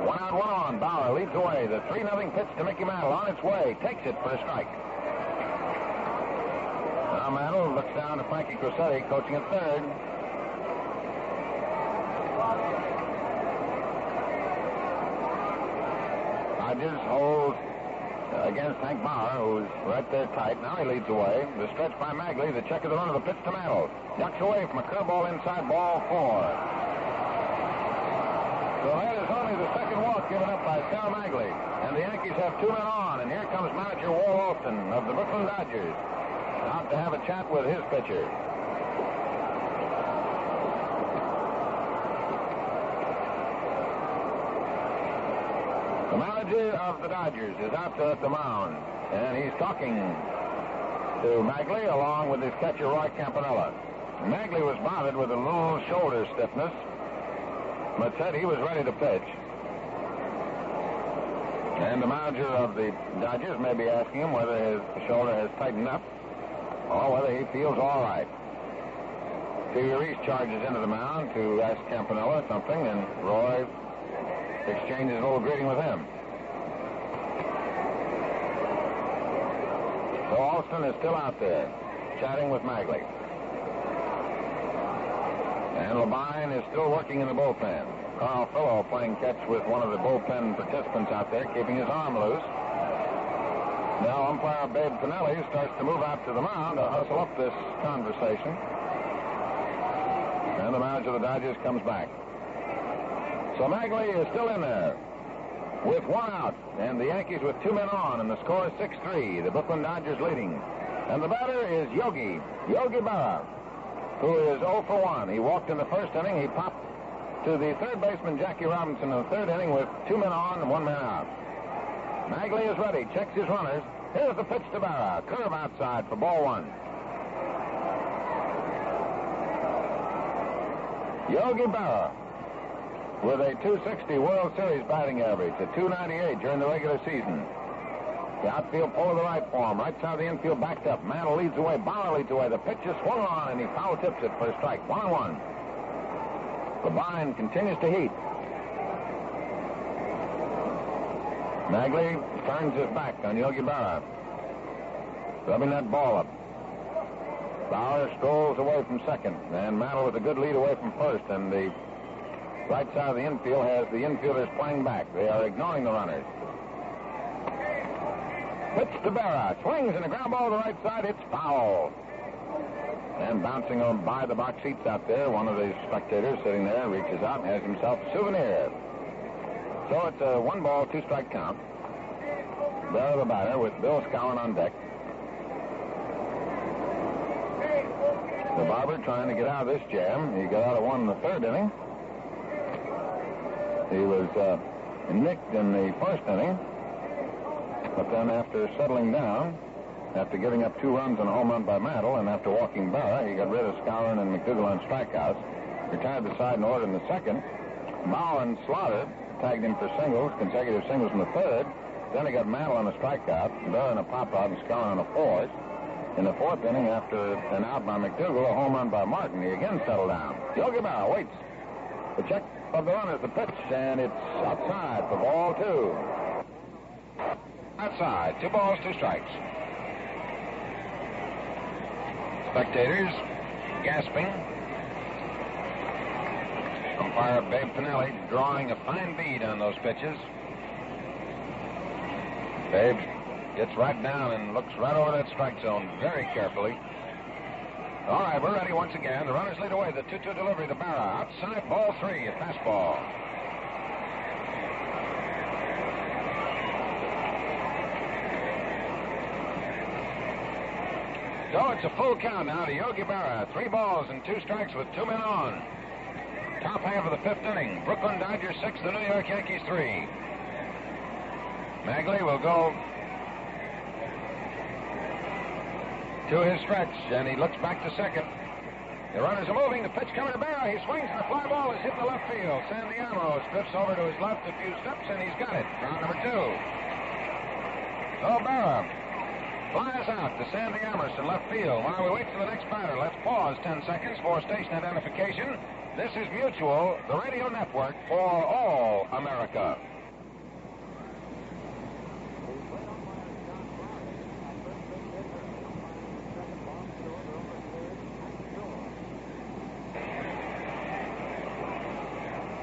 1 out, 1 on. Bauer leads away. The 3-0 pitch to Mickey Mantle on its way. Takes it for a strike. Now Mantle looks down to Frankie Crosetti, coaching at third. Hodges holds against Hank Bauer, who's right there tight. Now he leads away. The stretch by Maglie. The check of the run of the pitch to Mantle. Ducks away from a curveball inside, ball 4. So that is only the second walk given up by Sal Maglie. And the Yankees have 2 men on. And here comes manager Walt Alston of the Brooklyn Dodgers. Out to have a chat with his pitcher. The manager of the Dodgers is out there at the mound, and he's talking to Maglie along with his catcher, Roy Campanella. Maglie was bothered with a little shoulder stiffness, but said he was ready to pitch. And the manager of the Dodgers may be asking him whether his shoulder has tightened up or whether he feels all right. Stevie Reese charges into the mound to ask Campanella something, and Roy exchanges a little greeting with him. So Alston is still out there, chatting with Maglie. And Labine is still working in the bullpen. Carl Fuller playing catch with one of the bullpen participants out there, keeping his arm loose. Now umpire Babe Pinelli starts to move out to the mound to hustle up this conversation. And the manager of the Dodgers comes back. So Maglie is still in there with 1 out, and the Yankees with 2 men on, and the score is 6-3. The Brooklyn Dodgers leading. And the batter is Yogi Berra, who is 0 for 1. He walked in the first inning. He popped to the third baseman, Jackie Robinson, in the third inning with 2 men on and 1 man out. Maglie is ready, checks his runners. Here's the pitch to Berra. Curve outside for ball 1. Yogi Berra with a .260 World Series batting average, a .298 during the regular season. The outfield pull to the right for him. Right side of the infield backed up. Mantle leads away. Bauer leads away. The pitch is swung on, and he foul tips it for a strike. 1-1. The line continues to heat. Maglie turns his back on Yogi Berra, rubbing that ball up. Bauer strolls away from second, and Mantle with a good lead away from first, and the right side of the infield has the infielders playing back. They are ignoring the runners. Pitch to Berra, swings, and a ground ball to the right side. It's foul. And bouncing on by the box seats out there, one of the spectators sitting there reaches out and has himself a souvenir. So it's a 1-ball, 2-strike count. Berra the batter with Bill Skowron on deck. The barber trying to get out of this jam. He got out of one in the third inning. He was nicked in the first inning. But then after settling down, after giving up 2 runs and a home run by Mantle, and after walking Berra, he got rid of Skowron and McDougal on strikeouts. Retired the side in order in the second. Bauer and Slaughter tagged him for singles, consecutive singles in the third. Then he got Mantle on a strikeout, Berra on a pop-out, and Skowron on a fourth. In the fourth inning, after an out by McDougal, a home run by Martin, he again settled down. Yogi Berra waits. The check of the runners, the pitch, and it's outside for ball 2. Outside, 2 balls, 2 strikes. Spectators gasping. Umpire Babe Pinelli drawing a fine bead on those pitches. Babe gets right down and looks right over that strike zone very carefully. All right, we're ready once again. The runners lead away. The 2-2 delivery to Berra. Outside, ball 3, a fastball. So it's a full count now to Yogi Berra. 3 balls and 2 strikes with 2 men on. Top half of the 5th inning. Brooklyn Dodgers 6, the New York Yankees 3. Maglie will go to his stretch, and he looks back to second. The runners are moving. The pitch coming to Berra. He swings, and the fly ball is hit in the left field. Sandy Ambrose drifts over to his left a few steps, and he's got it. Round number 2. So Berra flies out to Sandy Emerson, left field. While we wait for the next batter, let's pause 10 seconds for station identification. This is Mutual, the radio network for all America.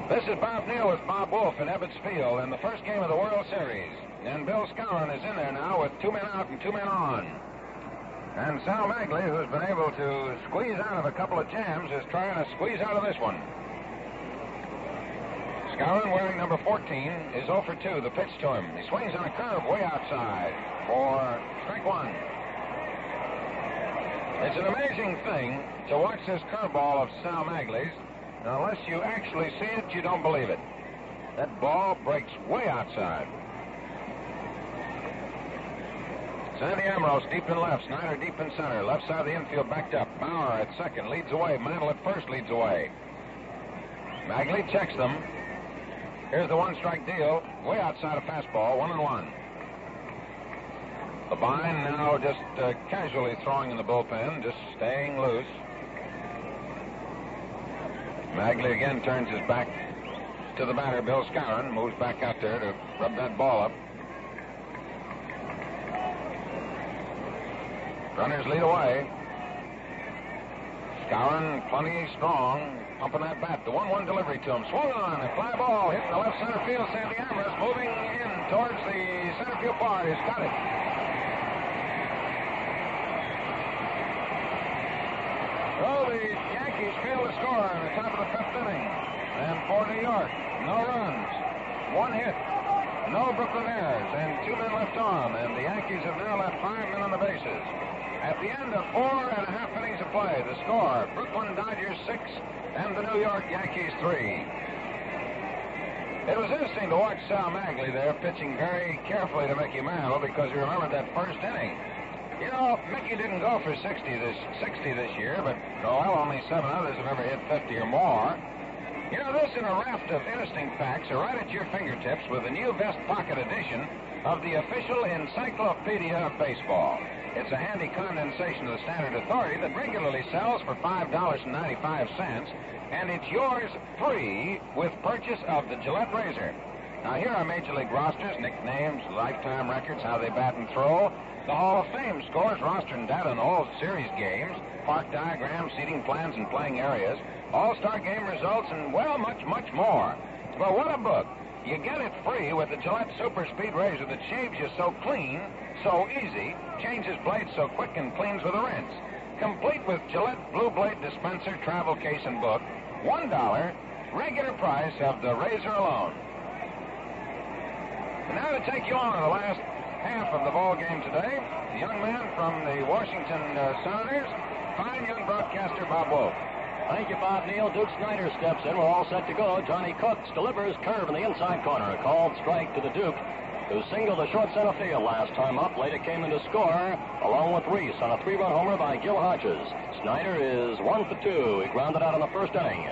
This is Bob Neal with Bob Wolf in Ebbets Field in the first game of the World Series. And Bill Skowron is in there now with 2 men out and 2 men on. And Sal Maglie, who's been able to squeeze out of a couple of jams, is trying to squeeze out of this one. Skowron, wearing number 14, is 0 for 2. The pitch to him. He swings on a curve way outside for strike 1. It's an amazing thing to watch this curveball of Sal Maglie's. Unless you actually see it, you don't believe it. That ball breaks way outside. Sandy Ambrose deep in left, Snyder deep in center. Left side of the infield backed up. Bauer at second leads away. Mantle at first leads away. Maglie checks them. Here's the 1-strike deal. Way outside a fastball, 1-1. Levine now just casually throwing in the bullpen, just staying loose. Maglie again turns his back to the batter, Bill Skowron, moves back out there to rub that ball up. Runners lead away. Skowron plenty strong, pumping that bat. The 1-1 delivery to him. Swung on, a fly ball hitting the left center field. Sandy Ambrose moving in towards the center field bar. He's got it. So the Yankees fail to score in the top of the 5th inning. And for New York, no runs, 1 hit, no Brooklyn errors, and 2 men left on. And the Yankees have now left 5 men on the bases. At the end of 4.5 innings of play, the score, Brooklyn Dodgers 6 and the New York Yankees 3. It was interesting to watch Sal Maglie there pitching very carefully to Mickey Mantle, because you remember that first inning. You know, Mickey didn't go for 60 this year, but, well, only 7 others have ever hit 50 or more. You know, this and a raft of interesting facts are right at your fingertips with the new Vest Pocket edition of the official Encyclopedia of Baseball. It's a handy condensation of the Standard Authority that regularly sells for $5.95, and it's yours free with purchase of the Gillette razor. Now, here are Major League rosters, nicknames, lifetime records, how they bat and throw, the Hall of Fame scores, roster and data in all series games, park diagrams, seating plans, and playing areas, all-star game results, and, well, much, much more. But what a book. You get it free with the Gillette Super Speed Razor that shaves you so clean, so easy, changes blades so quick and cleans with a rinse. Complete with Gillette Blue Blade Dispenser, travel case, and book, $1, regular price of the razor alone. And now to take you on to the last half of the ball game today, the young man from the Washington Senators, fine young broadcaster Bob Wolf. Thank you, Bob Neal. Duke Snyder steps in. We're all set to go. Johnny Cooks delivers curve in the inside corner. A called strike to the Duke, who singled the short center field last time up. Later came in to score, along with Reese, on a 3-run homer by Gil Hodges. Snyder is 1 for 2. He grounded out in the first inning.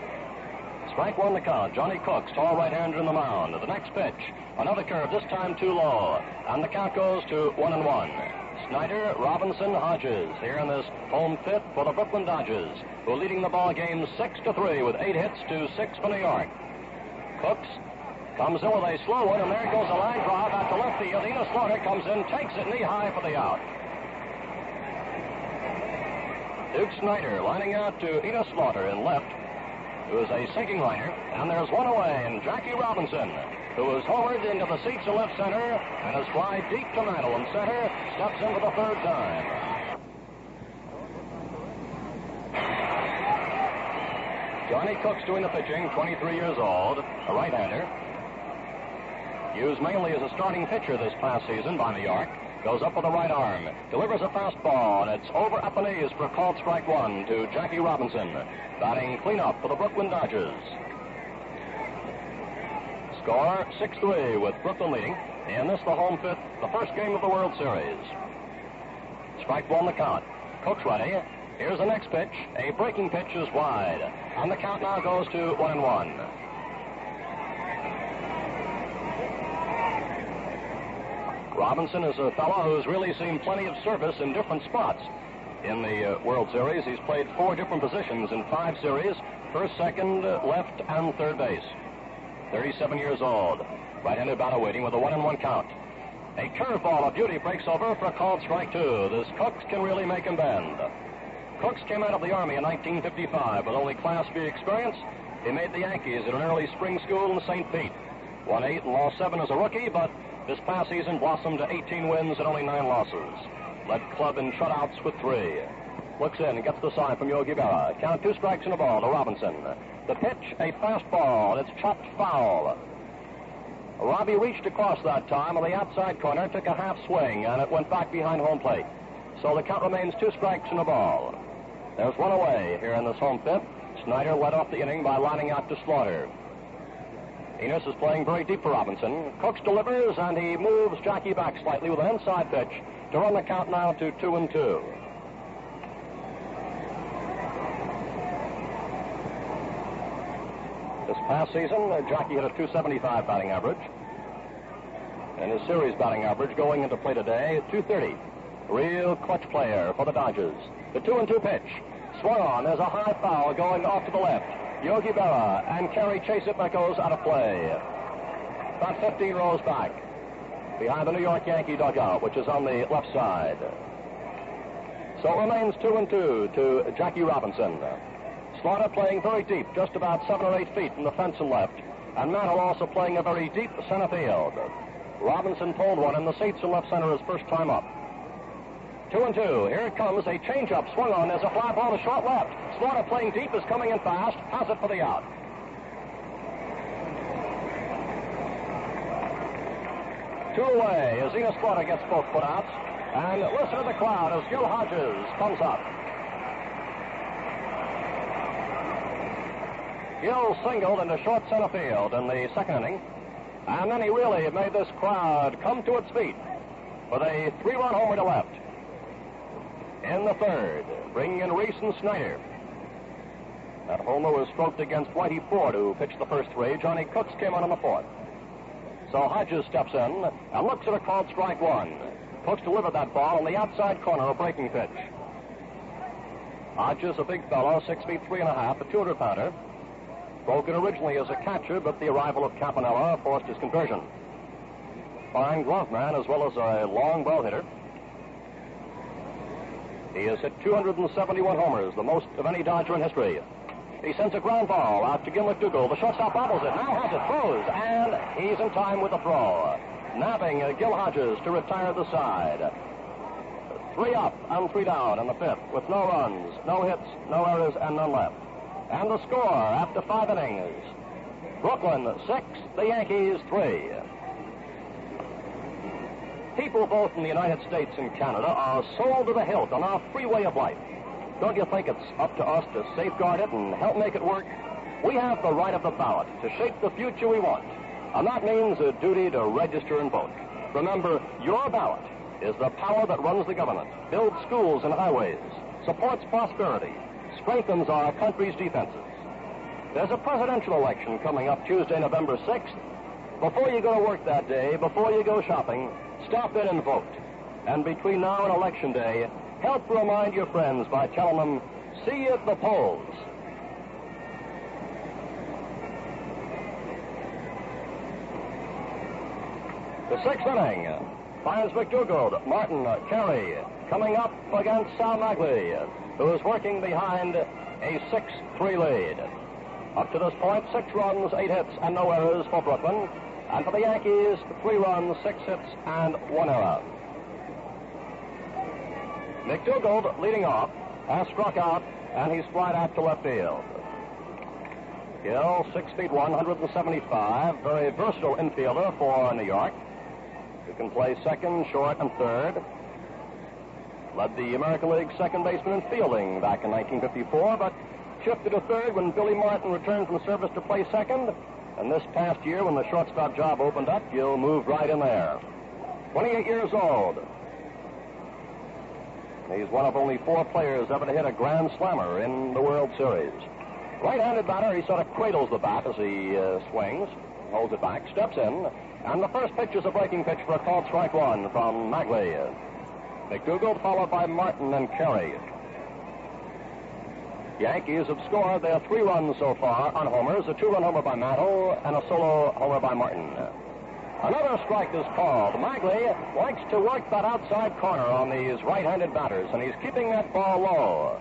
Strike one the count. Johnny Cooks, tall right-hander in the mound. The next pitch, another curve, this time too low. And the count goes to 1-1. Snyder, Robinson, Hodges here in this home fifth for the Brooklyn Dodgers, who are leading the ball game 6-3 with 8 hits to 6 for New York. Cooks comes in with a slow one, and there goes a line drive out to left field. Enos Slaughter comes in, takes it knee high for the out. Duke Snyder lining out to Enos Slaughter in left, who is a sinking liner, and there's one away, and Jackie Robinson, who was homered into the seats in left center and has fly deep to Mantle in center, steps in for the third time. Johnny Cooks doing the pitching, 23 years old, a right-hander. Used mainly as a starting pitcher this past season by New York. Goes up with the right arm, delivers a fastball, and it's over up the knees for a called strike one to Jackie Robinson. Batting cleanup for the Brooklyn Dodgers. Score 6-3 with Brooklyn leading. And this the home fifth, the first game of the World Series. Strike one the count. Cooks ready. Here's the next pitch. A breaking pitch is wide. And the count now goes to 1-1. Robinson is a fellow who's really seen plenty of service in different spots. In the World Series, he's played 4 different positions in 5 series, first, second, left, and third base. 37 years old. Right-handed batter waiting with a 1-1 count. A curveball of beauty breaks over for a called strike two. This Cooks can really make him bend. Cooks came out of the Army in 1955 with only Class B experience. He made the Yankees at an early spring school in St. Pete. Won 8 and lost 7 as a rookie, but this past season blossomed to 18 wins and only 9 losses. Led club in shutouts with 3. Looks in and gets the sign from Yogi Berra. Count 2 strikes and a ball to Robinson. The pitch, a fastball. It's chopped foul. Robbie reached across that time on the outside corner, took a half swing, and it went back behind home plate. So the count remains 2 strikes and a ball. There's one away here in this home fifth. Snyder led off the inning by lining out to Slaughter. Enos is playing very deep for Robinson. Cooks delivers, and he moves Jackie back slightly with an inside pitch to run the count now to 2-2. This past season, Jackie hit a .275 batting average. And his series batting average going into play today, .230. Real clutch player for the Dodgers. The 2-2 pitch. Swung on. There's a high foul going off to the left. Yogi Berra and Kerry chase it, but goes out of play. About 15 rows back, behind the New York Yankee dugout, which is on the left side. So it remains 2-2 to Jackie Robinson. Slaughter playing very deep, just about 7 or 8 feet from the fence and left. And Mantle also playing a very deep center field. Robinson pulled one in the seats in left center his first time up. 2-2. Here it comes. A changeup swung on. There's a fly ball to short left. Slaughter playing deep is coming in fast. Has it for the out. Two away as Enos Slaughter gets both putouts. And listen to the crowd as Gil Hodges comes up. Gil singled into short center field in the second inning. And then he really made this crowd come to its feet with a 3-run homer to left. In the third, bringing in Reese and Snyder. That homer was stroked against Whitey Ford, who pitched the first 3. Johnny Cooks came on in the 4th. So Hodges steps in and looks at a called strike one. Coach delivered that ball on the outside corner, a breaking pitch. Hodges, a big fellow, 6 feet 3.5, a 200-pounder. Broken originally as a catcher, but the arrival of Campanella forced his conversion. Fine glove man as well as a long ball hitter. He has hit 271 homers, the most of any Dodger in history. He sends a ground ball out to Gil McDougald. The shortstop bobbles it, now has it, throws, and he's in time with the throw. Nabbing Gil Hodges to retire the side. 3 up and 3 down in the 5th with no runs, no hits, no errors, and none left. And the score after 5 innings. Brooklyn 6, the Yankees 3. People both in the United States and Canada are sold to the hilt on our free way of life. Don't you think it's up to us to safeguard it and help make it work? We have the right of the ballot to shape the future we want. And that means a duty to register and vote. Remember, your ballot is the power that runs the government, builds schools and highways, supports prosperity, strengthens our country's defenses. There's a presidential election coming up Tuesday, November 6th. Before you go to work that day, before you go shopping, stop in and vote. And between now and Election Day, help remind your friends by telling them, see you at the polls. The 6th inning finds McDougald, Martin, Carey coming up against Sal Maglie, who is working behind a 6-3 lead. Up to this point, 6 runs, 8 hits, and no errors for Brooklyn. And for the Yankees, 3 runs, 6 hits, and 1 error. McDougald, leading off, has struck out, and he's flied out to left field. Gil, 6 feet 175, very versatile infielder for New York, who can play second, short, and third. Led the American League second baseman in fielding back in 1954, but shifted to third when Billy Martin returned from service to play second. And this past year, when the shortstop job opened up, Gil moved right in there. 28 years old. He's one of only 4 players ever to hit a grand slammer in the World Series. Right-handed batter, he sort of cradles the bat as he swings, holds it back, steps in, and the first pitch is a breaking pitch for a called strike 1 from Maglie. McDougald followed by Martin and Carey. Yankees have scored their 3 runs so far on homers, a 2-run homer by Mantle and a solo homer by Martin. Another strike is called. Maglie likes to work that outside corner on these right-handed batters, and he's keeping that ball low.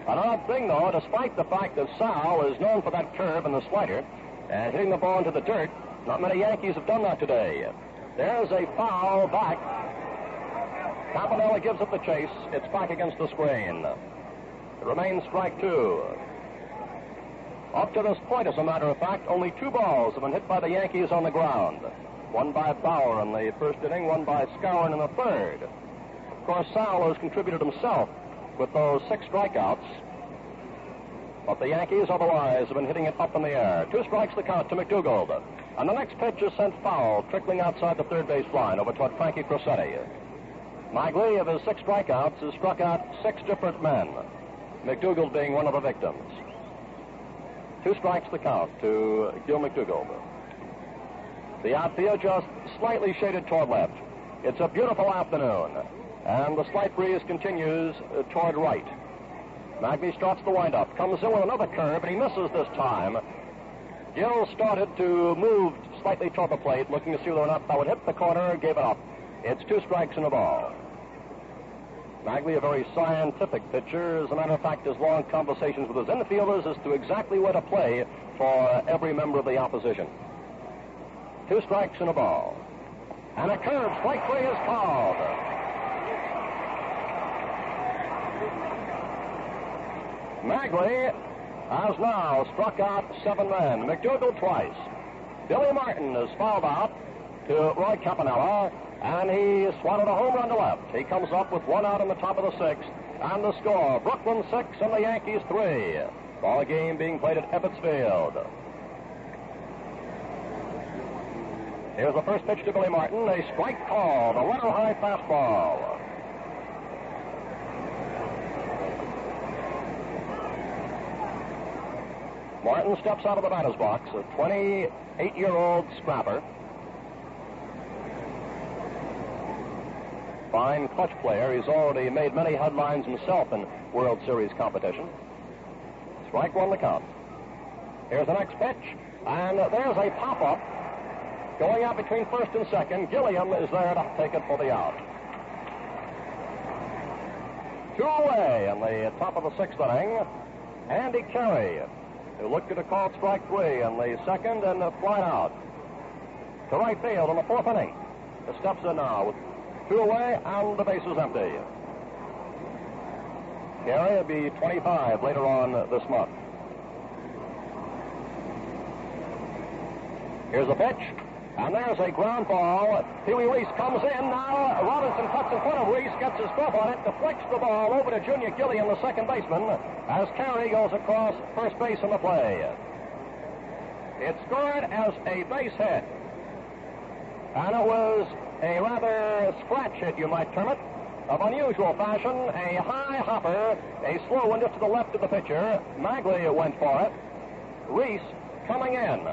An odd thing, though, despite the fact that Sal is known for that curve and the slider, and hitting the ball into the dirt, not many Yankees have done that today. There's a foul back. Campanella gives it the chase. It's back against the screen. It remains strike 2. Up to this point, as a matter of fact, only 2 balls have been hit by the Yankees on the ground. One by Bauer in the first inning, one by Skowron in the third. Of course, Sal has contributed himself with those 6 strikeouts. But the Yankees otherwise have been hitting it up in the air. 2 strikes the count to McDougald. And the next pitch is sent foul, trickling outside the third base line over toward Frankie Crosetti. Maglie, of his 6 strikeouts, has struck out 6 different men, McDougald being one of the victims. 2 strikes the count to Gil McDougald. The outfield just slightly shaded toward left. It's a beautiful afternoon, and the slight breeze continues toward right. Maglie starts the windup, comes in with another curve, and he misses this time. Gil started to move slightly toward the plate, looking to see whether or not that would hit the corner, gave it up. It's 2 strikes and a ball. Maglie, a very scientific pitcher. As a matter of fact, his long conversations with his infielders as to exactly where to play for every member of the opposition. 2 strikes and a ball. And a curve, strike 3 is called. Maglie has now struck out 7 men. McDougald twice. Billy Martin is fouled out to Roy Campanella, and he swatted a home run to left. He comes up with 1 out in the top of the 6th, and the score, Brooklyn 6 and the Yankees 3. Ball game being played at Ebbets Field. Here's the first pitch to Billy Martin, a strike called, a letter-high fastball. Martin steps out of the batter's box, a 28-year-old scrapper. fine clutch player. He's already made many headlines himself in World Series competition. Strike one the count. Here's the next pitch, and there's a pop-up going out between first and second. Gilliam is there to take it for the out. 2 away in the top of the 6th inning. Andy Carey, who looked at a called strike 3 in the 2nd and flied out to right field in the 4th inning. He steps in now with 2 away and the base is empty. Carey will be 25 later on this month. Here's a pitch, and there's a ground ball. Pee Wee Reese comes in now. Robinson cuts in front of Reese, gets his glove on it, deflects the ball over to Junior Gilliam, the second baseman, as Carey goes across first base in the play. It's scored as a base hit, and it was a rather scratch hit, you might term it, of unusual fashion. A high hopper, a slow one just to the left of the pitcher. Maglie went for it. Reese coming in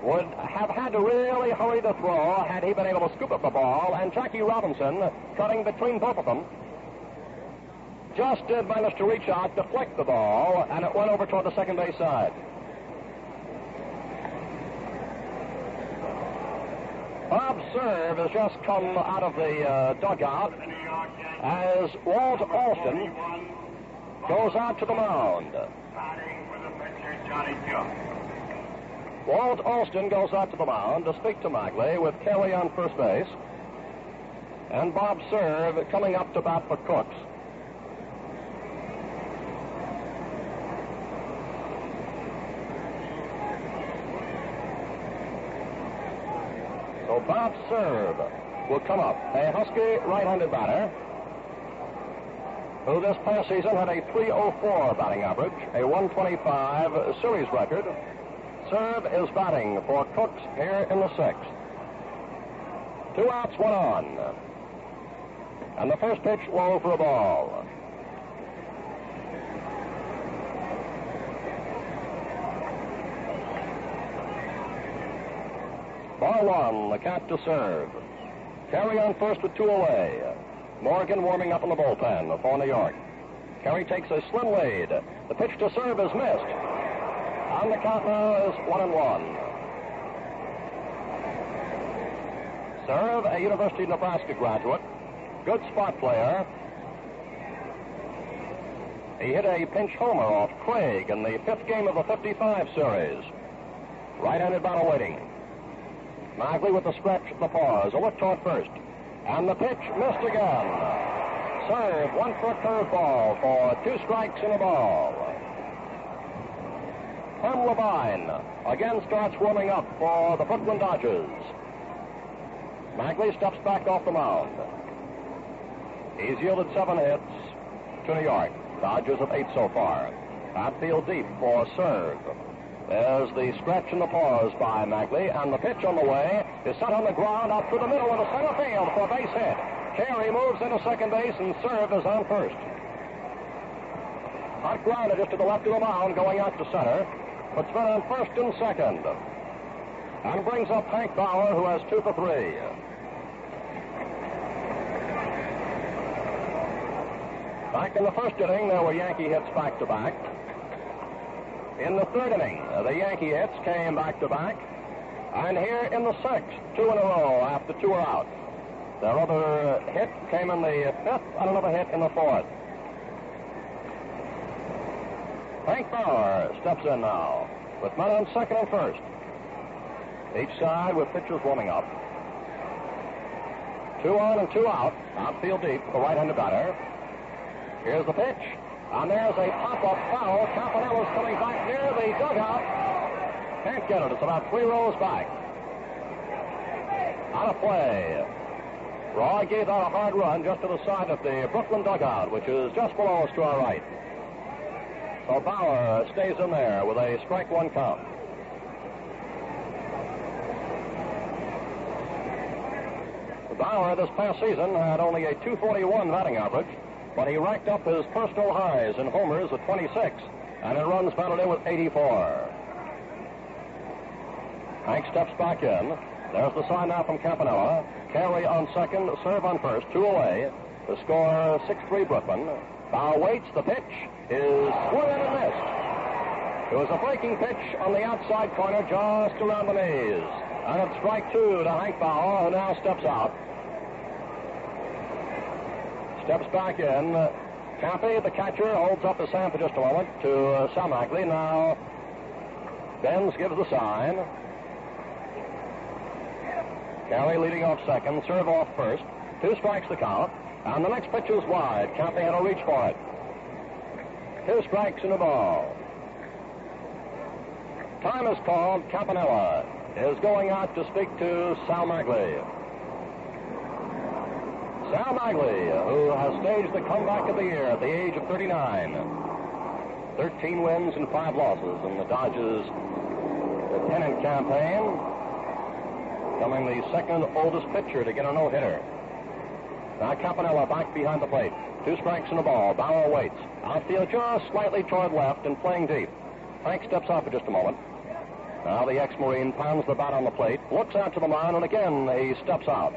would have had to really hurry the throw had he been able to scoop up the ball, and Jackie Robinson, cutting between both of them, just did manage to reach out, deflect the ball, and it went over toward the second base side. Bob Serve has just come out of the dugout as Walt Alston goes out to the mound. Walt Alston goes out to the mound to speak to Maglie with Carey on first base, and Bob Serve coming up to bat for Cooks. So Bob Serve will come up, a Husky right-handed batter who this past season had a .304 batting average, a .125 series record. Serve is batting for Cooks here in the 6th. 2 outs, 1 on. And the first pitch low for a ball. Ball 1, the count to Serve. Carey on first with 2 away. Morgan warming up in the bullpen for New York. Carey takes a slim lead. The pitch to Serve is missed. On the count now is 1-1. Serve, a University of Nebraska graduate, good spot player. He hit a pinch homer off Craig in the 5th game of the 55 series. Right-handed batter waiting. Maglie with the stretch at the pause. A look toward first. And the pitch missed again. Serve, 1 for a curveball for 2 strikes and a ball. Herm Levine again starts warming up for the Brooklyn Dodgers. Maglie steps back off the mound. He's yielded 7 hits to New York. Dodgers have 8 so far. Outfield deep for Serve. There's the stretch and the pause by Maglie, and the pitch on the way is set on the ground out through the middle of the center field for a base hit. Carey moves into second base, and Serve is on first. Hot grounded just to the left of the mound, going out to center. Puts men on first and second. And brings up Hank Bauer, who has 2 for 3. Back in the first inning, there were Yankee hits back-to-back. In the 3rd inning, the Yankee hits came back-to-back. And here in the 6th, 2 in a row after 2 are out. Their other hit came in the 5th and another hit in the 4th. Hank Bauer steps in now with men on second and first. Each side with pitchers warming up. 2 on and 2 out. Outfield deep, the right-handed batter. Here's the pitch. And there's a pop-up foul. Campanella's coming back near the dugout. Can't get it. It's about 3 rows back. Out of play. Roy gave out a hard run just to the side of the Brooklyn dugout, which is just below us to our right. So Bauer stays in there with a strike 1 count. Bauer this past season had only a .241 batting average, but he racked up his personal highs in homers at 26 and in runs batted in with 84. Hank steps back in. There's the sign now from Campanella. Carey on second, serve on first, 2 away. The score 6-3 Brooklyn. Bauer waits. The pitch is swung and missed. It was a breaking pitch on the outside corner, just around the knees. And it's strike 2 to Hank Bauer, who now steps out. Steps back in. Campy, the catcher, holds up his hand for just a moment to Sal Maglie. Now, Benz gives the sign. Carey leading off second, serve off first. 2 strikes the count. And the next pitch is wide. Campy had to reach for it. 2 strikes and a ball. Time is called. Campanella is going out to speak to Sal Maglie. Sal Maglie, who has staged the comeback of the year at the age of 39. 13 wins and 5 losses in the Dodgers' pennant campaign. Becoming the second oldest pitcher to get a no-hitter. Now Campanella back behind the plate. 2 strikes and a ball. Bauer waits. Outfield just slightly toward left and playing deep. Hank steps out for just a moment. Now the ex-Marine pounds the bat on the plate, looks out to the mound, and again he steps out.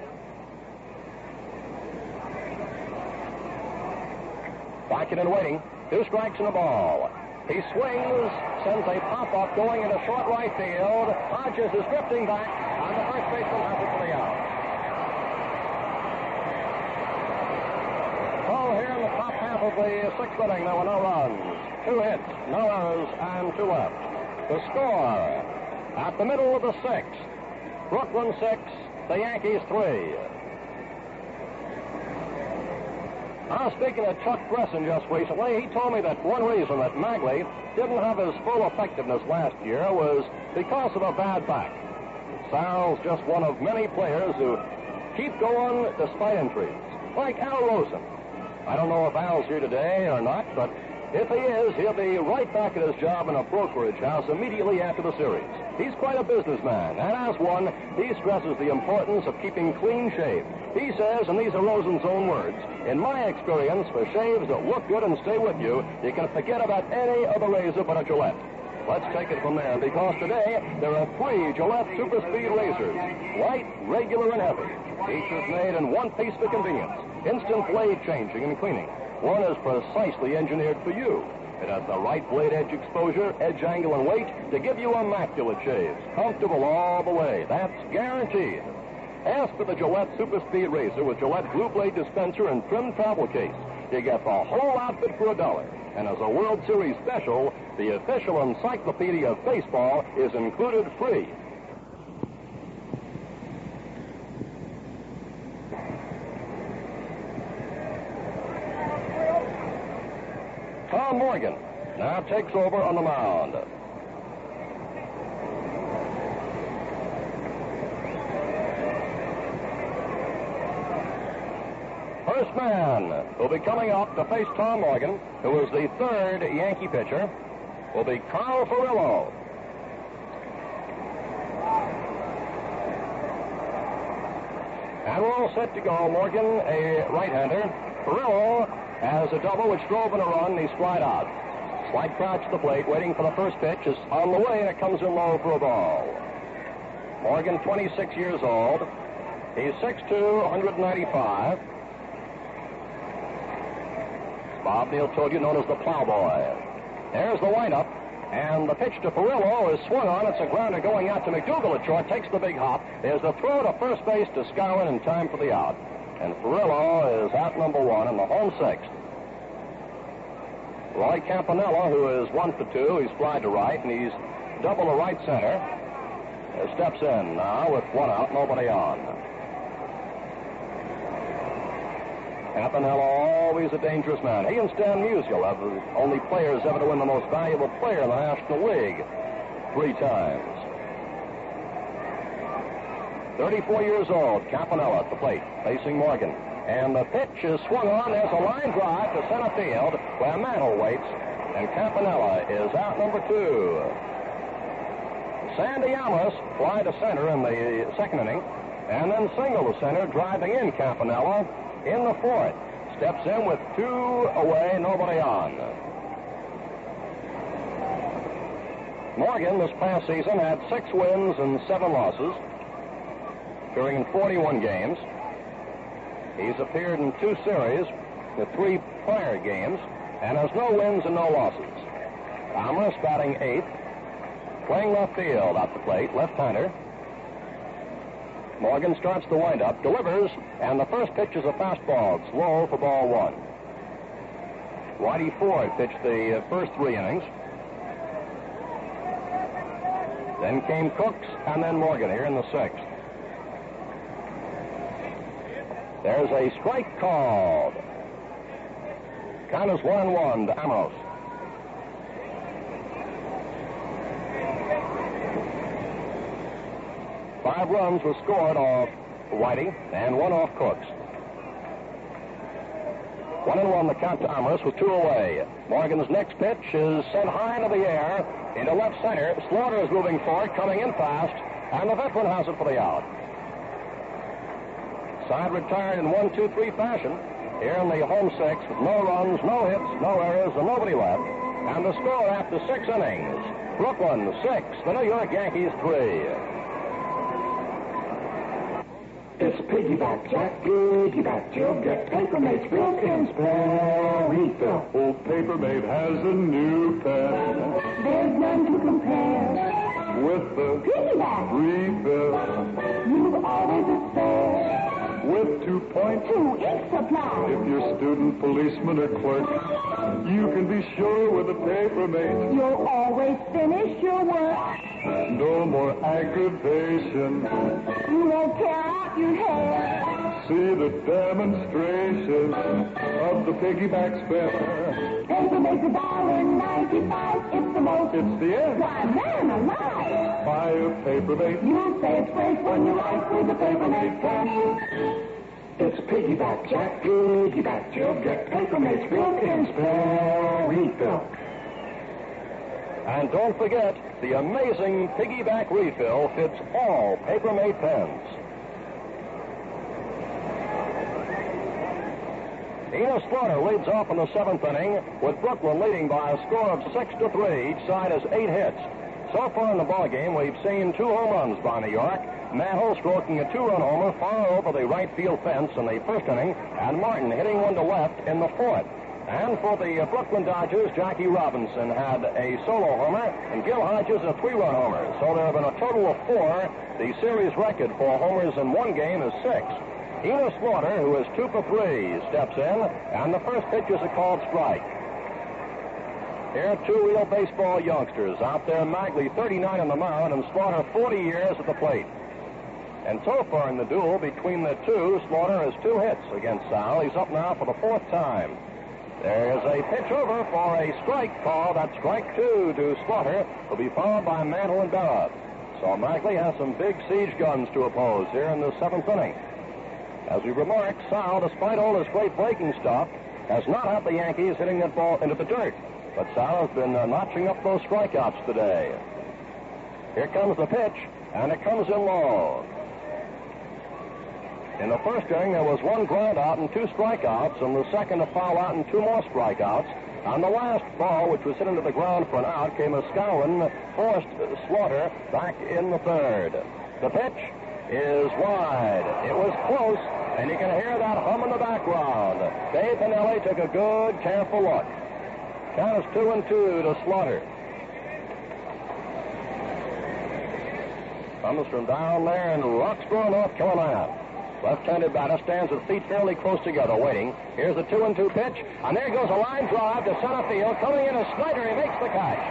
Back in and waiting. 2 strikes and a ball. He swings, sends a pop-up going into short right field. Hodges is drifting back, and the first baseman has it for the out. So here in the top half of the 6th inning, there were no runs. 2 hits, no errors, and 2 left. The score at the middle of the 6th. Brooklyn 6, the Yankees 3. I was speaking to Chuck Bresson just recently. He told me that one reason that Maglie didn't have his full effectiveness last year was because of a bad back. Sal's just one of many players who keep going despite injuries, like Al Rosen. I don't know if Al's here today or not, but if he is, he'll be right back at his job in a brokerage house immediately after the series. He's quite a businessman, and as one, he stresses the importance of keeping clean shaved. He says, and these are Rosen's own words, in my experience, for shaves that look good and stay with you, you can forget about any other razor but a Gillette. Let's take it from there, because today there are 3 Gillette Super Speed razors, light, regular, and heavy. Each is made in one piece for convenience, instant blade changing and cleaning. One is precisely engineered for you. It has the right blade edge exposure, edge angle, and weight to give you immaculate shaves, comfortable all the way. That's guaranteed. Ask for the Gillette Super Speed razor with Gillette Blue Blade dispenser and trim travel case. You get the whole outfit for $1. And as a World Series special, the official encyclopedia of baseball is included free. Tom Morgan now takes over on the mound. First man will be coming up to face Tom Morgan, who is the 3rd Yankee pitcher, will be Carl Furillo. And we're all set to go. Morgan, a right-hander. Furillo has a double which drove in a run, and he's flied out. Slight crouch at the plate, waiting for the first pitch. Is on the way, and it comes in low for a ball. Morgan, 26 years old. He's 6'2", 195. Bob Neal told you, known as the Plowboy. There's the windup, and the pitch to Furillo is swung on. It's a grounder going out to McDougal at short, takes the big hop. There's the throw to first base to Skowron in time for the out. And Furillo is out number 1 in the home 6th. Roy Campanella, who is 1 for 2, he's flied to right, and he's double to right center. Steps in now with 1 out, nobody on. Campanella, always a dangerous man. He and Stan Musial have the only players ever to win the most valuable player in the National League 3 times. 34 years old, Campanella at the plate, facing Morgan. And the pitch is swung on. There's a line drive to center field where Mantle waits, and Campanella is out number 2. Sandy Allis fly to center in the 2nd inning, and then single to center, driving in Campanella in the 4th. Steps in with 2 away, nobody on. Morgan this past season had 6 wins and 7 losses. appearing in 41 games. He's appeared in 2 series with 3 prior games and has no wins and no losses. Amherst batting 8th, playing left field at the plate, left-hander. Morgan starts the windup, delivers, and the first pitch is a fastball. It's low for ball 1. Whitey Ford pitched the first 3 innings. Then came Cooks and then Morgan here in the 6th. There's a strike called. Count is 1-1 to Amos. Five runs were scored off Whitey and 1 off Cooks. 1-1 the count to Amos with 2 away. Morgan's next pitch is sent high into the air into left center. Slaughter is moving forward, coming in fast, and the veteran has it for the out. Side retired in 1-2-3 fashion here in the home 6th with no runs, no hits, no errors, and nobody left. And the score after 6 innings, Brooklyn 6, the New York Yankees 3. It's piggyback, Jack, piggyback. You'll get Papermate's built-in spare refill. Old Papermate has a new pen There's none to compare. with the Piggyback, refill you've always a spare. with 2 points. 2 ink supply. If you're student, policeman, or clerk, you can be sure with a Papermate. You'll always finish your work. No more aggravation. You won't tear out your hair. See the demonstration of the piggyback spare. Papermate's $1.95. It's the most. It's the end. Why, man alive. Buy a Papermate. You'll say it's great when you write with the Papermate pen. It's piggyback, Jack, piggyback. You'll get Papermate's built-in spare refill. And don't forget, the amazing piggyback refill fits all Papermate pens. Enos Slaughter leads off in the 7th inning, with Brooklyn leading by a score of 6-3. Each side has 8 hits. So far in the ballgame, we've seen 2 home runs by New York. Mantle stroking a 2-run homer far over the right field fence in the 1st inning, and Martin hitting one to left in the 4th. And for the Brooklyn Dodgers, Jackie Robinson had a solo homer, and Gil Hodges a 3-run homer. So there have been a total of 4. The series record for homers in one game is 6. Enos Slaughter, who is 2 for 3, steps in, and the first pitch is a called strike. Here are 2 real baseball youngsters out there. Maglie, 39 on the mound, and Slaughter, 40 years at the plate. And so far in the duel between the 2, Slaughter has 2 hits against Sal. He's up now for the 4th time. There's a pitch over for a strike call. That's strike 2 to Slaughter. Will be followed by Mantle and Barrett. So Maglie has some big siege guns to oppose here in the 7th inning. As we remarked, Sal, despite all his great breaking stuff, has not had the Yankees hitting that ball into the dirt. But Sal has been notching up those strikeouts today. Here comes the pitch, and it comes in low. In the 1st inning, there was 1 ground out and 2 strikeouts, and the 2nd a foul out and 2 more strikeouts. On the last ball, which was hit into the ground for an out, came a Scowron, forced Slaughter back in the 3rd. The pitch is wide. It was close, and you can hear that hum in the background. Dave Pinelli took a good, careful look. Count is 2-2 to Slaughter. Comes from down there in Roxborough, North Carolina. Left-handed batter stands with feet fairly close together, waiting. Here's the 2-2 pitch, and there goes a line drive to center field. Coming in is Snyder. He makes the catch.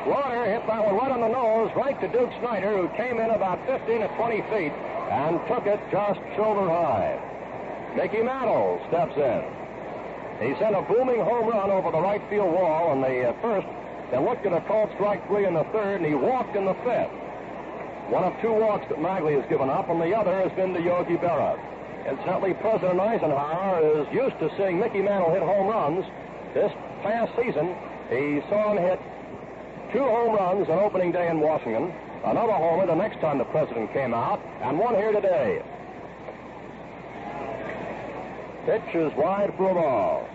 Slaughter hit that one right on the nose, right to Duke Snyder, who came in about 15 to 20 feet and took it just shoulder high. Mickey Mantle steps in. He sent a booming home run over the right field wall in the 1st, then looked at a called strike 3 in the 3rd, and he walked in the 5th. One of 2 walks that Maglie has given up, and the other has been to Yogi Berra. Incidentally, President Eisenhower is used to seeing Mickey Mantle hit home runs. This past season, he saw him hit 2 home runs on opening day in Washington, another homer the next time the president came out, and 1 here today. Pitch is wide for a ball.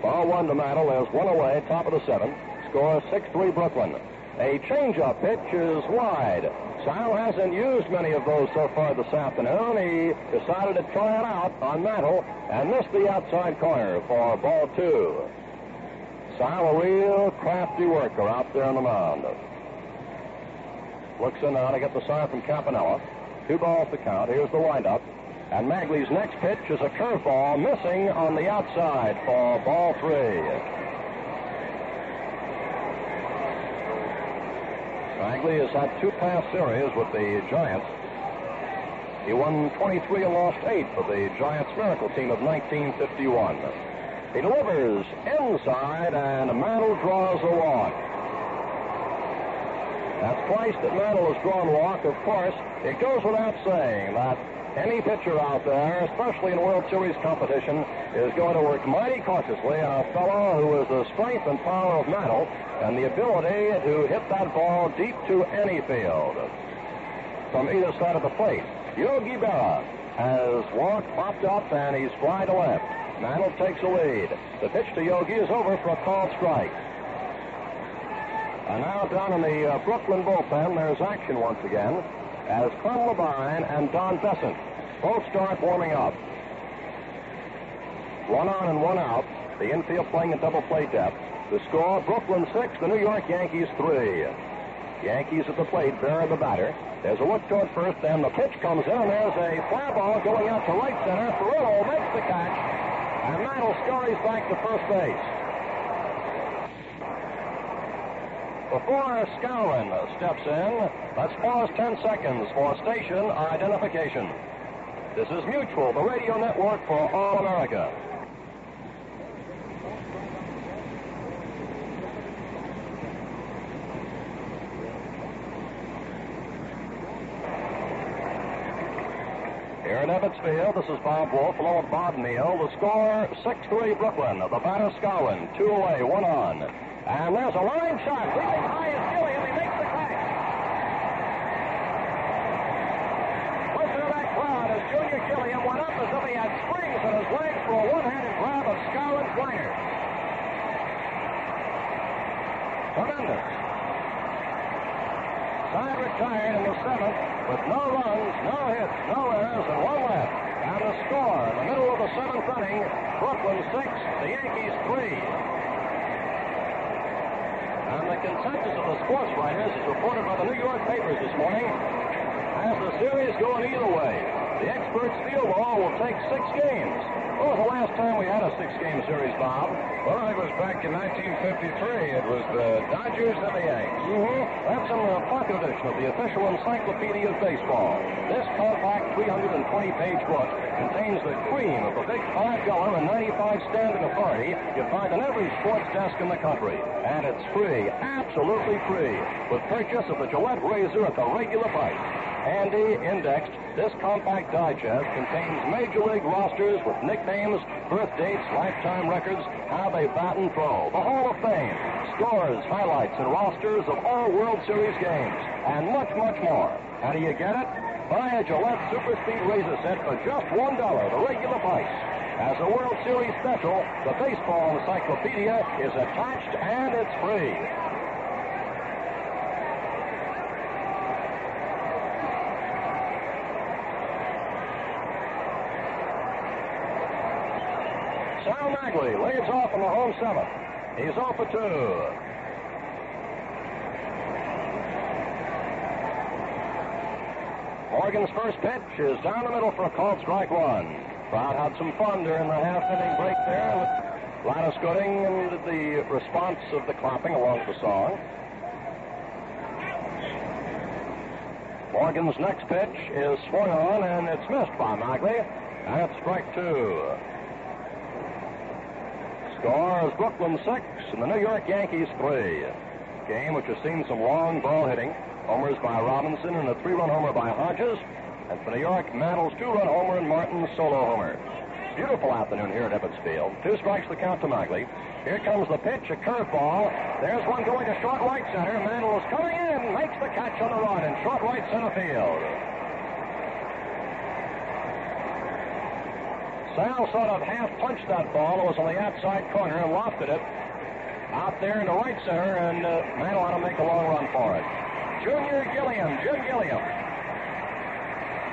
Ball now 1 to Mantle. There's one away, top of the 7th. Score 6-3 Brooklyn. A change-up pitch is wide. Sal hasn't used many of those so far this afternoon. He decided to try it out on Mantle and missed the outside corner for ball 2. Sal, a real crafty worker out there on the mound. Looks in now to get the sign from Campanella. 2 balls to count. Here's the windup. And Maglie's next pitch is a curveball missing on the outside for ball 3. Maglie has had 2 past series with the Giants. He won 23 and lost 8 for the Giants miracle team of 1951. He delivers inside, and Mantle draws a walk. That's twice that Mantle has drawn a walk. Of course, it goes without saying that any pitcher out there, especially in World Series competition, is going to work mighty cautiously on a fellow who has the strength and power of Mantle and the ability to hit that ball deep to any field. From either side of the plate, Yogi Berra has popped up, and he's fly to left. Mantle takes a lead. The pitch to Yogi is over for a called strike. And now down in the Brooklyn bullpen, there's action once again as Clem Labine and Don Besant both start warming up. 1 on and 1 out. The infield playing in double play depth. The score, Brooklyn 6, the New York Yankees 3. Yankees at the plate, Berra the batter. There's a look toward first, and the pitch comes in, and there's a fly ball going out to right center. Ferrillo makes the catch, and Mantle scurries back to first base. Before Skowron steps in, let's pause 10 seconds for station identification. This is Mutual, the radio network for all America. Here at Ebbets Field, this is Bob Wolf along with Bob Neal. The score, 6-3 Brooklyn. The batter Skowron, 2 away, 1 on. And there's a line shot. Leaping high is Gilliam. He makes the catch. Listen to that crowd as Junior Gilliam went up as if he had springs in his legs for a one-handed grab of Skowron's liner. Tremendous. Side retired in the 7th with no runs, no hits, no errors, and 1 left. And the score in the middle of the 7th inning, Brooklyn 6, the Yankees 3. And the consensus of the sports writers, as reported by the New York papers this morning, has the series going either way. The experts feel ball will take 6 games. What was the last time we had a 6-game series, Bob? Well, it was back in 1953. It was the Dodgers and the Yankees. That's in the pocket edition of the official Encyclopedia of Baseball. This compact 320-page book contains the cream of the big $5 and 95 standard authority you find on every sports desk in the country. And it's free, absolutely free, with purchase of the Gillette razor at the regular price. Handy, indexed, this compact digest contains Major League rosters with nicknames, birth dates, lifetime records, how they bat and throw, the Hall of Fame, scores, highlights, and rosters of all World Series games, and much, much more. How do you get it? Buy a Gillette Super Speed razor set for just $1, the regular price. As a World Series special, the Baseball Encyclopedia is attached and it's free. Sal Maglie leads off in the home 7th. He's off for 2. Morgan's first pitch is down the middle for a called strike 1. Crowd had some fun during the half-inning break there. A lot of scooting and the response of the clapping along with the song. Morgan's next pitch is swung on, and it's missed by Maglie, and it's strike 2. Score is Brooklyn 6 and the New York Yankees 3. Game which has seen some long ball hitting. Homers by Robinson and a 3-run homer by Hodges. And for New York, Mantle's 2-run homer and Martin's solo homer. Beautiful afternoon here at Ebbets Field. 2 strikes to count to Maglie. Here comes the pitch, a curveball. There's one going to short right center. Mantle is coming in, makes the catch on the run in short right center field. Sal sort of half punched that ball. It was on the outside corner and lofted it out there in the right center, and Mantle ought to make a long run for it. Jim Gilliam,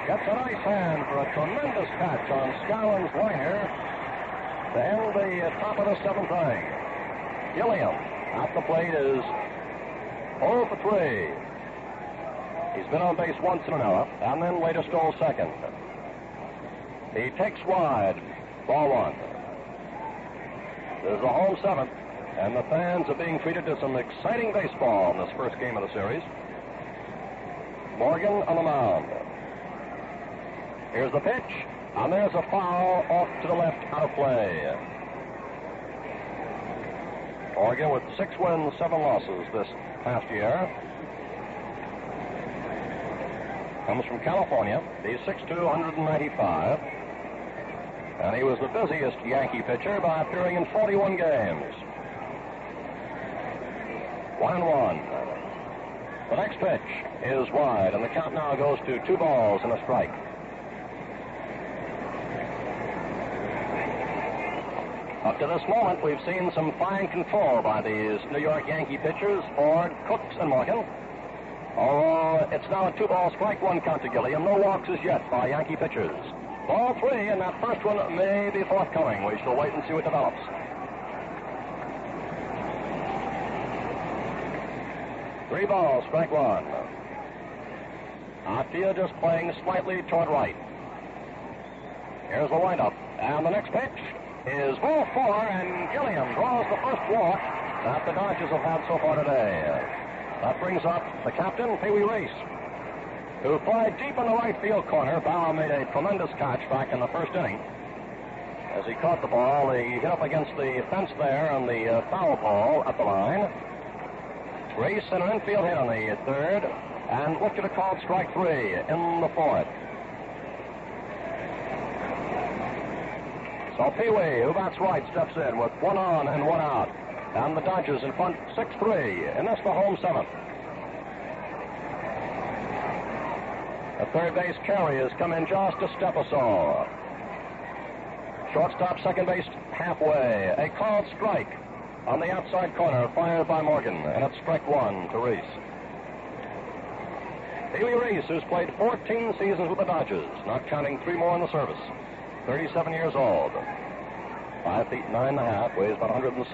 gets a nice hand for a tremendous catch on Skowron's liner to end the top of the seventh inning. Gilliam at the plate is 0 for 3. He's been on base once in an hour, and then later stole second. He takes wide, ball one. There's a home seventh, and the fans are being treated to some exciting baseball in this first game of the series. Morgan on the mound. Here's the pitch, and there's a foul off to the left, out of play. Morgan with 6 wins, 7 losses this past year. Comes from California. He's 6'2", 195. And he was the busiest Yankee pitcher by appearing in 41 games. 1-1. The next pitch is wide, and the count now goes to 2 balls and a strike. Up to this moment, we've seen some fine control by these New York Yankee pitchers, Ford, Cooks, and Morgan. Although it's now a 2-ball strike 1 count to Gilliam. No walks as yet by Yankee pitchers. Ball 3, and that first one may be forthcoming. We shall wait and see what develops. Three balls, strike 1. Outfield just playing slightly toward right. Here's the windup, and the next pitch is ball 4, and Gilliam draws the first walk that the Dodgers have had so far today. That brings up the captain, Pee Wee Reese, who flied deep in the right field corner. Bauer made a tremendous catch back in the first inning. As he caught the ball, he hit up against the fence there on the foul ball at the line. Reese sent an infield hit on the third and looked at a called strike 3 in the fourth. So Pee Wee, who bats right, steps in with 1 on and 1 out. And the Dodgers in front 6-3, and that's the home seventh. The third base carry has come in just a step or so. Shortstop, second base, halfway. A called strike on the outside corner, fired by Morgan, and it's strike 1 to Reese. Pee Wee Reese, who's played 14 seasons with the Dodgers, not counting 3 more in the service. 37 years old. 5 feet 9.5, weighs about 175,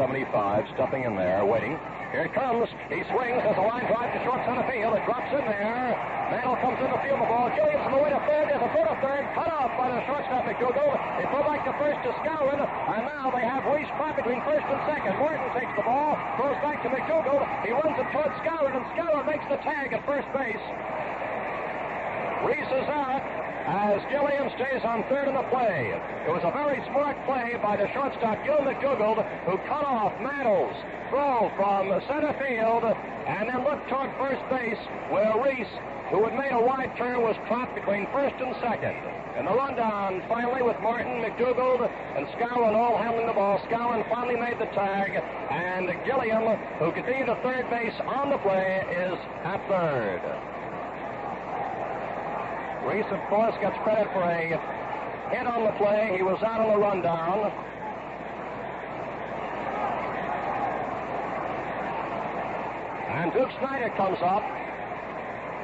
stepping in there, waiting. Here it comes. He swings. There's a line drive to short center field. It drops in there. Mantle comes in to field the ball. Gilliam's on the way to third. There's a throw to third. Cut off by the shortstop, McDougal. They throw back to first to Skowron. And now they have Reese trapped between first and second. Morton takes the ball. Throws back to McDougal. He runs it towards Skowron, and Skowron makes the tag at first base. Reese is out as Gilliam stays on third in the play. It was a very smart play by the shortstop, Gil McDougal, who cut off Mantle's throw from center field and then looked toward first base, where Reese, who had made a wide turn, was trapped between first and second. And the rundown finally with Martin, McDougal, and Skowron all handling the ball. Skowron finally made the tag, and Gilliam, who continued to third base on the play, is at third. Reese, of course, gets credit for a hit on the play. He was out on the rundown. And Duke Snyder comes up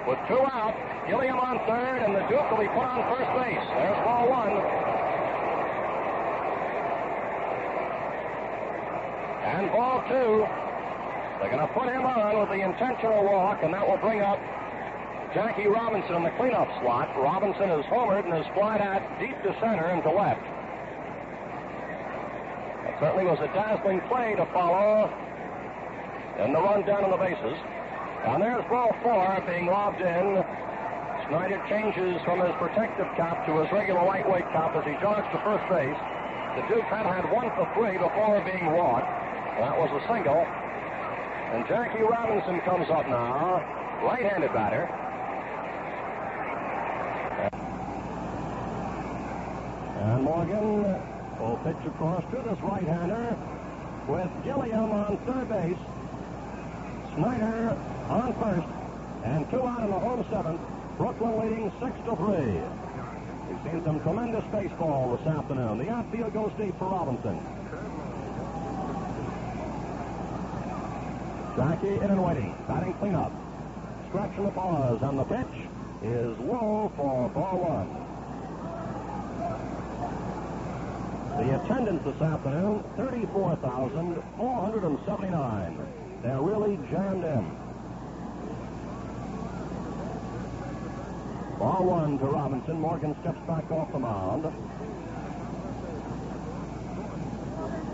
with 2 out. Gilliam on third, and the Duke will be put on first base. There's ball 1. And ball 2. They're going to put him on with the intentional walk, and that will bring up Jackie Robinson in the cleanup slot. Robinson is homered and is flied out deep to center and to left. That certainly was a dazzling play to follow in the run down on the bases. And there's ball 4 being lobbed in. Snyder changes from his protective cap to his regular lightweight cap as he jogs to first base. The Duke had 1 for 3 before being walked. That was a single. And Jackie Robinson comes up now, right-handed batter. And Morgan will pitch across to this right-hander with Gilliam on third base, Snyder on first, and 2 out in the home seventh. Brooklyn leading 6-3. We've seen playing some tremendous baseball this afternoon. The outfield goes deep for Robinson. Jackie in and waiting, batting cleanup. Stretch in the pause, and the pitch is low for ball one. The attendance this afternoon, 34,479. They're really jammed in. Ball one to Robinson. Morgan steps back off the mound.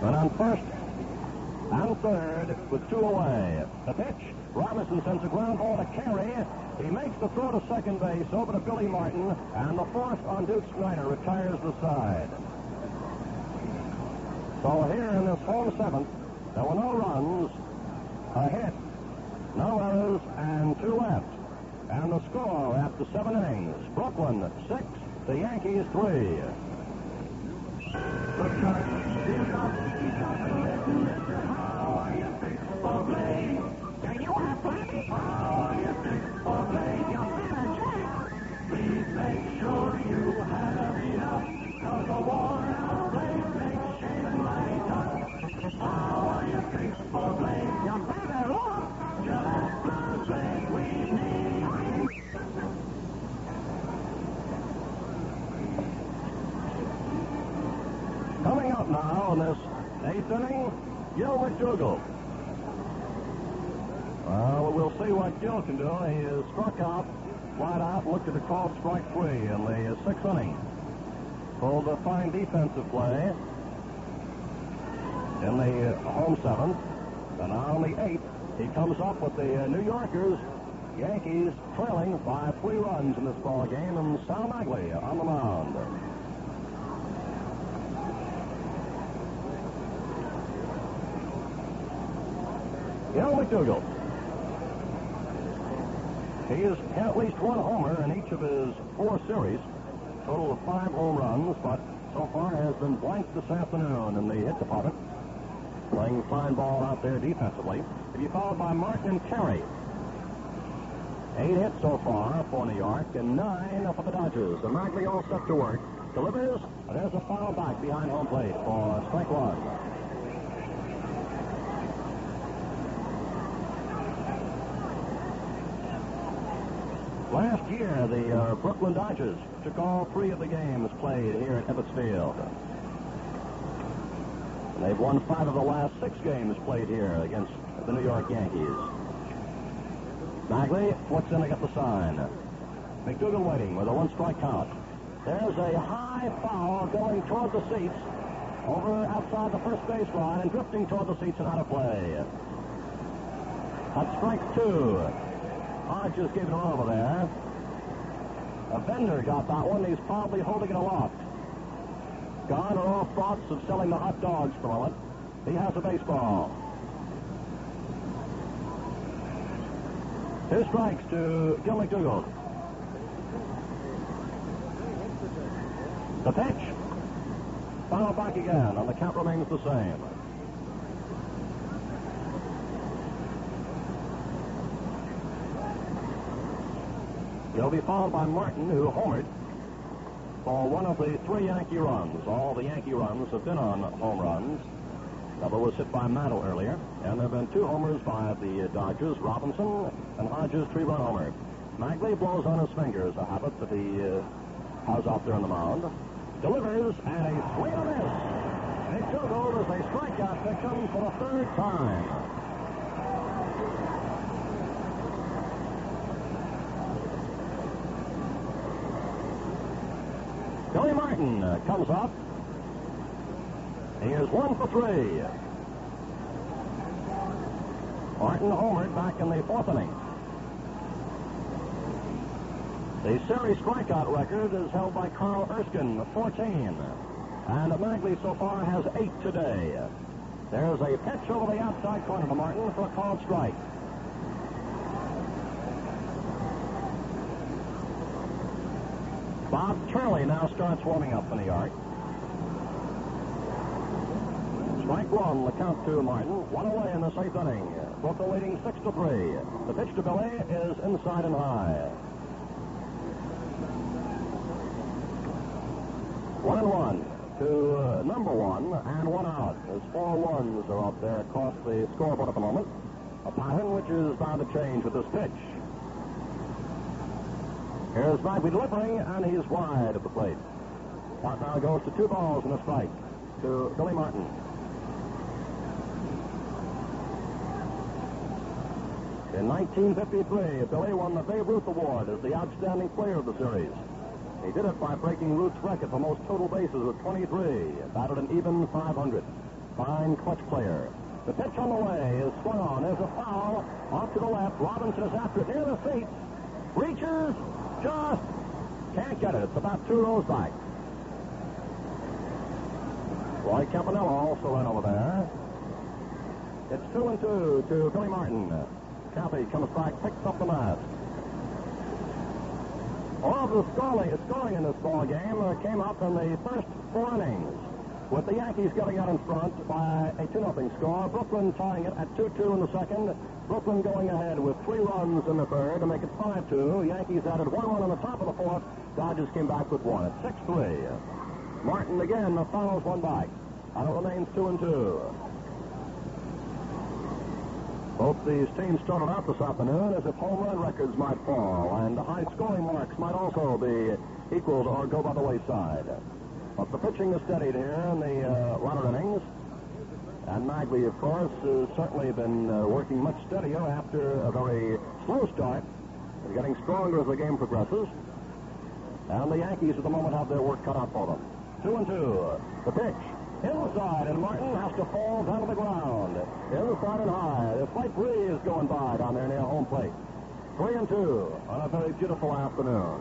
And on first and third with two away. The pitch. Robinson sends a ground ball to Carey. He makes the throw to second base over to Billy Martin. And the fourth on Duke Snyder retires the side. So here in this home seventh, there were no runs, a hit, no errors, and two left. And the score after 7 innings, Brooklyn 6, the Yankees 3. Can you have plenty? Please make sure you have enough, 'cause the worn-out blade makes shaving mighty tough. How are you fixed for blade? You better look, just the blade we need. Coming up now in this 8th inning, Gil McDougall. Well, we'll see what Gil can do. He is struck out, flat out, looked at a called strike 3 in the 6th inning. Pulled a fine defensive play in the home 7th. And now in the 8th, he comes up with the New Yorkers. Yankees trailing by 3 runs in this ball game, and Sal Maglie on the mound. Gil McDougall. He has had at least one homer in each of his 4 series. Total of 5 home runs, but so far has been blanked this afternoon in the hit department. Playing fine ball out there defensively. To be followed by Martin and Carey. 8 hits so far for New York and 9 for the Dodgers. And Maglie all set to work. Delivers, and there's a foul back behind home plate for strike 1. Last year, the Brooklyn Dodgers took all 3 of the games played here at Ebbets Field. And they've won 5 of the last 6 games played here against the New York Yankees. Maglie looks in to get the sign. McDougall waiting with a 1-strike count. There's a high foul going toward the seats, over outside the first base line and drifting toward the seats and out of play. That's strike 2. Hodges gave it over there. A vendor got that one. He's probably holding it aloft. Gone are all thoughts of selling the hot dogs for a moment. He has a baseball. 2 strikes to Gil McDougall. The pitch. Foul back again, and the count remains the same. He'll be followed by Martin, who homered for one of the 3 Yankee runs. All the Yankee runs have been on home runs. Double was hit by Mantle earlier, and there have been 2 homers by the Dodgers, Robinson and Hodges, 3-run homer. Maglie blows on his fingers, a habit that he has out there on the mound. Delivers, and a swing and a miss. McDougall is a strikeout victim for the 3rd time. Billy Martin comes up. He is 1 for 3. Martin homered back in the 4th inning. The series strikeout record is held by Carl Erskine, 14. And Maglie so far has 8 today. There's a pitch over the outside corner to Martin for a called strike. Bob Turley now starts warming up for New York. Strike 1, the count to Martin. 1 away in the 8th inning. Brooklyn leading 6-3. The pitch to Billy is inside and high. 1-1 to number one and one out. There's 4 ones are up there across the scoreboard at the moment. A pattern which is bound to change with this pitch. Here's Maglie delivering, and he's wide at the plate. That now goes to 2 balls and a strike to Billy Martin. In 1953, Billy won the Babe Ruth Award as the outstanding player of the series. He did it by breaking Ruth's record for most total bases with 23, batted an even .500. Fine clutch player. The pitch on the way is swung on. There's a foul off to the left. Robinson is after it near the seats. Reaches, just can't get it. It's about 2 rows back. Roy Campanella also ran over there. It's 2-2 to Billy Martin. Cappy comes back, picks up the mask. All of the scoring in this ball game came up in the first 4 innings, with the Yankees getting out in front by a 2-0 score. Brooklyn tying it at 2-2 in the second. Brooklyn going ahead with 3 runs in the third to make it 5-2. Yankees added 1 on the top of the fourth. Dodgers came back with 1 at 6-3. Martin again fouls one back, and it remains 2-2. Both these teams started out this afternoon as if home run records might fall, and the high scoring marks might also be equaled or go by the wayside. But the pitching is steadied here in the latter innings. And Maglie, of course, has certainly been working much steadier after a very slow start. He's getting stronger as the game progresses. And the Yankees at the moment have their work cut out for them. 2-2. The pitch. Inside, and Martin has to fall down to the ground. Inside and high. The slight breeze going by down there near home plate. 3-2 on a very beautiful afternoon.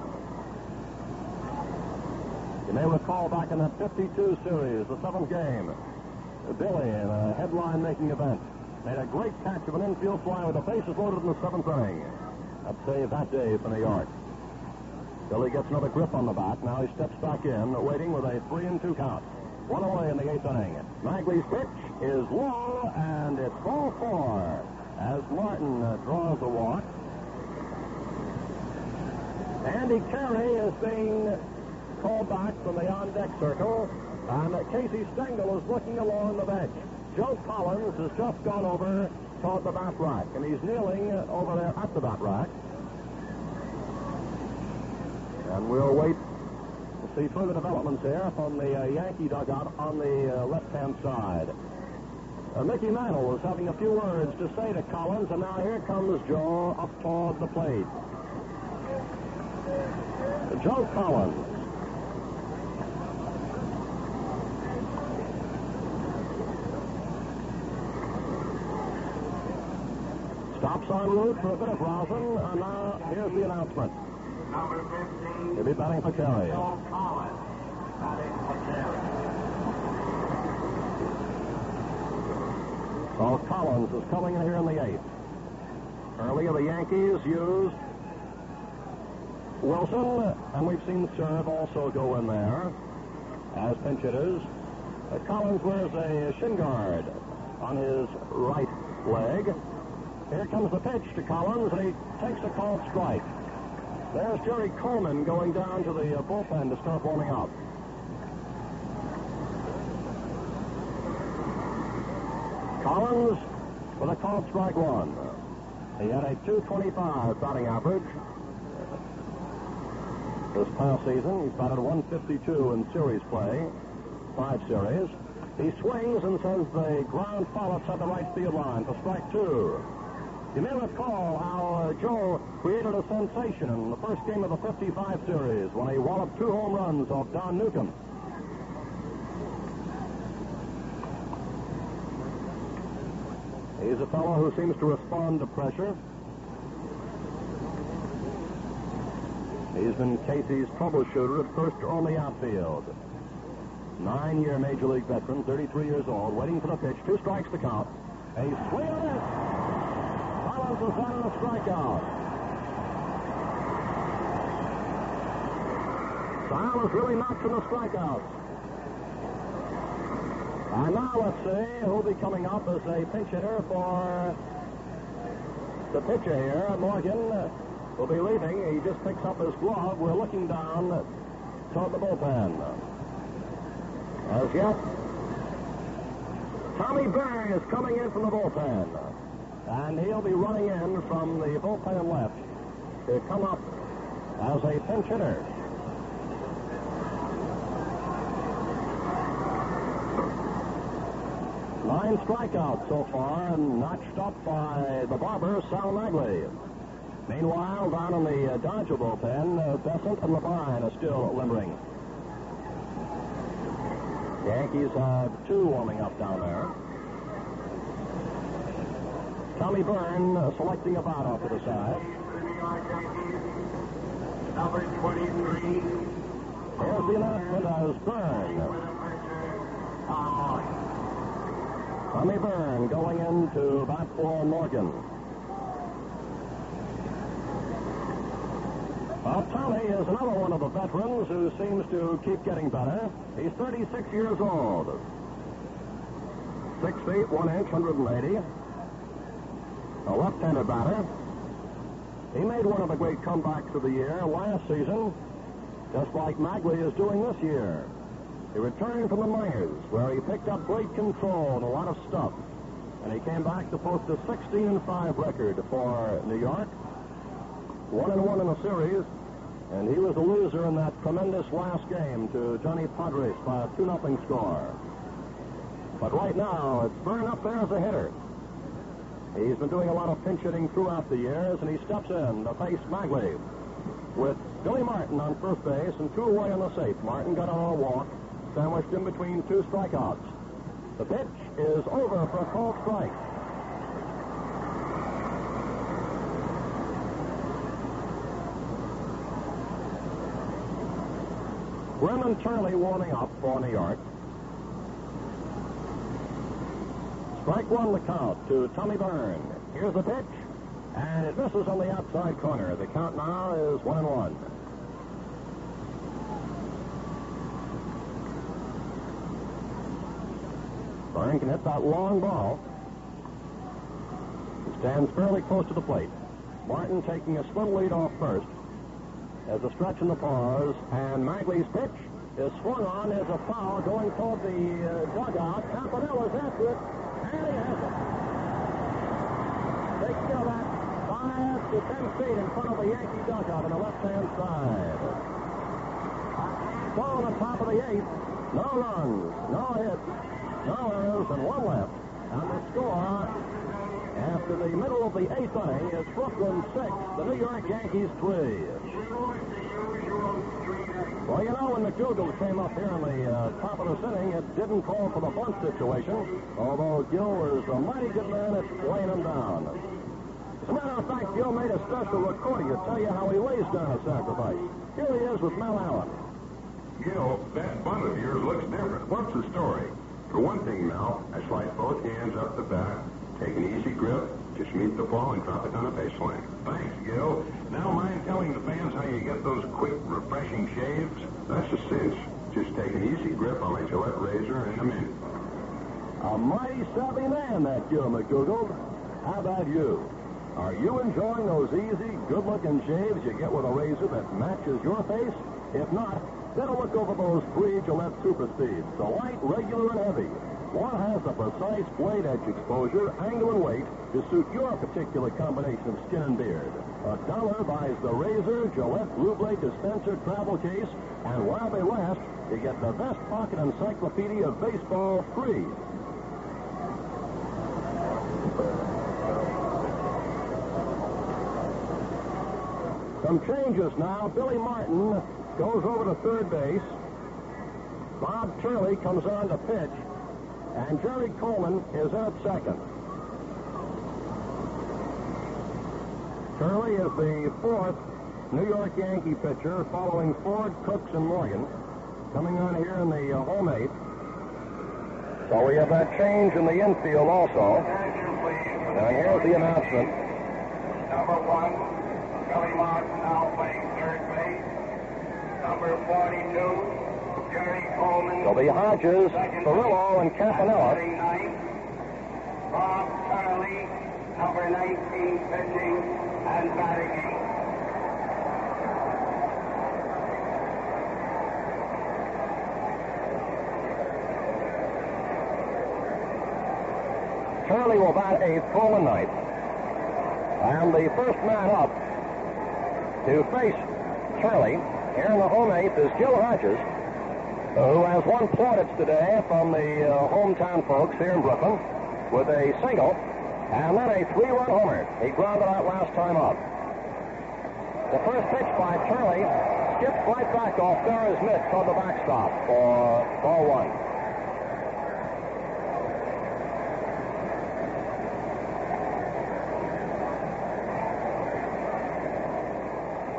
You may recall back in that 52 series, the 7th game, Billy, in a headline-making event, made a great catch of an infield fly with the bases loaded in the 7th inning. That saved that day for New York. Billy gets another grip on the bat. Now he steps back in, waiting with a 3-2 count. 1 away in the 8th inning. Maglie's pitch is low, and it's ball 4 as Martin draws a walk. Andy Carey is being called back from the on-deck circle, and Casey Stengel is looking along the bench. Joe Collins has just gone over toward the bat rack, and he's kneeling over there at the bat rack. And we'll wait to see further developments here from the Yankee dugout on the left-hand side. Mickey Mantle was having a few words to say to Collins, and now here comes Joe up toward the plate. Joe Collins. Stops en route for a bit of rosin, and now here's the announcement. Number 15. He'll be batting for Carey. Joe Collins, batting for Carey. So Collins is coming in here in the 8th. Earlier, the Yankees used Wilson, and we've seen Serve also go in there as pinch hitters. Collins wears a shin guard on his right leg. Here comes the pitch to Collins, and he takes a called strike. There's Jerry Coleman going down to the bullpen to start warming up. Collins with a called strike 1. He had a .225 batting average this past season. He's batted 152 in series play, 5 series. He swings and sends the ground foul outside the right field line for strike 2. You may recall how Joe created a sensation in the first game of the 55 series when he walloped 2 home runs off Don Newcomb. He's a fellow who seems to respond to pressure. He's been Casey's troubleshooter at first or on the outfield. 9-year Major League veteran, 33 years old, waiting for the pitch. 2 strikes to count. A swing on it. Collins is on a strikeout. Sal is really not from the strikeouts. And now let's see who'll be coming up as a pinch hitter for the pitcher here. Morgan will be leaving. He just picks up his glove. We're looking down toward the bullpen. As yet, Tommy Byrne is coming in from the bullpen. And he'll be running in from the bullpen left to come up as a pinch hitter. Nine strikeouts so far, and notched up by the barber, Sal Maglie. Meanwhile, down in the Dodger bullpen, Besant and Levine are still limbering. The Yankees have two warming up down there. Tommy Byrne selecting a bat off to the side. Number 23. Here's the announcement as Byrne. Tommy Byrne going into bat for Morgan. Tommy is another one of the veterans who seems to keep getting better. He's 36 years old. 6 feet, 1 inch, 180. A left-handed batter. He made one of the great comebacks of the year last season, just like Maglie is doing this year. He returned from the minors, where he picked up great control and a lot of stuff. And he came back to post a 16-5 record for New York. 1-1 in the series, and he was a loser in that tremendous last game to Johnny Padres by a 2-0 score. But right now, it's Byrne up there as a hitter. He's been doing a lot of pinch hitting throughout the years, and he steps in to face Maglie. With Billy Martin on first base and 2 away on the safe, Martin got on a walk, sandwiched in between 2 strikeouts. The pitch is over for a called strike. Grim and Turley warming up for New York. Strike one the count to Tommy Byrne. Here's the pitch, and it misses on the outside corner. The count now is 1-1. Byrne can hit that long ball. He stands fairly close to the plate. Martin taking a slim lead off first. There's a stretch in the pause, and Maglie's pitch is swung on as a foul going toward the dugout. Campanella's after it, and he has it. Take care of that 5 to 10 feet in front of the Yankee dugout on the left-hand side. So on the top of the 8th, no runs, no hits, no errors, and 1 left. And the score after the middle of the 8th inning is Brooklyn 6, the New York Yankees 3. Well, you know, when McDougal came up here in the top of this inning, it didn't call for the bunt situation, although Gil was a mighty good man at laying him down. As a matter of fact, Gil made a special recording to tell you how he lays down a sacrifice. Here he is with Mel Allen. Gil, that bunt of yours looks different. What's the story? For one thing, Mel, I slide both hands up the bat, take an easy grip, just meet the ball and drop it down the baseline. Thanks, Gil. Now mind telling the fans how you get those quick, refreshing shaves? That's a cinch. Just take an easy grip on a Gillette razor and I'm in. A mighty savvy man, that Gil McDougal. How about you? Are you enjoying those easy, good-looking shaves you get with a razor that matches your face? If not, then look over those 3 Gillette Super Speeds, the light, regular, and heavy. One has the precise blade edge exposure, angle, and weight to suit your particular combination of skin and beard. $1 buys the razor, Gillette Blue Blade dispenser travel case, and while they last, you get the best pocket encyclopedia of baseball free. Some changes now. Billy Martin goes over to third base. Bob Turley comes on to pitch. And Jerry Coleman is at second. Turley is the 4th New York Yankee pitcher, following Ford, Cooks, and Morgan. Coming on here in the home 8th. So we have that change in the infield also. And here's the announcement. Number 1, Billy Martin now playing third base. Number 42. Jerry Coleman. So the Hodges, Cirillo, and Campanella. Bob Turley, number 19, pitching and batting 8. Turley will bat a full and ninth. And the first man up to face Turley here in the home eighth is Gil Hodges, who has won plaudits today from the hometown folks here in Brooklyn with a single and then a 3-run homer. He grounded out last time up. The first pitch by Turley skips right back off Ferris Mitch on the backstop for ball one.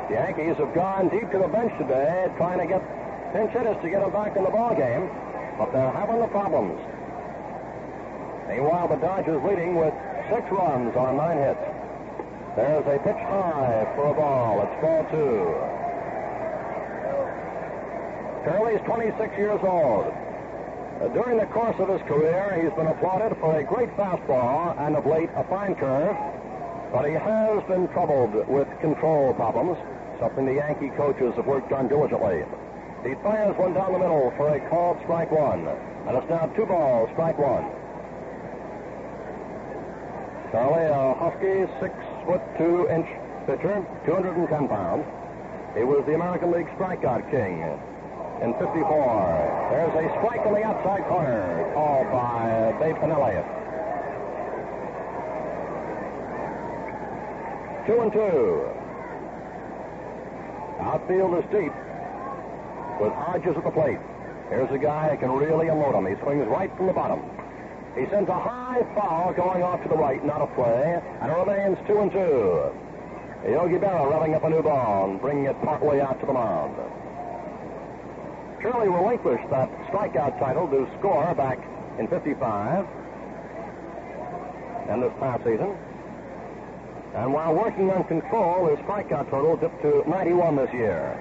The Yankees have gone deep to the bench today, trying to get pinch hitters to get them back in the ball game, but they're having the problems. Meanwhile, the Dodgers leading with 6 runs on 9 hits. There's a pitch high for a ball. It's ball 2. Turley's 26 years old. During the course of his career, he's been applauded for a great fastball and of late a fine curve, but he has been troubled with control problems, something the Yankee coaches have worked on diligently. He fires one down the middle for a called strike one, and it's now 2 balls, strike 1. Turley, a husky, 6'2" pitcher, 210 pounds. He was the American League strikeout king in '54. There's a strike on the outside corner called by Babe Pinelli. 2-2. Outfield is deep with Hodges at the plate. Here's a guy who can really unload him. He swings right from the bottom. He sends a high foul going off to the right, not a play, and it remains 2-2. Yogi Berra revving up a new ball and bringing it partway out to the mound. Turley relinquished that strikeout title to Score back in '55 and this past season. And while working on control, his strikeout total dipped to 91 this year.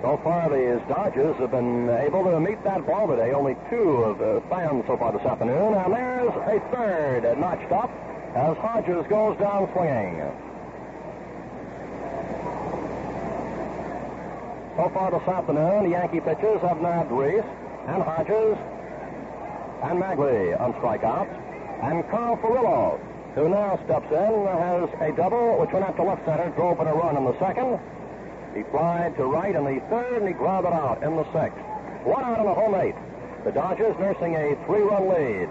So far, these Dodgers have been able to meet that ball today. Only 2 of fans so far this afternoon. And there's a third notched up as Hodges goes down swinging. So far this afternoon, the Yankee pitchers have nabbed Reese and Hodges and Maglie on strikeouts. And Carl Furillo, who now steps in, has a double, which went out to left center, drove in a run in the second. He flied to right in the third, and he grounded out in the 6th. 1 out in the home 8. The Dodgers nursing a 3-run lead.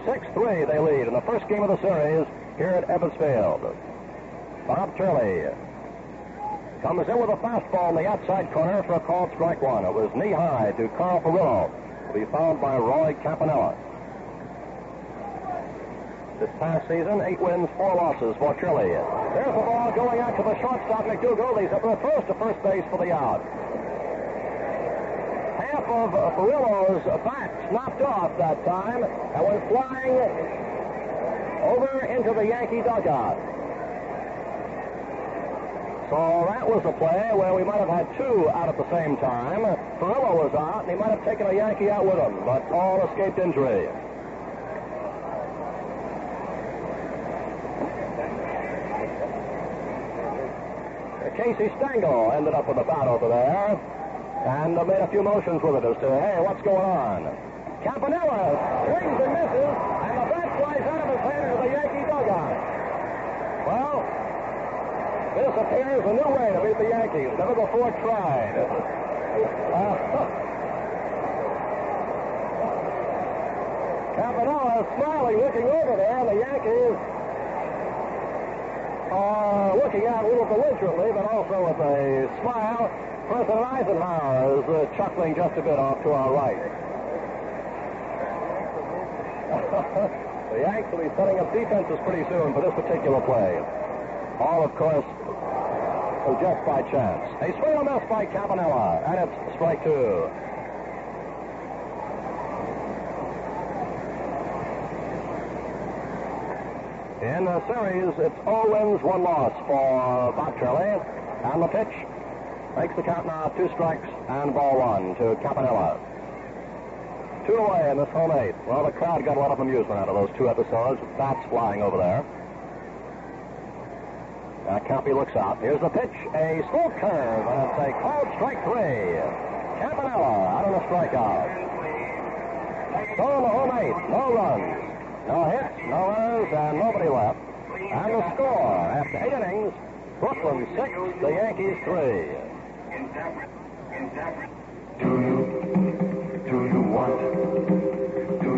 6-3 they lead in the first game of the series here at Ebbets Field. Bob Turley comes in with a fastball in the outside corner for a called strike 1. It was knee-high to Carl Furillo, to be fouled by Roy Campanella. This past season, 8 wins, 4 losses for Turley. There's the ball going out to the shortstop, McDougal. He's up throws to first base for the out. Half of Furillo's bat snapped off that time and went flying over into the Yankee dugout. So that was a play where we might have had 2 out at the same time. Furillo was out, and he might have taken a Yankee out with him, but all escaped injury. Casey Stengel ended up with a bat over there and made a few motions with it as to, hey, what's going on? Campanella swings and misses, and the bat flies out of his hand into the Yankee dugout. Well, this appears a new way to beat the Yankees. Never before tried. Campanella smiling, looking over there, and the Yankees are looking out a little belligerently, but also with a smile. President Eisenhower is chuckling just a bit off to our right. The Yanks will be setting up defenses pretty soon for this particular play. All, of course, just by chance. A swing and miss by Campanella, and it's strike 2. In the series, it's 0 wins, 1 loss for Bob Turley. And the pitch makes the count now 2 strikes and ball 1 to Campanella. 2 away in this home 8. Well, the crowd got a lot of amusement out of those 2 episodes. Bats flying over there. Campy looks out. Here's the pitch. A slow curve, and it's a called strike 3. Campanella out on a strikeout. So the home 8, no runs, no hits, no errors, and nobody left. And the score, after 8 innings, Brooklyn 6, the Yankees 3. Do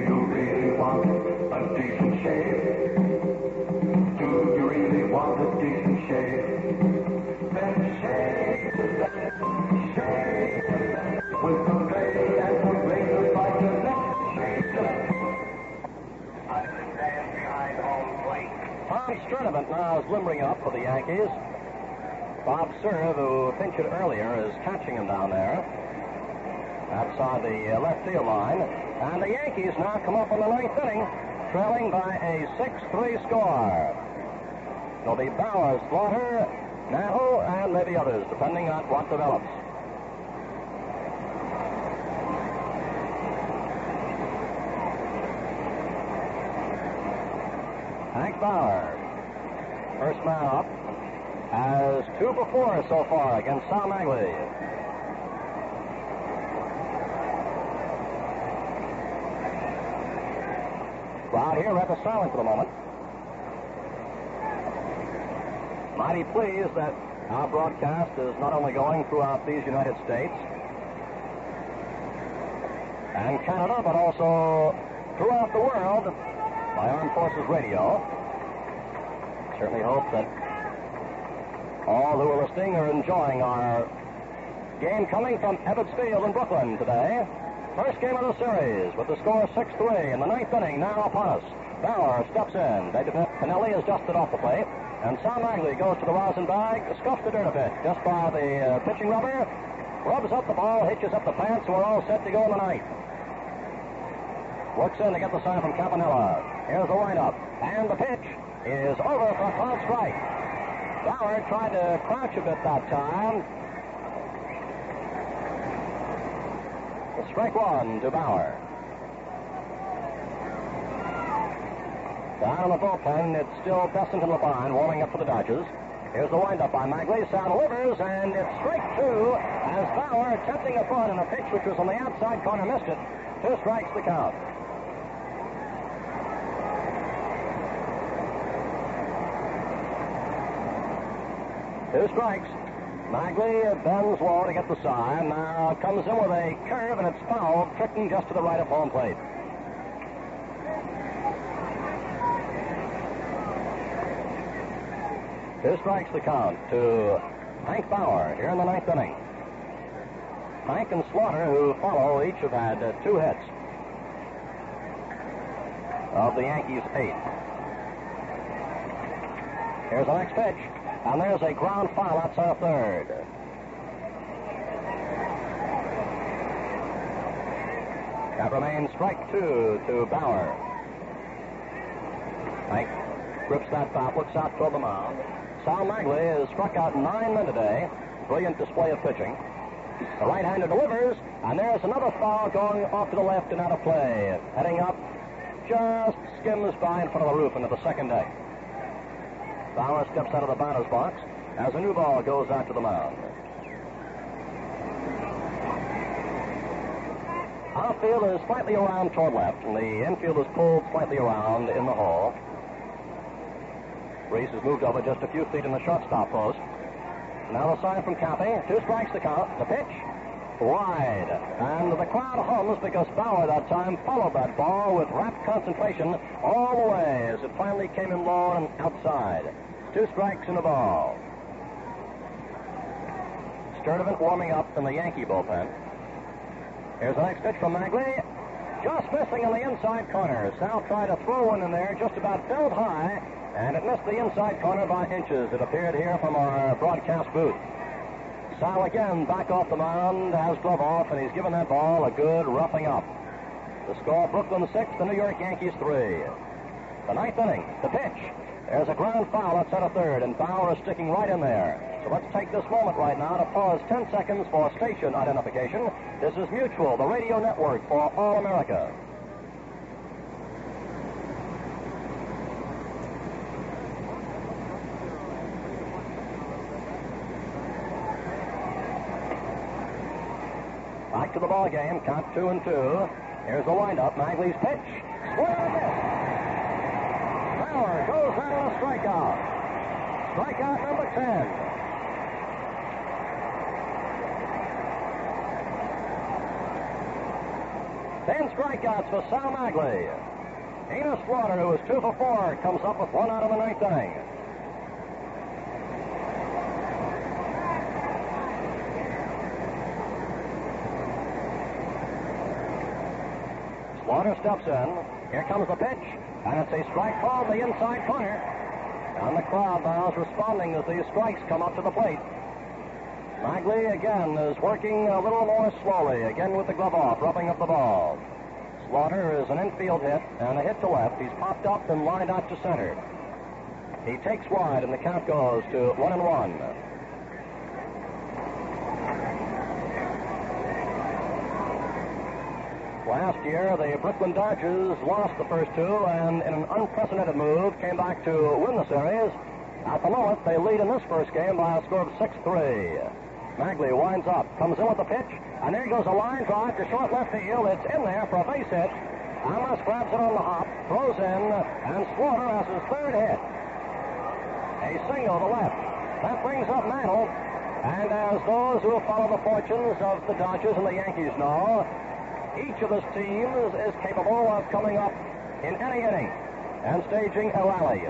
you really want a decent shave? Do you really want a decent shave? Then shave with the blade and the razor by your neck. Tom Sturdivant now is limbering up for the Yankees. Bob Serve, who pinched it earlier, is catching him down there outside the left field line. And the Yankees now come up in the 9th inning, trailing by a 6-3 score. It'll be Bauer, Slaughter, Mantle, and maybe others, depending on what develops. Hank Bauer, first man up, has 2 for 4 so far against Sal Maglie. Crowd here rather silent for the moment. Mighty pleased that our broadcast is not only going throughout these United States and Canada, but also throughout the world by Armed Forces Radio. Certainly hope that all who are listening are enjoying our game coming from Ebbets Field in Brooklyn today. First game of the series with the score 6-3 in the 9th inning now upon us. Bauer steps in. David Pinelli is dusted off the plate. And Sal Maglie goes to the rosin bag, scuffs the dirt a bit just by the pitching rubber, rubs up the ball, hitches up the pants, so we're all set to go in the 9th. Works in to get the sign from Campanella. Here's the windup. And the pitch is over for a called strike. Bauer tried to crouch a bit that time. Strike 1 to Bauer. Down in the bullpen, it's still Besson and Levine warming up for the Dodgers. Here's the windup by Maglie. Sal delivers, and it's strike 2 as Bauer attempting a bunt in a pitch which was on the outside corner, missed it. 2 strikes the count. Two strikes. Maglie bends low to get the sign. Now comes in with a curve, and it's fouled, tricking just to the right of home plate. Two strikes the count to Hank Bauer here in the 9th inning. Hank and Slaughter, who follow, each have had 2 hits of the Yankees' 8. Here's the next pitch. And there's a ground foul outside of third. That remains strike 2 to Bauer. Hank grips that bat, looks out toward the mound. Sal Maglie has struck out 9 men today. Brilliant display of pitching. The right-hander delivers, and there's another foul going off to the left and out of play. Heading up, just skims by in front of the roof into the second deck. Bauer steps out of the batter's box as a new ball goes out to the mound. Outfield is slightly around toward left, and the infield is pulled slightly around in the hole. Reese has moved over just a few feet in the shortstop post. Now the sign from Cappy. 2 strikes to count. The pitch, wide. And the crowd hums because Bauer that time followed that ball with rapt concentration all the way as it finally came in low and outside. 2 strikes and a ball. Sturdivant warming up in the Yankee bullpen. Here's the next pitch from Maglie. Just missing in the inside corner. Sal tried to throw one in there just about billed high, and it missed the inside corner by inches. It appeared here from our broadcast booth. Sal again back off the mound, has glove off, and he's given that ball a good roughing up. The score, Brooklyn 6, the New York Yankees 3. The 9th inning, the pitch. There's a ground foul outside of third, and Bauer is sticking right in there. So let's take this moment right now to pause 10 seconds for station identification. This is Mutual, the radio network for all America. Back to the ball game, count 2-2. Here's the windup. Maglie's pitch. Swing and a miss. Power goes out on a strikeout. Strikeout number 10. 10 strikeouts for Sal Maglie. Enos Slaughter, who was 2 for 4, comes up with 1 out of the 9th inning. Slaughter steps in. Here comes the pitch, and it's a strike called the inside corner. And the crowd now is responding as these strikes come up to the plate. Maglie again is working a little more slowly, again with the glove off, rubbing up the ball. Slaughter is an infield hit and a hit to left. He's popped up and lined out to center. He takes wide, and the count goes to 1-1. Last year, the Brooklyn Dodgers lost the first 2 and in an unprecedented move came back to win the series. At the moment, they lead in this first game by a score of 6-3. Maglie winds up, comes in with the pitch, and there goes a line drive to short left field. It's in there for a base hit. Amos grabs it on the hop, throws in, and Slaughter has his 3rd hit. A single to left. That brings up Mantle, and as those who follow the fortunes of the Dodgers and the Yankees know, each of these teams is capable of coming up in any inning and staging a rally.